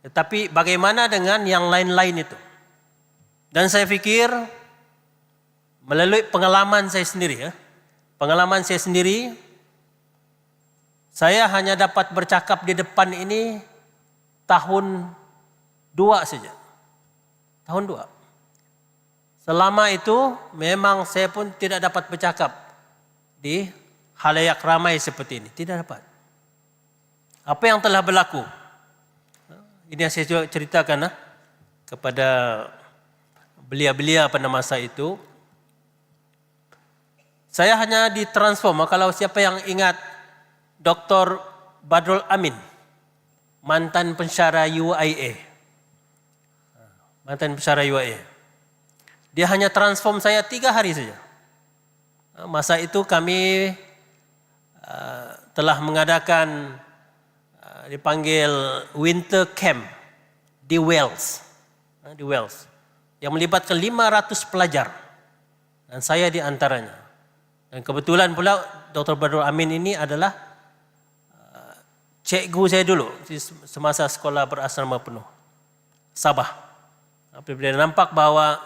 Tetapi bagaimana dengan yang lain-lain itu? Dan saya fikir melalui pengalaman saya sendiri, saya hanya dapat bercakap di depan ini tahun 2 saja. Tahun 2. Selama itu memang saya pun tidak dapat bercakap di halayak ramai seperti ini. Tidak dapat. Apa yang telah berlaku? Ini yang saya juga ceritakan kepada belia-belia pada masa itu. Saya hanya ditransform. Kalau siapa yang ingat Dr. Badrul Amin, mantan pensyarah UIA. Dia hanya transform saya 3 hari saja. Masa itu kami telah mengadakan dipanggil winter camp di Wales. Yang melibatkan 500 pelajar. Dan saya di antaranya. Dan kebetulan pula Dr. Badrul Amin ini adalah cikgu saya dulu semasa sekolah berasrama penuh. Sabah. Apabila dia nampak bahawa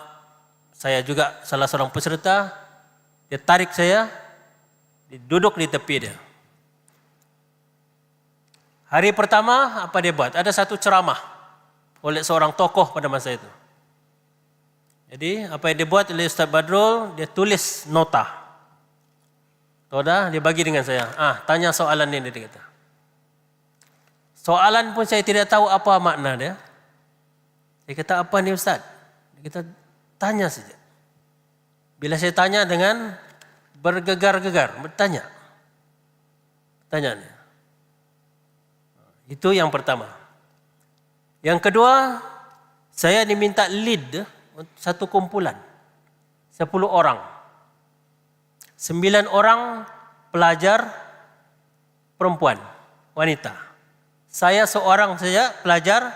saya juga salah seorang peserta, dia tarik saya, duduk di tepi dia. Hari pertama apa dia buat? Ada satu ceramah oleh seorang tokoh pada masa itu. Jadi apa yang dia buat oleh Ustaz Badrul, dia tulis nota. Dia bagi dengan saya. Tanya soalan ini, dia kata. Soalan pun saya tidak tahu apa makna dia. Dia kata, apa ni Ustaz? Dia kata, tanya saja. Bila saya tanya dengan bergegar-gegar, bertanya. Tanyanya. Itu yang pertama. Yang kedua, saya diminta lead satu kumpulan. 10 orang. 9 orang pelajar perempuan, wanita. Saya seorang saja pelajar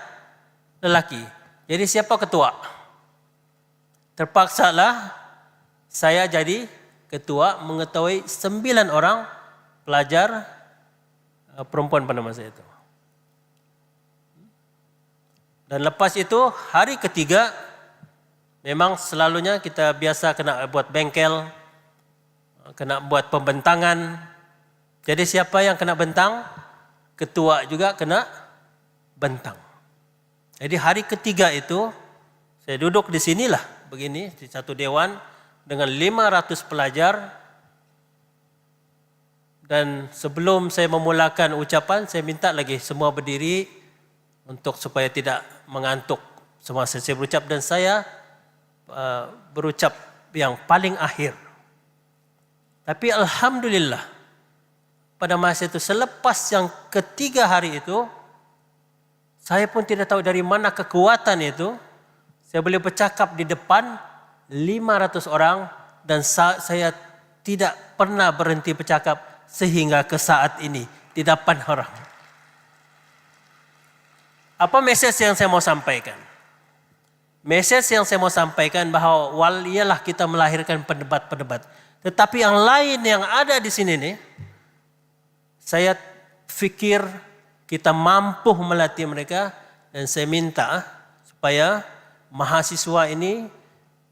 lelaki. Jadi siapa ketua? Terpaksalah saya jadi ketua mengetahui 9 orang pelajar perempuan pada masa itu. Dan lepas itu hari ketiga memang selalunya kita biasa kena buat bengkel, kena buat pembentangan. Jadi siapa yang kena bentang, ketua juga kena bentang. Jadi hari ketiga itu, saya duduk di sinilah begini, di satu dewan dengan 500 pelajar. Dan sebelum saya memulakan ucapan, saya minta lagi semua berdiri untuk supaya tidak mengantuk semasa saya berucap, dan saya berucap yang paling akhir. Tapi alhamdulillah pada masa itu, selepas yang ketiga hari itu, saya pun tidak tahu dari mana kekuatan itu, saya boleh bercakap di depan 500 orang dan saya tidak pernah berhenti bercakap sehingga ke saat ini di depan orang. Apa mesej yang saya mau sampaikan? Mesej yang saya mau sampaikan bahawa ialah kita melahirkan pendebat-pendebat. Tetapi yang lain yang ada di sini nih, saya fikir kita mampu melatih mereka, dan saya minta supaya mahasiswa ini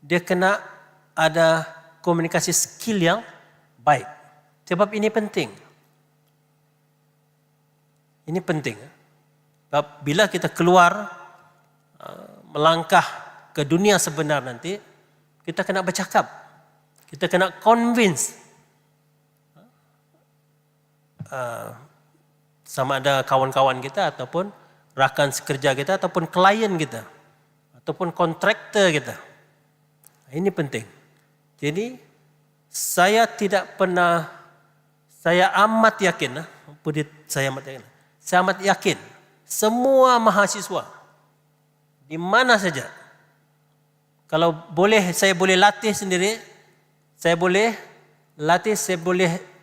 dia kena ada komunikasi skill yang baik. Sebab ini penting. Ini penting. Sebab bila kita keluar melangkah ke dunia sebenar nanti, kita kena bercakap. Kita kena convince. Sama ada kawan-kawan kita ataupun rakan sekerja kita ataupun klien kita ataupun kontraktor kita. Ini penting. Jadi saya amat yakin, saya amat yakin semua mahasiswa di mana saja, kalau boleh saya boleh latih sendiri, saya boleh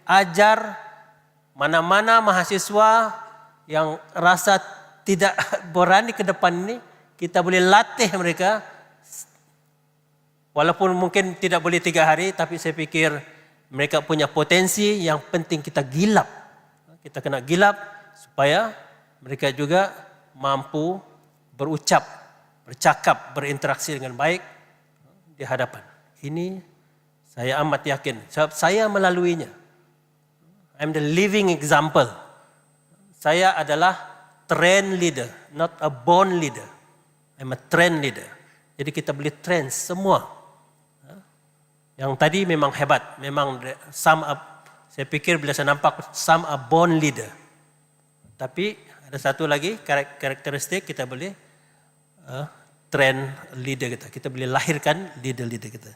ajar mana-mana mahasiswa yang rasa tidak berani ke depan ini, kita boleh latih mereka. Walaupun mungkin tidak boleh 3 hari, tapi saya fikir mereka punya potensi. Yang penting kita gilap. Kita kena gilap supaya mereka juga mampu berucap, bercakap, berinteraksi dengan baik di hadapan. Ini saya amat yakin. Sebab saya melaluinya. I'm the living example. Saya adalah trend leader, not a born leader. I'm a trend leader. Jadi kita boleh trend semua. Yang tadi memang hebat, memang some up. Saya fikir bila saya nampak some are born leader. Tapi ada satu lagi karakteristik kita boleh trend leader kita. Kita boleh lahirkan leader-leader kita.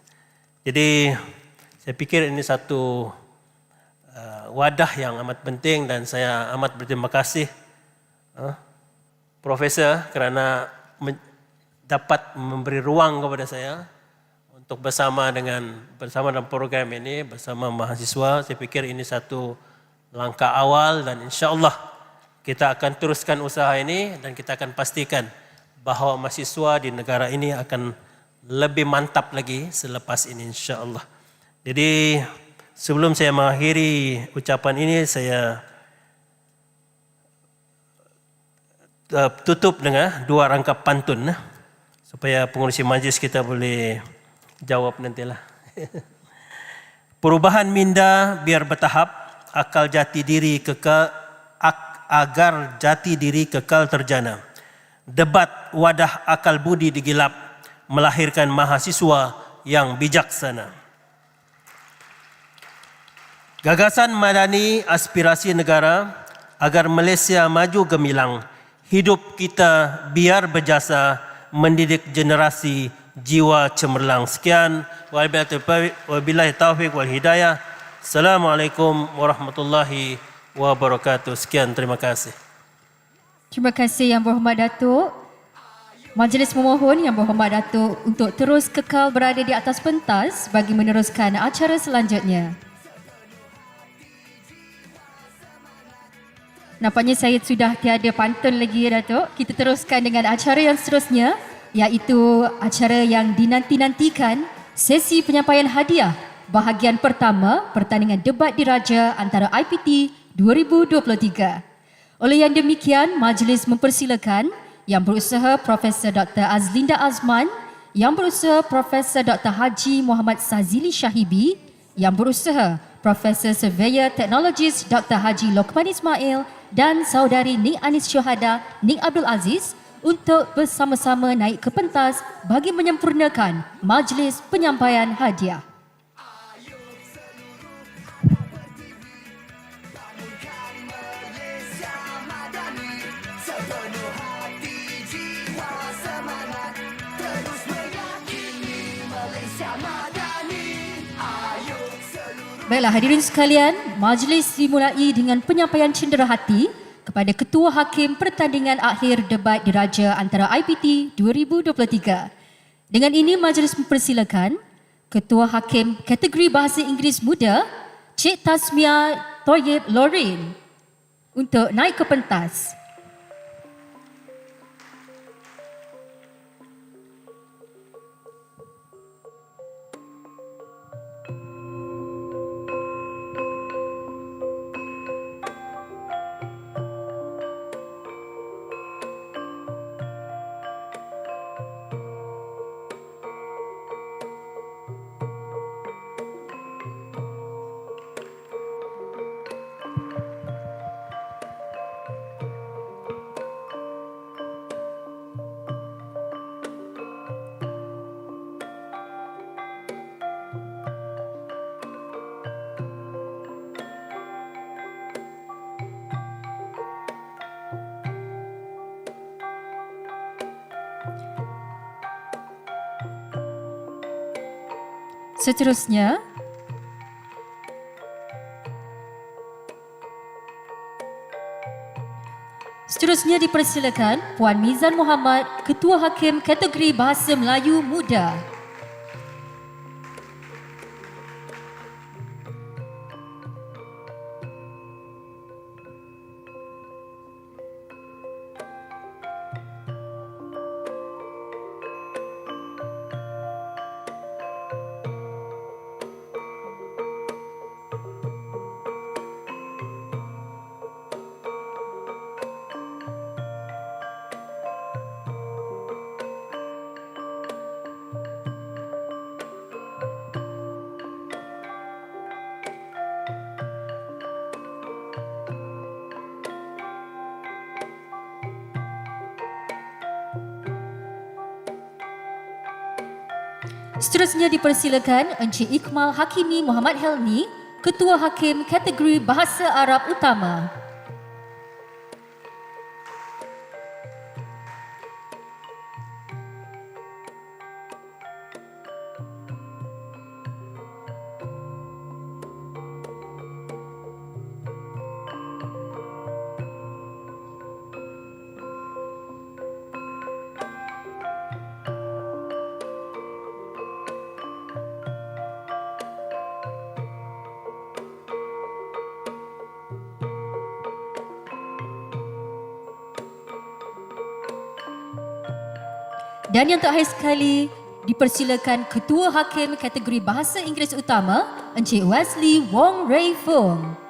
Jadi saya fikir ini satu wadah yang amat penting, dan saya amat berterima kasih Profesor kerana dapat memberi ruang kepada saya untuk bersama dalam program ini bersama mahasiswa. Saya fikir ini satu langkah awal, dan insya-Allah kita akan teruskan usaha ini, dan kita akan pastikan bahawa mahasiswa di negara ini akan lebih mantap lagi selepas ini, insya-Allah. Jadi sebelum saya mengakhiri ucapan ini, saya tutup dengan 2 rangkap pantun supaya pengurusi majlis kita boleh jawab nantilah. Perubahan minda biar bertahap, akal jati diri kekal, agar jati diri kekal terjana. Debat wadah akal budi digilap, melahirkan mahasiswa yang bijaksana. Gagasan madani aspirasi negara agar Malaysia maju gemilang. Hidup kita biar berjasa mendidik generasi jiwa cemerlang. Sekian, wabillahi taufiq wal hidayah. Assalamualaikum warahmatullahi wabarakatuh. Sekian, terima kasih. Terima kasih Yang Berhormat Datuk. Majlis memohon Yang Berhormat Datuk untuk terus kekal berada di atas pentas bagi meneruskan acara selanjutnya. Nampaknya saya sudah tiada pantun lagi, Datuk. Kita teruskan dengan acara yang seterusnya, iaitu acara yang dinanti-nantikan, sesi penyampaian hadiah bahagian pertama Pertandingan Debat Diraja antara IPT 2023. Oleh yang demikian, majlis mempersilakan Yang Berusaha Profesor Dr. Azlinda Azman Yang berusaha Profesor Dr. Haji Muhammad Sazili Syahibi. Yang berusaha Profesor Surveyor Teknologis Dr. Haji Lokman Ismail dan Saudari Ning Anis Syuhada Ning Abdul Aziz untuk bersama-sama naik ke pentas bagi menyempurnakan Majlis Penyampaian Hadiah. Baiklah hadirin sekalian, majlis dimulai dengan penyampaian cenderahati kepada Ketua Hakim Pertandingan Akhir Debat Diraja antara IPT 2023. Dengan ini majlis mempersilakan Ketua Hakim kategori Bahasa Inggeris Muda, Cik Tasmia Toyib Lorin untuk naik ke pentas. Seterusnya, dipersilakan Puan Mizan Muhammad, Ketua Hakim kategori Bahasa Melayu Muda. Seterusnya dipersilakan Encik Iqmal Hakimi Muhammad Helmi, Ketua Hakim kategori Bahasa Arab Utama. Dan yang terakhir sekali, dipersilakan Ketua Hakim kategori Bahasa Inggeris Utama, Encik Wesley Wong Ray Fong.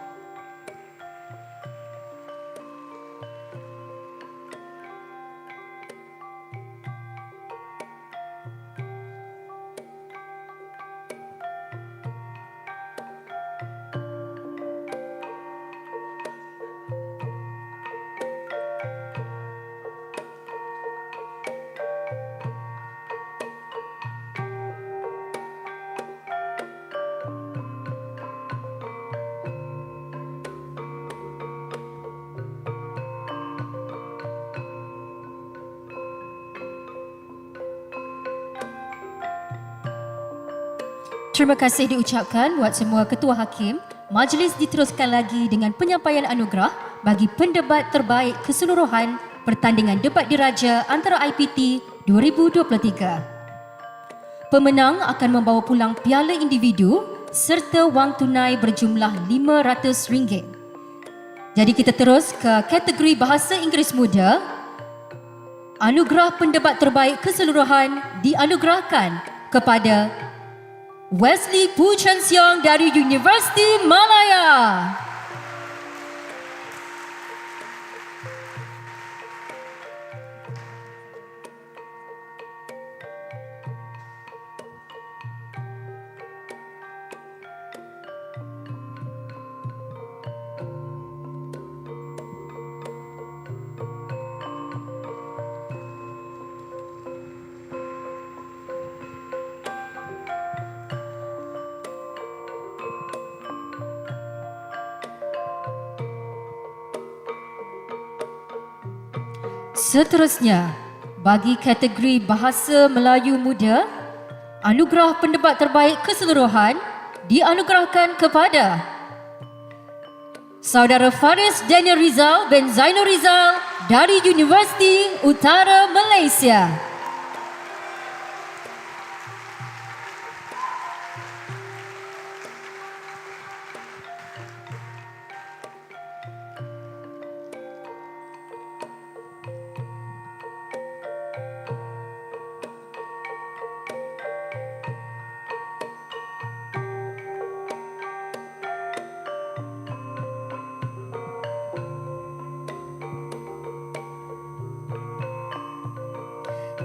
Terima kasih diucapkan buat semua ketua hakim. Majlis diteruskan lagi dengan penyampaian anugerah bagi pendebat terbaik keseluruhan Pertandingan Debat Diraja antara IPT 2023. Pemenang akan membawa pulang piala individu serta wang tunai berjumlah RM500. Jadi kita terus ke kategori Bahasa Inggeris Muda. Anugerah pendebat terbaik keseluruhan dianugerahkan kepada Wesley Pu Chen Siong dari Universiti Malaya. Seterusnya, bagi kategori Bahasa Melayu Muda, anugerah pendebat terbaik keseluruhan dianugerahkan kepada Saudara Faris Daniel Rizal bin Zainul Rizal dari Universiti Utara Malaysia.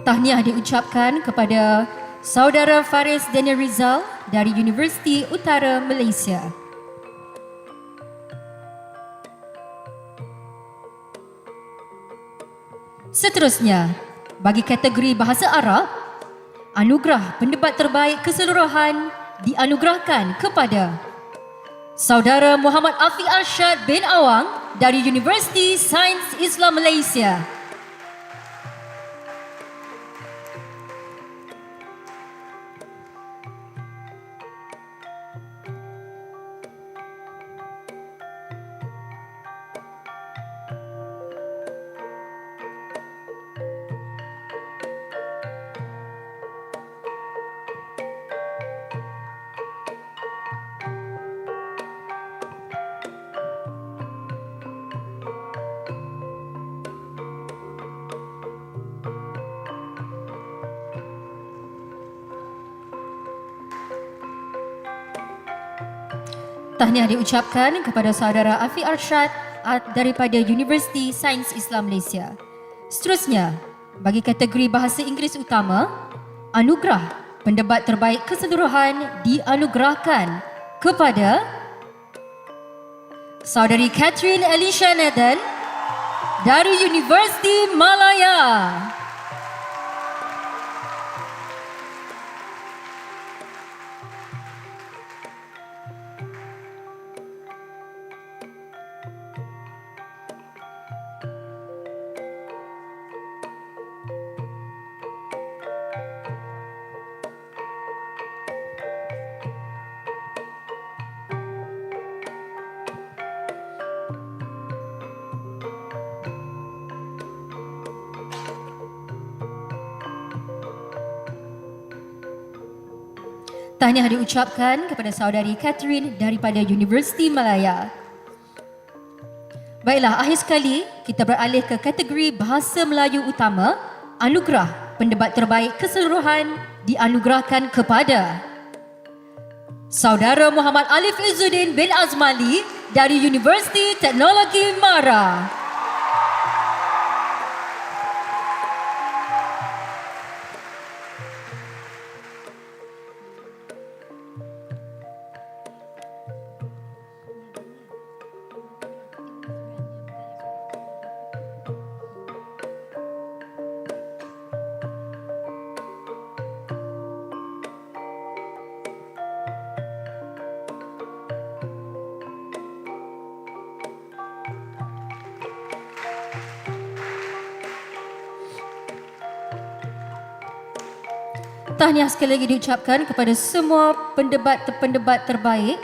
Tahniah diucapkan kepada Saudara Faris Daniel Rizal dari Universiti Utara Malaysia. Seterusnya, bagi kategori Bahasa Arab, anugerah pendebat terbaik keseluruhan dianugerahkan kepada Saudara Muhammad Afiq Arshad bin Awang dari Universiti Sains Islam Malaysia. Tahniah diucapkan kepada Saudara Afiq Arshad daripada Universiti Sains Islam Malaysia. Seterusnya, bagi kategori Bahasa Inggeris Utama, anugerah pendebat terbaik keseluruhan dianugerahkan kepada Saudari Catherine Alicia Nathan dari Universiti Malaya. Tahniah diucapkan kepada Saudari Catherine daripada Universiti Malaya. Baiklah, akhir sekali kita beralih ke kategori Bahasa Melayu Utama. Anugerah pendebat terbaik keseluruhan dianugerahkan kepada Saudara Muhammad Alif Izzuddin bin Azmali dari Universiti Teknologi Mara. Tahniah sekali lagi diucapkan kepada semua pendebat terbaik.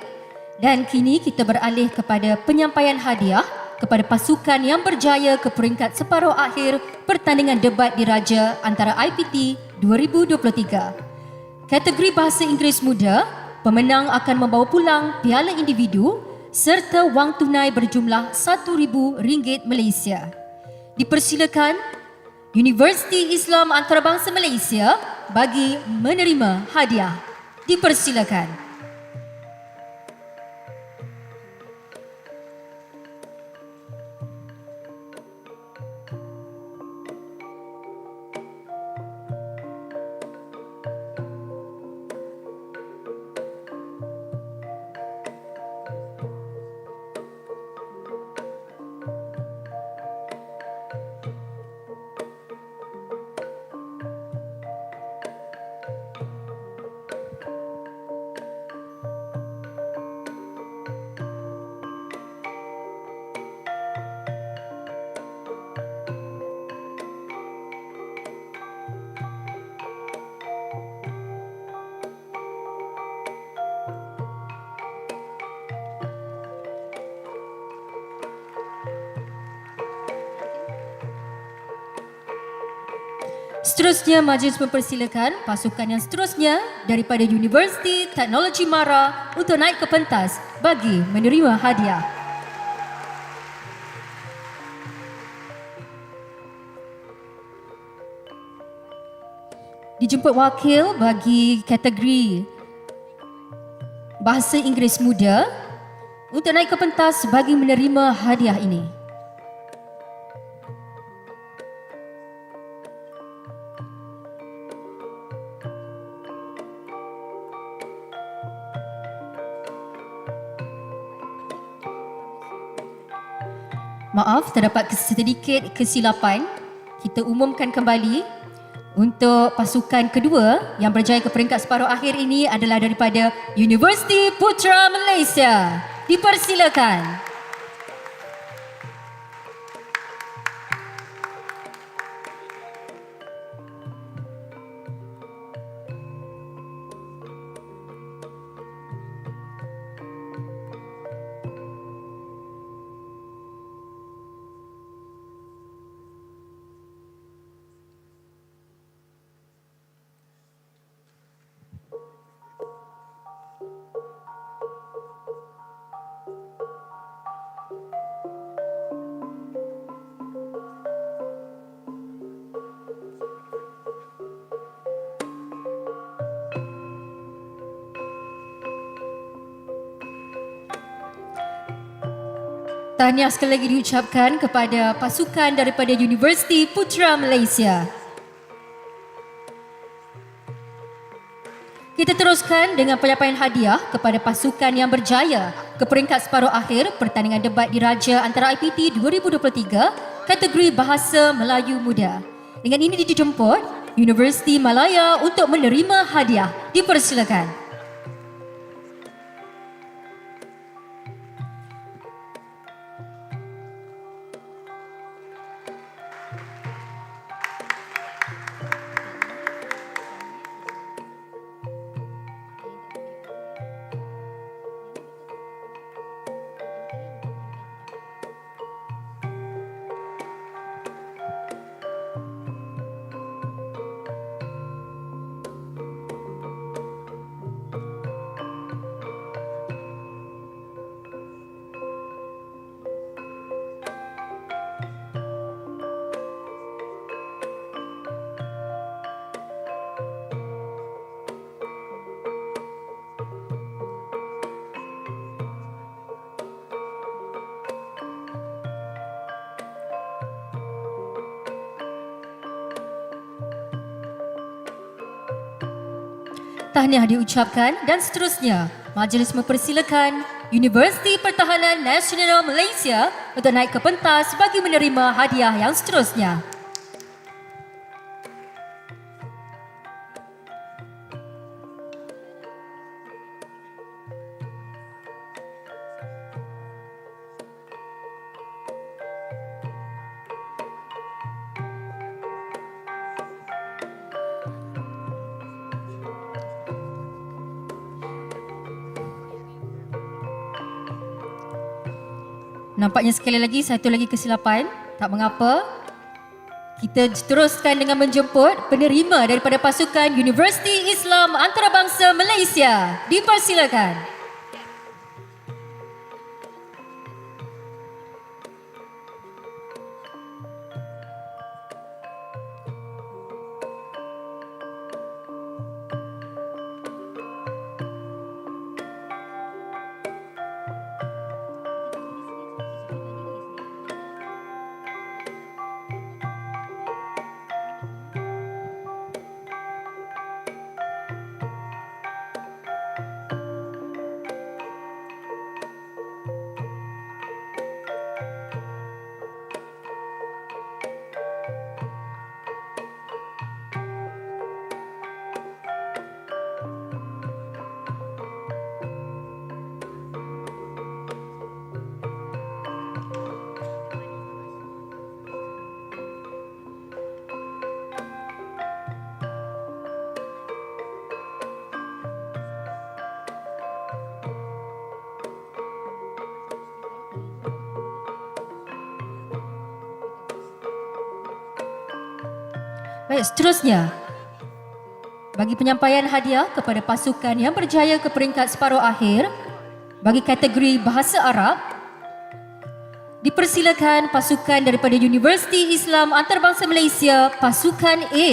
Dan kini kita beralih kepada penyampaian hadiah kepada pasukan yang berjaya ke peringkat separuh akhir Pertandingan Debat Diraja antara IPT 2023. Kategori Bahasa Inggeris Muda, pemenang akan membawa pulang piala individu serta wang tunai berjumlah RM1,000 Malaysia. Dipersilakan Universiti Islam Antarabangsa Malaysia bagi menerima hadiah. Dipersilakan. Seterusnya, majlis mempersilakan pasukan yang seterusnya daripada Universiti Teknologi Mara untuk naik ke pentas bagi menerima hadiah. Dijemput wakil bagi kategori Bahasa Inggeris Muda untuk naik ke pentas bagi menerima hadiah ini. Maaf, terdapat sedikit kesilapan. Kita umumkan kembali untuk pasukan kedua yang berjaya ke peringkat separuh akhir ini adalah daripada Universiti Putra Malaysia. Dipersilakan. Tahniah sekali lagi diucapkan kepada pasukan daripada Universiti Putra Malaysia. Kita teruskan dengan penyampaian hadiah kepada pasukan yang berjaya ke peringkat separuh akhir pertandingan debat diraja antara IPT 2023 kategori Bahasa Melayu Muda. Dengan ini dijemput Universiti Malaya untuk menerima hadiah. Dipersilakan. Tahniah diucapkan dan seterusnya majlis mempersilakan Universiti Pertahanan Nasional Malaysia untuk naik ke pentas bagi menerima hadiah yang seterusnya. Nampaknya sekali lagi satu lagi kesilapan. Tak mengapa. Kita teruskan dengan menjemput penerima daripada pasukan Universiti Islam Antarabangsa Malaysia. Dipersilakan. Baik, seterusnya. Bagi penyampaian hadiah kepada pasukan yang berjaya ke peringkat separuh akhir bagi kategori Bahasa Arab, dipersilakan pasukan daripada Universiti Islam Antarabangsa Malaysia, pasukan A.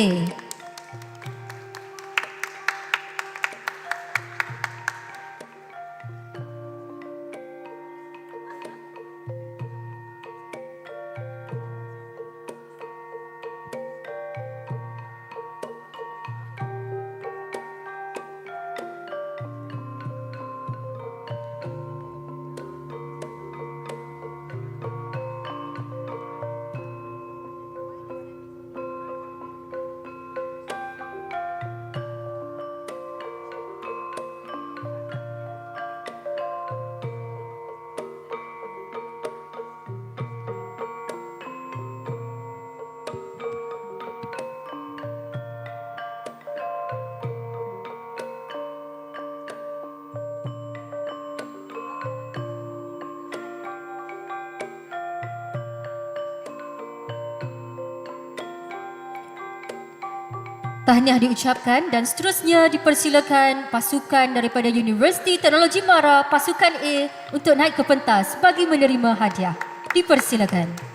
Tahniah diucapkan dan seterusnya dipersilakan pasukan daripada Universiti Teknologi Mara, pasukan A untuk naik ke pentas bagi menerima hadiah. Dipersilakan.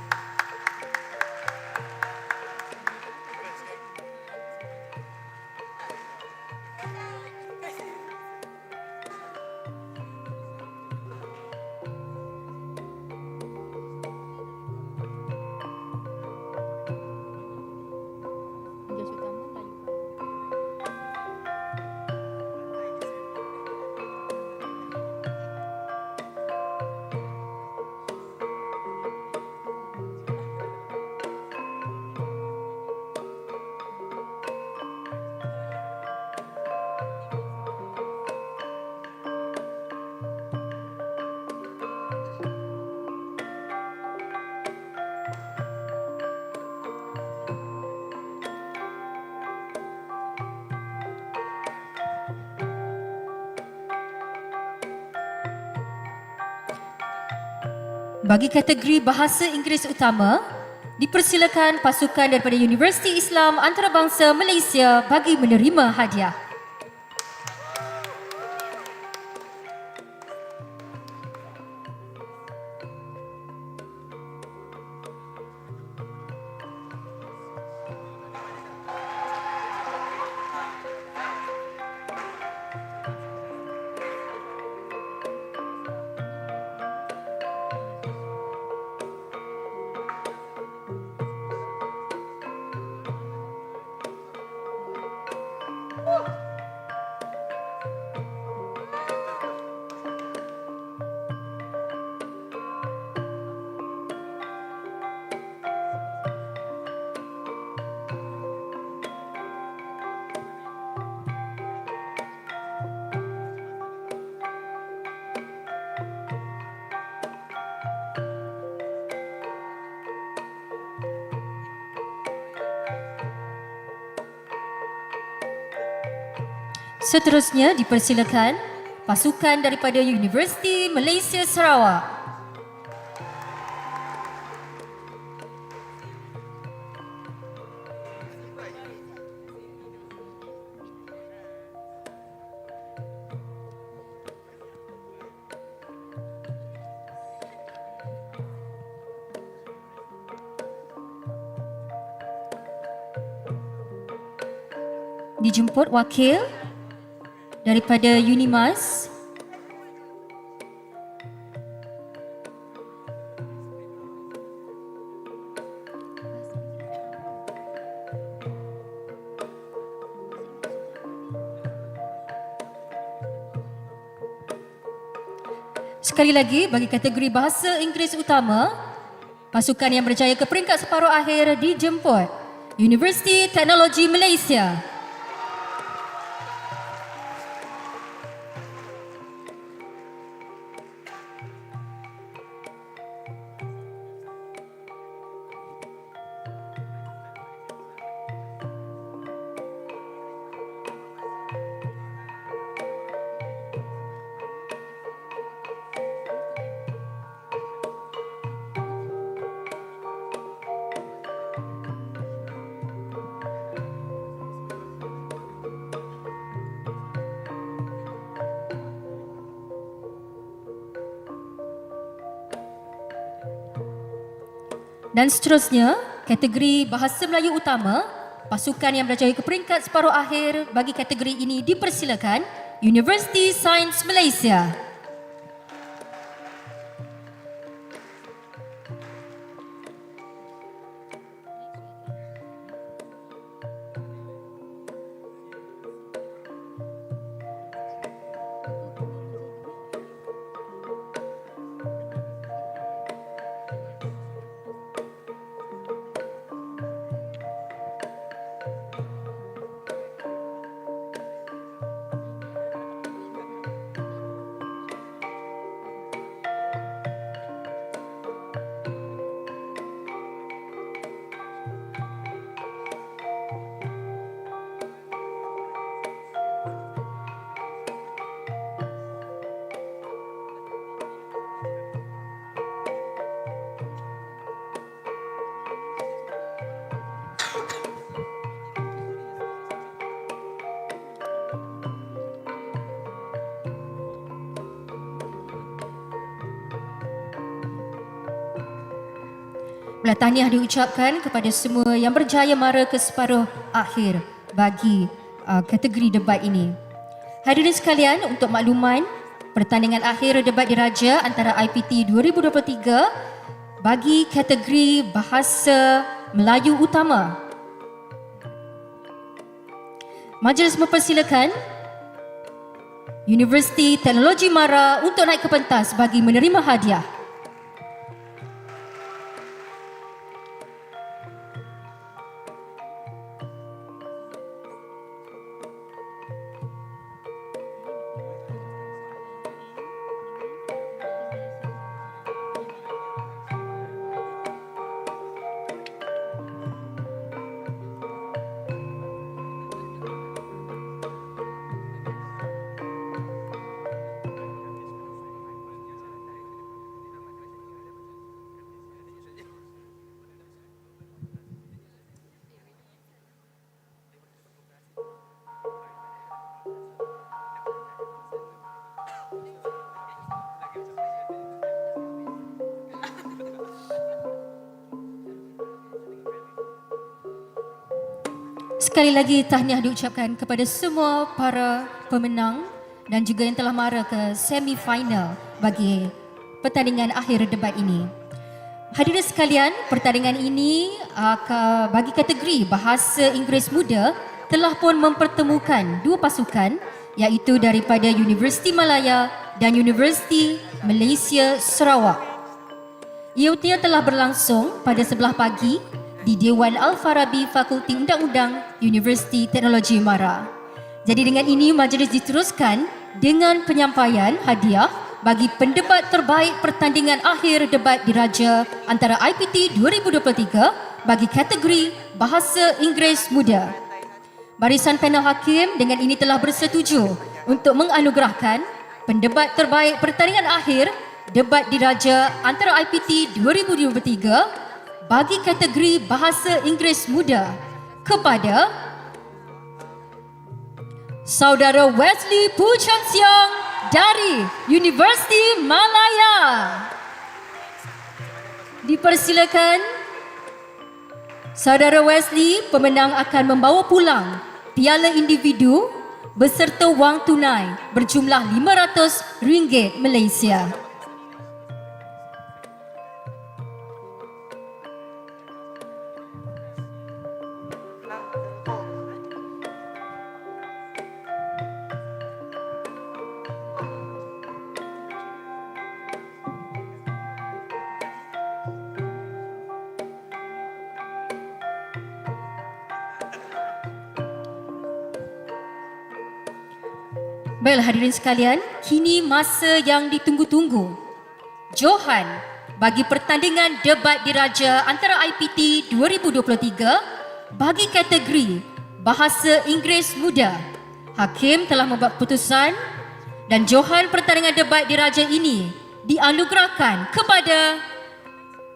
Bagi kategori Bahasa Inggeris Utama, dipersilakan pasukan daripada Universiti Islam Antarabangsa Malaysia bagi menerima hadiah. Seterusnya dipersilakan pasukan daripada Universiti Malaysia Sarawak. Dijemput wakil daripada Unimas. Sekali lagi bagi kategori Bahasa Inggeris Utama, pasukan yang berjaya ke peringkat separuh akhir dijemput Universiti Teknologi Malaysia. Dan seterusnya, kategori Bahasa Melayu Utama, pasukan yang berjaya ke peringkat separuh akhir bagi kategori ini dipersilakan Universiti Sains Malaysia. Belah tahniah diucapkan kepada semua yang berjaya mara ke separuh akhir bagi kategori debat ini. Hadirin sekalian, untuk makluman, pertandingan akhir debat diraja antara IPT 2023 bagi kategori Bahasa Melayu Utama. Majlis mempersilakan Universiti Teknologi Mara untuk naik ke pentas bagi menerima hadiah. Sekali lagi tahniah diucapkan kepada semua para pemenang dan juga yang telah mara ke semi-final bagi pertandingan akhir debat ini. Hadirin sekalian, pertandingan ini bagi kategori Bahasa Inggeris Muda telah pun mempertemukan dua pasukan, iaitu daripada Universiti Malaya dan Universiti Malaysia Sarawak. Ianya telah berlangsung pada sebelah pagi di Dewan Al-Farabi Fakulti Undang-Undang Universiti Teknologi Mara. Jadi dengan ini majlis diteruskan dengan penyampaian hadiah bagi pendebat terbaik pertandingan akhir debat diraja antara IPT 2023 bagi kategori Bahasa Inggeris Muda. Barisan panel hakim dengan ini telah bersetuju untuk menganugerahkan pendebat terbaik pertandingan akhir debat diraja antara IPT 2023 bagi kategori Bahasa Inggeris Muda kepada Saudara Wesley Puchan Siang dari Universiti Malaya. Dipersilakan Saudara Wesley, pemenang akan membawa pulang piala individu beserta wang tunai berjumlah RM500 Malaysia. Baiklah hadirin sekalian, kini masa yang ditunggu-tunggu. Johan bagi pertandingan debat diraja antara IPT 2023 bagi kategori Bahasa Inggeris Muda. Hakim telah membuat keputusan dan Johan pertandingan debat diraja ini dianugerahkan kepada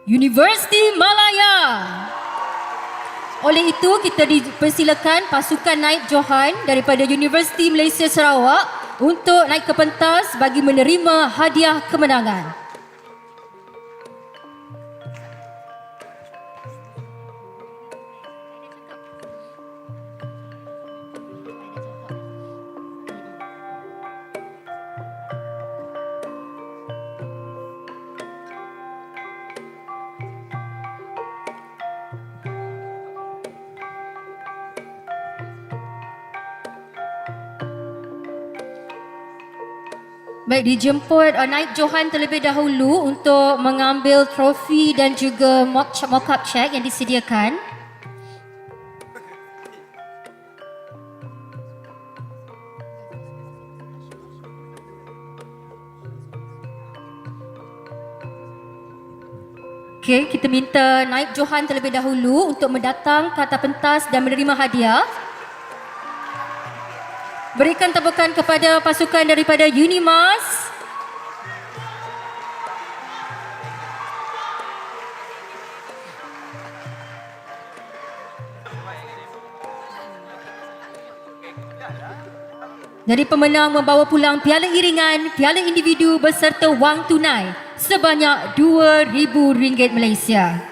Universiti Malaya. Oleh itu, kita dipersilakan pasukan naib Johan daripada Universiti Malaysia Sarawak untuk naik ke pentas bagi menerima hadiah kemenangan. Baik, dijemput Naib Johan terlebih dahulu untuk mengambil trofi dan juga mock-up check yang disediakan. Okey, kita minta Naib Johan terlebih dahulu untuk mendatang ke atas pentas dan menerima hadiah. Berikan tepukan kepada pasukan daripada Unimas. Dari pemenang membawa pulang piala iringan, piala individu beserta wang tunai sebanyak RM2,000 Malaysia.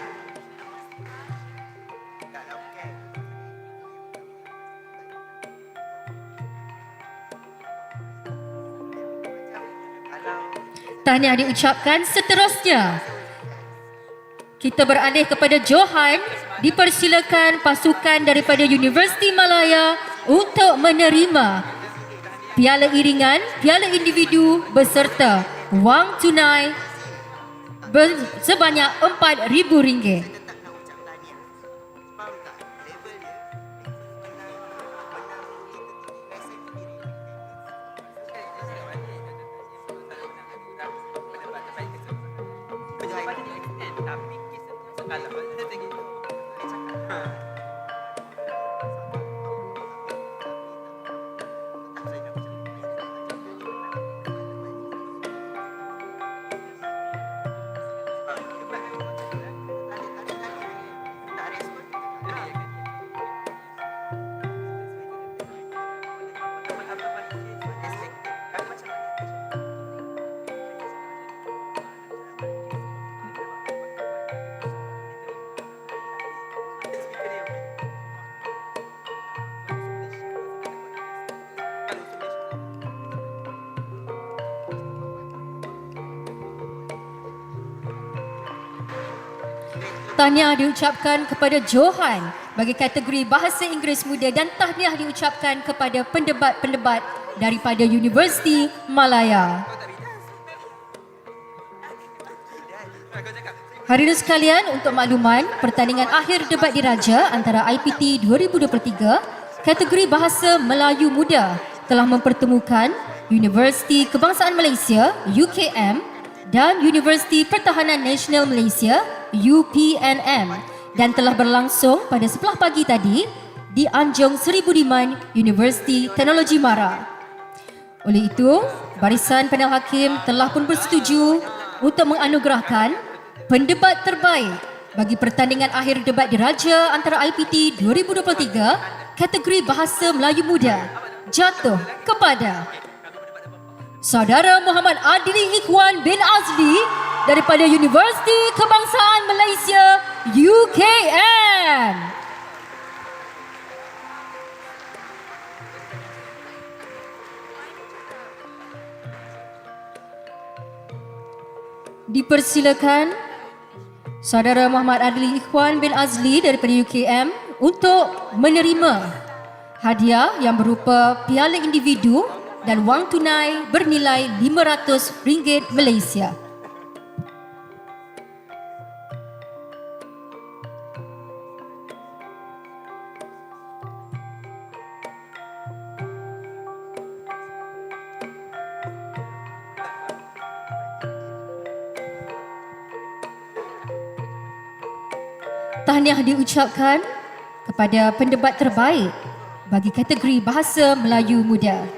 Tahniah diucapkan. Seterusnya, kita beralih kepada Johan. Dipersilakan pasukan daripada Universiti Malaya untuk menerima piala iringan, piala individu beserta wang tunai sebanyak RM4,000. Tahniah diucapkan kepada Johan bagi kategori Bahasa Inggeris Muda dan tahniah diucapkan kepada pendebat-pendebat daripada Universiti Malaya. Hadirin sekalian, untuk makluman, pertandingan akhir debat diraja antara IPT 2023 kategori Bahasa Melayu Muda telah mempertemukan Universiti Kebangsaan Malaysia UKM dan Universiti Pertahanan Nasional Malaysia UPNM dan telah berlangsung pada sebelah pagi tadi di Anjung Seri Budiman Universiti Teknologi Mara. Oleh itu, barisan panel hakim telah pun bersetuju untuk menganugerahkan pendebat terbaik bagi pertandingan akhir debat diraja antara IPT 2023 kategori Bahasa Melayu Muda jatuh kepada Saudara Muhammad Adli Ikhwan bin Azli daripada Universiti Kebangsaan Malaysia UKM. Dipersilakan Saudara Muhammad Adli Ikhwan bin Azli daripada UKM untuk menerima hadiah yang berupa piala individu dan wang tunai bernilai RM500 Malaysia. Tahniah diucapkan kepada pendebat terbaik bagi kategori Bahasa Melayu Muda.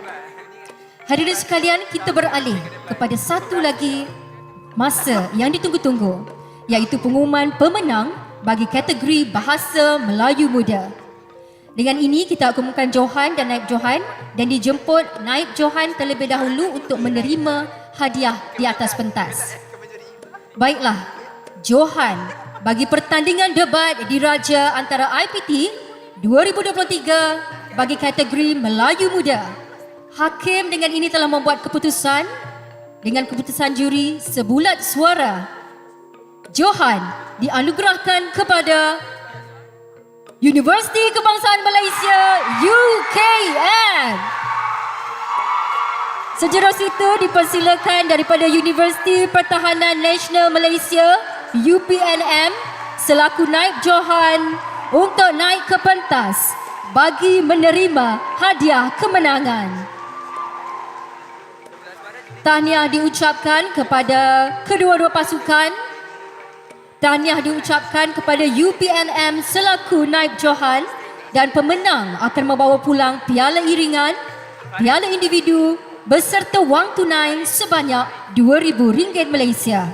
Hadirin sekalian, kita beralih kepada satu lagi masa yang ditunggu-tunggu, iaitu pengumuman pemenang bagi kategori Bahasa Melayu Muda. Dengan ini kita akan umumkan Johan dan Naib Johan dan dijemput Naib Johan terlebih dahulu untuk menerima hadiah di atas pentas. Baiklah, Johan bagi pertandingan debat diraja antara IPT 2023 bagi kategori Melayu Muda. Hakim dengan ini telah membuat keputusan dengan keputusan juri sebulat suara. Johan dianugerahkan kepada Universiti Kebangsaan Malaysia UKM. Sejurus itu dipersilakan daripada Universiti Pertahanan Nasional Malaysia, UPNM, selaku naib Johan untuk naik ke pentas bagi menerima hadiah kemenangan. Tahniah diucapkan kepada kedua-dua pasukan. Tahniah diucapkan kepada UPNM selaku naib Johan, dan pemenang akan membawa pulang piala iringan, piala individu beserta wang tunai sebanyak RM2,000 Malaysia.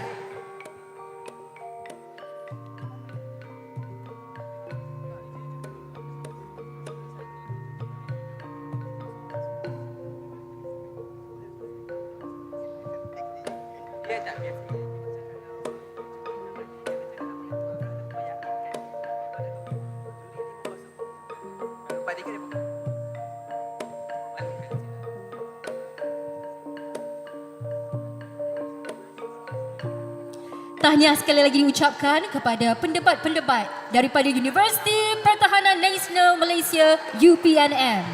Tahniah sekali lagi diucapkan kepada pendebat-pendebat daripada Universiti Pertahanan Nasional Malaysia, UPNM.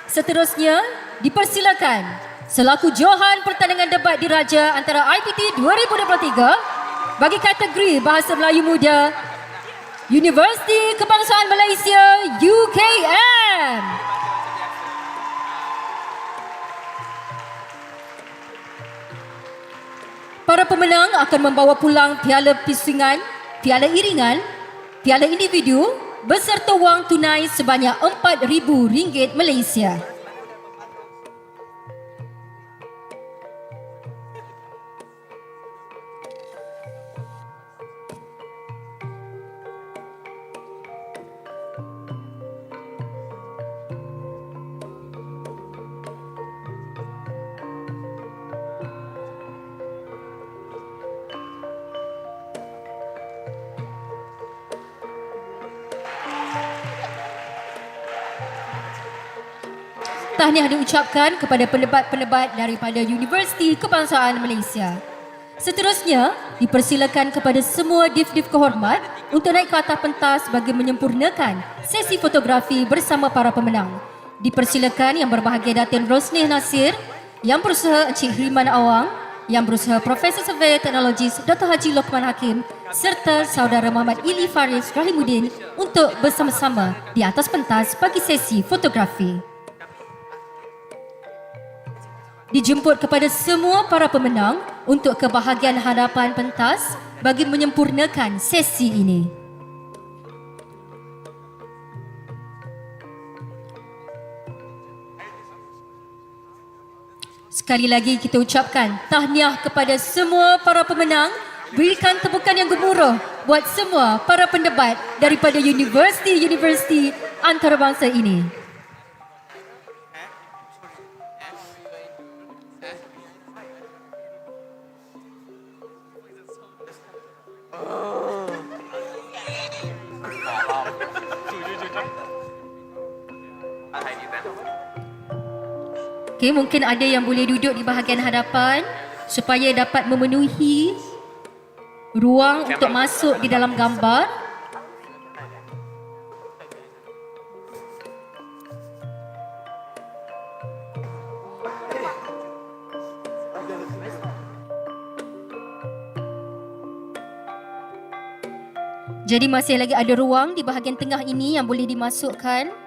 Seterusnya, dipersilakan selaku Johan Pertandingan Debat Diraja antara IPT 2023 bagi kategori Bahasa Melayu Muda, Universiti Kebangsaan Malaysia, UKM. Para pemenang akan membawa pulang piala pusingan, piala iringan, piala individu beserta wang tunai sebanyak RM4,000 Malaysia. Tahniah diucapkan kepada pendebat-pendebat daripada Universiti Kebangsaan Malaysia. Seterusnya, dipersilakan kepada semua div-div kehormat untuk naik ke atas pentas bagi menyempurnakan sesi fotografi bersama para pemenang. Dipersilakan yang berbahagia Datin Rosnih Nasir, yang berusaha Encik Himan Awang, yang berusaha Profesor Surveyor Teknologis Dr. Haji Lokman Hakim serta Saudara Muhammad Ili Faris Rahimuddin untuk bersama-sama di atas pentas bagi sesi fotografi. Dijemput kepada semua para pemenang untuk kebahagiaan hadapan pentas bagi menyempurnakan sesi ini. Sekali lagi kita ucapkan tahniah kepada semua para pemenang. Berikan tepukan yang gemuruh buat semua para pendebat daripada universiti-universiti antarabangsa ini. Okey, mungkin ada yang boleh duduk di bahagian hadapan supaya dapat memenuhi ruang untuk masuk di dalam gambar. Jadi masih lagi ada ruang di bahagian tengah ini yang boleh dimasukkan.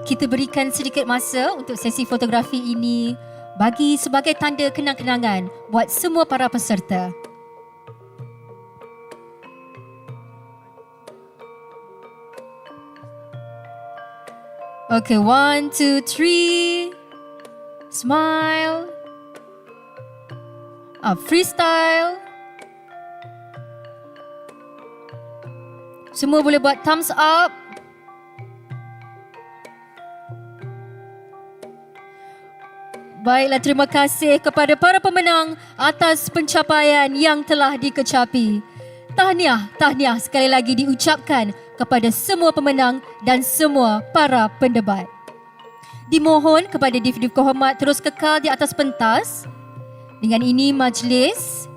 Kita berikan sedikit masa untuk sesi fotografi ini bagi sebagai tanda kenang-kenangan buat semua para peserta. Okay, 1, 2, 3. Smile. Freestyle. Semua boleh buat thumbs up. Baiklah, terima kasih kepada para pemenang atas pencapaian yang telah dikecapi. Tahniah sekali lagi diucapkan kepada semua pemenang dan semua para pendebat. Dimohon kepada div-div kehormat terus kekal di atas pentas. Dengan ini majlis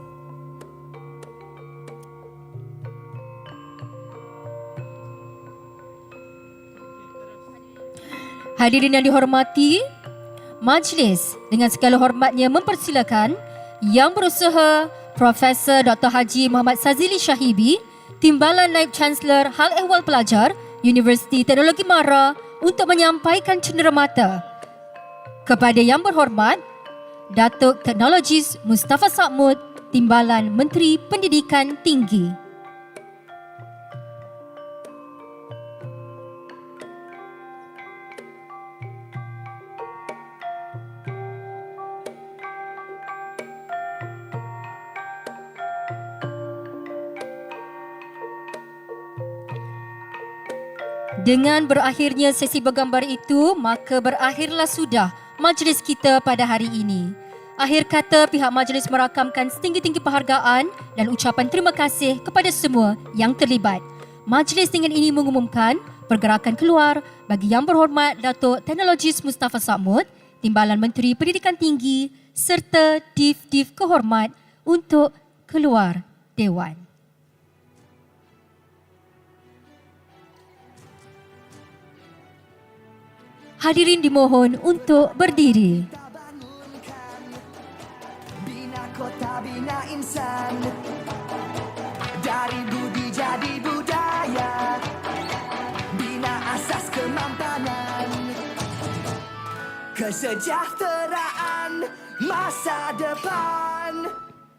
hadirin yang dihormati, majlis dengan segala hormatnya mempersilakan Yang Berusaha Profesor Dr. Haji Muhammad Sazili Syahibi, Timbalan Naib Chancellor Hal Ehwal Pelajar Universiti Teknologi Mara untuk menyampaikan cenderamata kepada Yang Berhormat Datuk Teknologis Mustafa Sakmud, Timbalan Menteri Pendidikan Tinggi. Dengan berakhirnya sesi bergambar itu, maka berakhirlah sudah majlis kita pada hari ini. Akhir kata, pihak majlis merakamkan setinggi-tinggi penghargaan dan ucapan terima kasih kepada semua yang terlibat. Majlis dengan ini mengumumkan pergerakan keluar bagi Yang Berhormat Datuk Teknologis Mustafa Sakmud, Timbalan Menteri Pendidikan Tinggi serta div-div kehormat untuk keluar Dewan. Hadirin dimohon untuk berdiri. Bina kota, bina insan. Dari budi jadi budaya. Bina asas kemampanan. Kesejahteraan masa depan.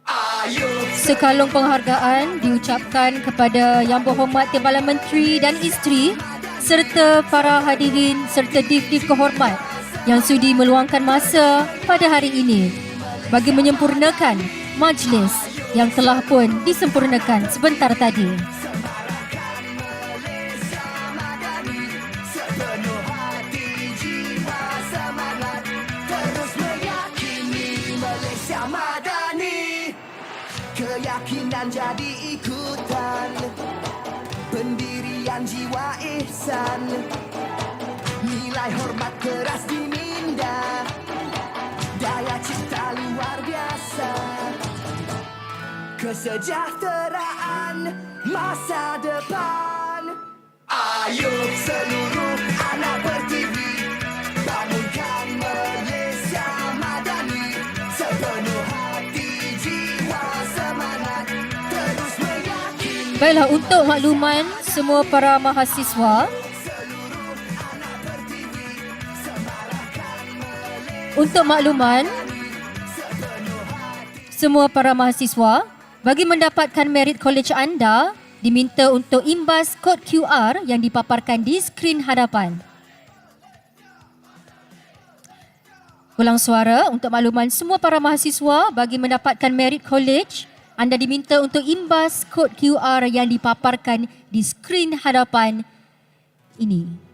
Ayo. Sekalung penghargaan diucapkan kepada Yang Berhormat Timbalan Menteri dan Isteri serta para hadirin serta div-div kehormat yang sudi meluangkan masa pada hari ini bagi menyempurnakan majlis yang telah pun disempurnakan sebentar tadi. Keyakinan jadi ikutan, pendirian jiwa ihsan, nilai hormat keras diminda, daya cipta luar biasa, kesejahteraan masa depan. Ayo seluruh anak bertivi, bangunkan Malaysia madani, sepenuh hati jiwa semangat, terus meyakini. Baiklah, untuk makluman semua para mahasiswa, semua para mahasiswa, bagi mendapatkan merit college anda, diminta untuk imbas kod QR yang dipaparkan di skrin hadapan. Ulang suara, untuk makluman semua para mahasiswa, bagi mendapatkan merit college, anda diminta untuk imbas kod QR yang dipaparkan di skrin hadapan ini.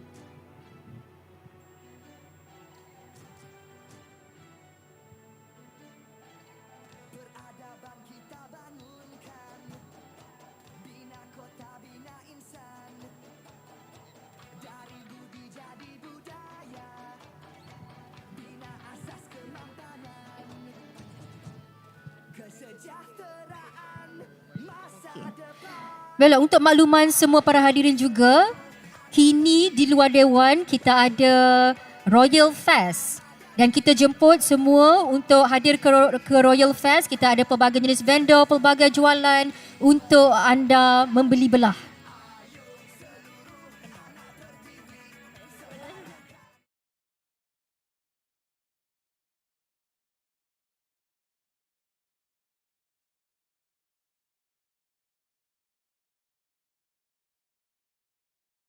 Baiklah, untuk makluman semua para hadirin juga, kini di luar Dewan kita ada Royal Fest dan kita jemput semua untuk hadir ke Royal Fest. Kita ada pelbagai jenis vendor, pelbagai jualan untuk anda membeli belah.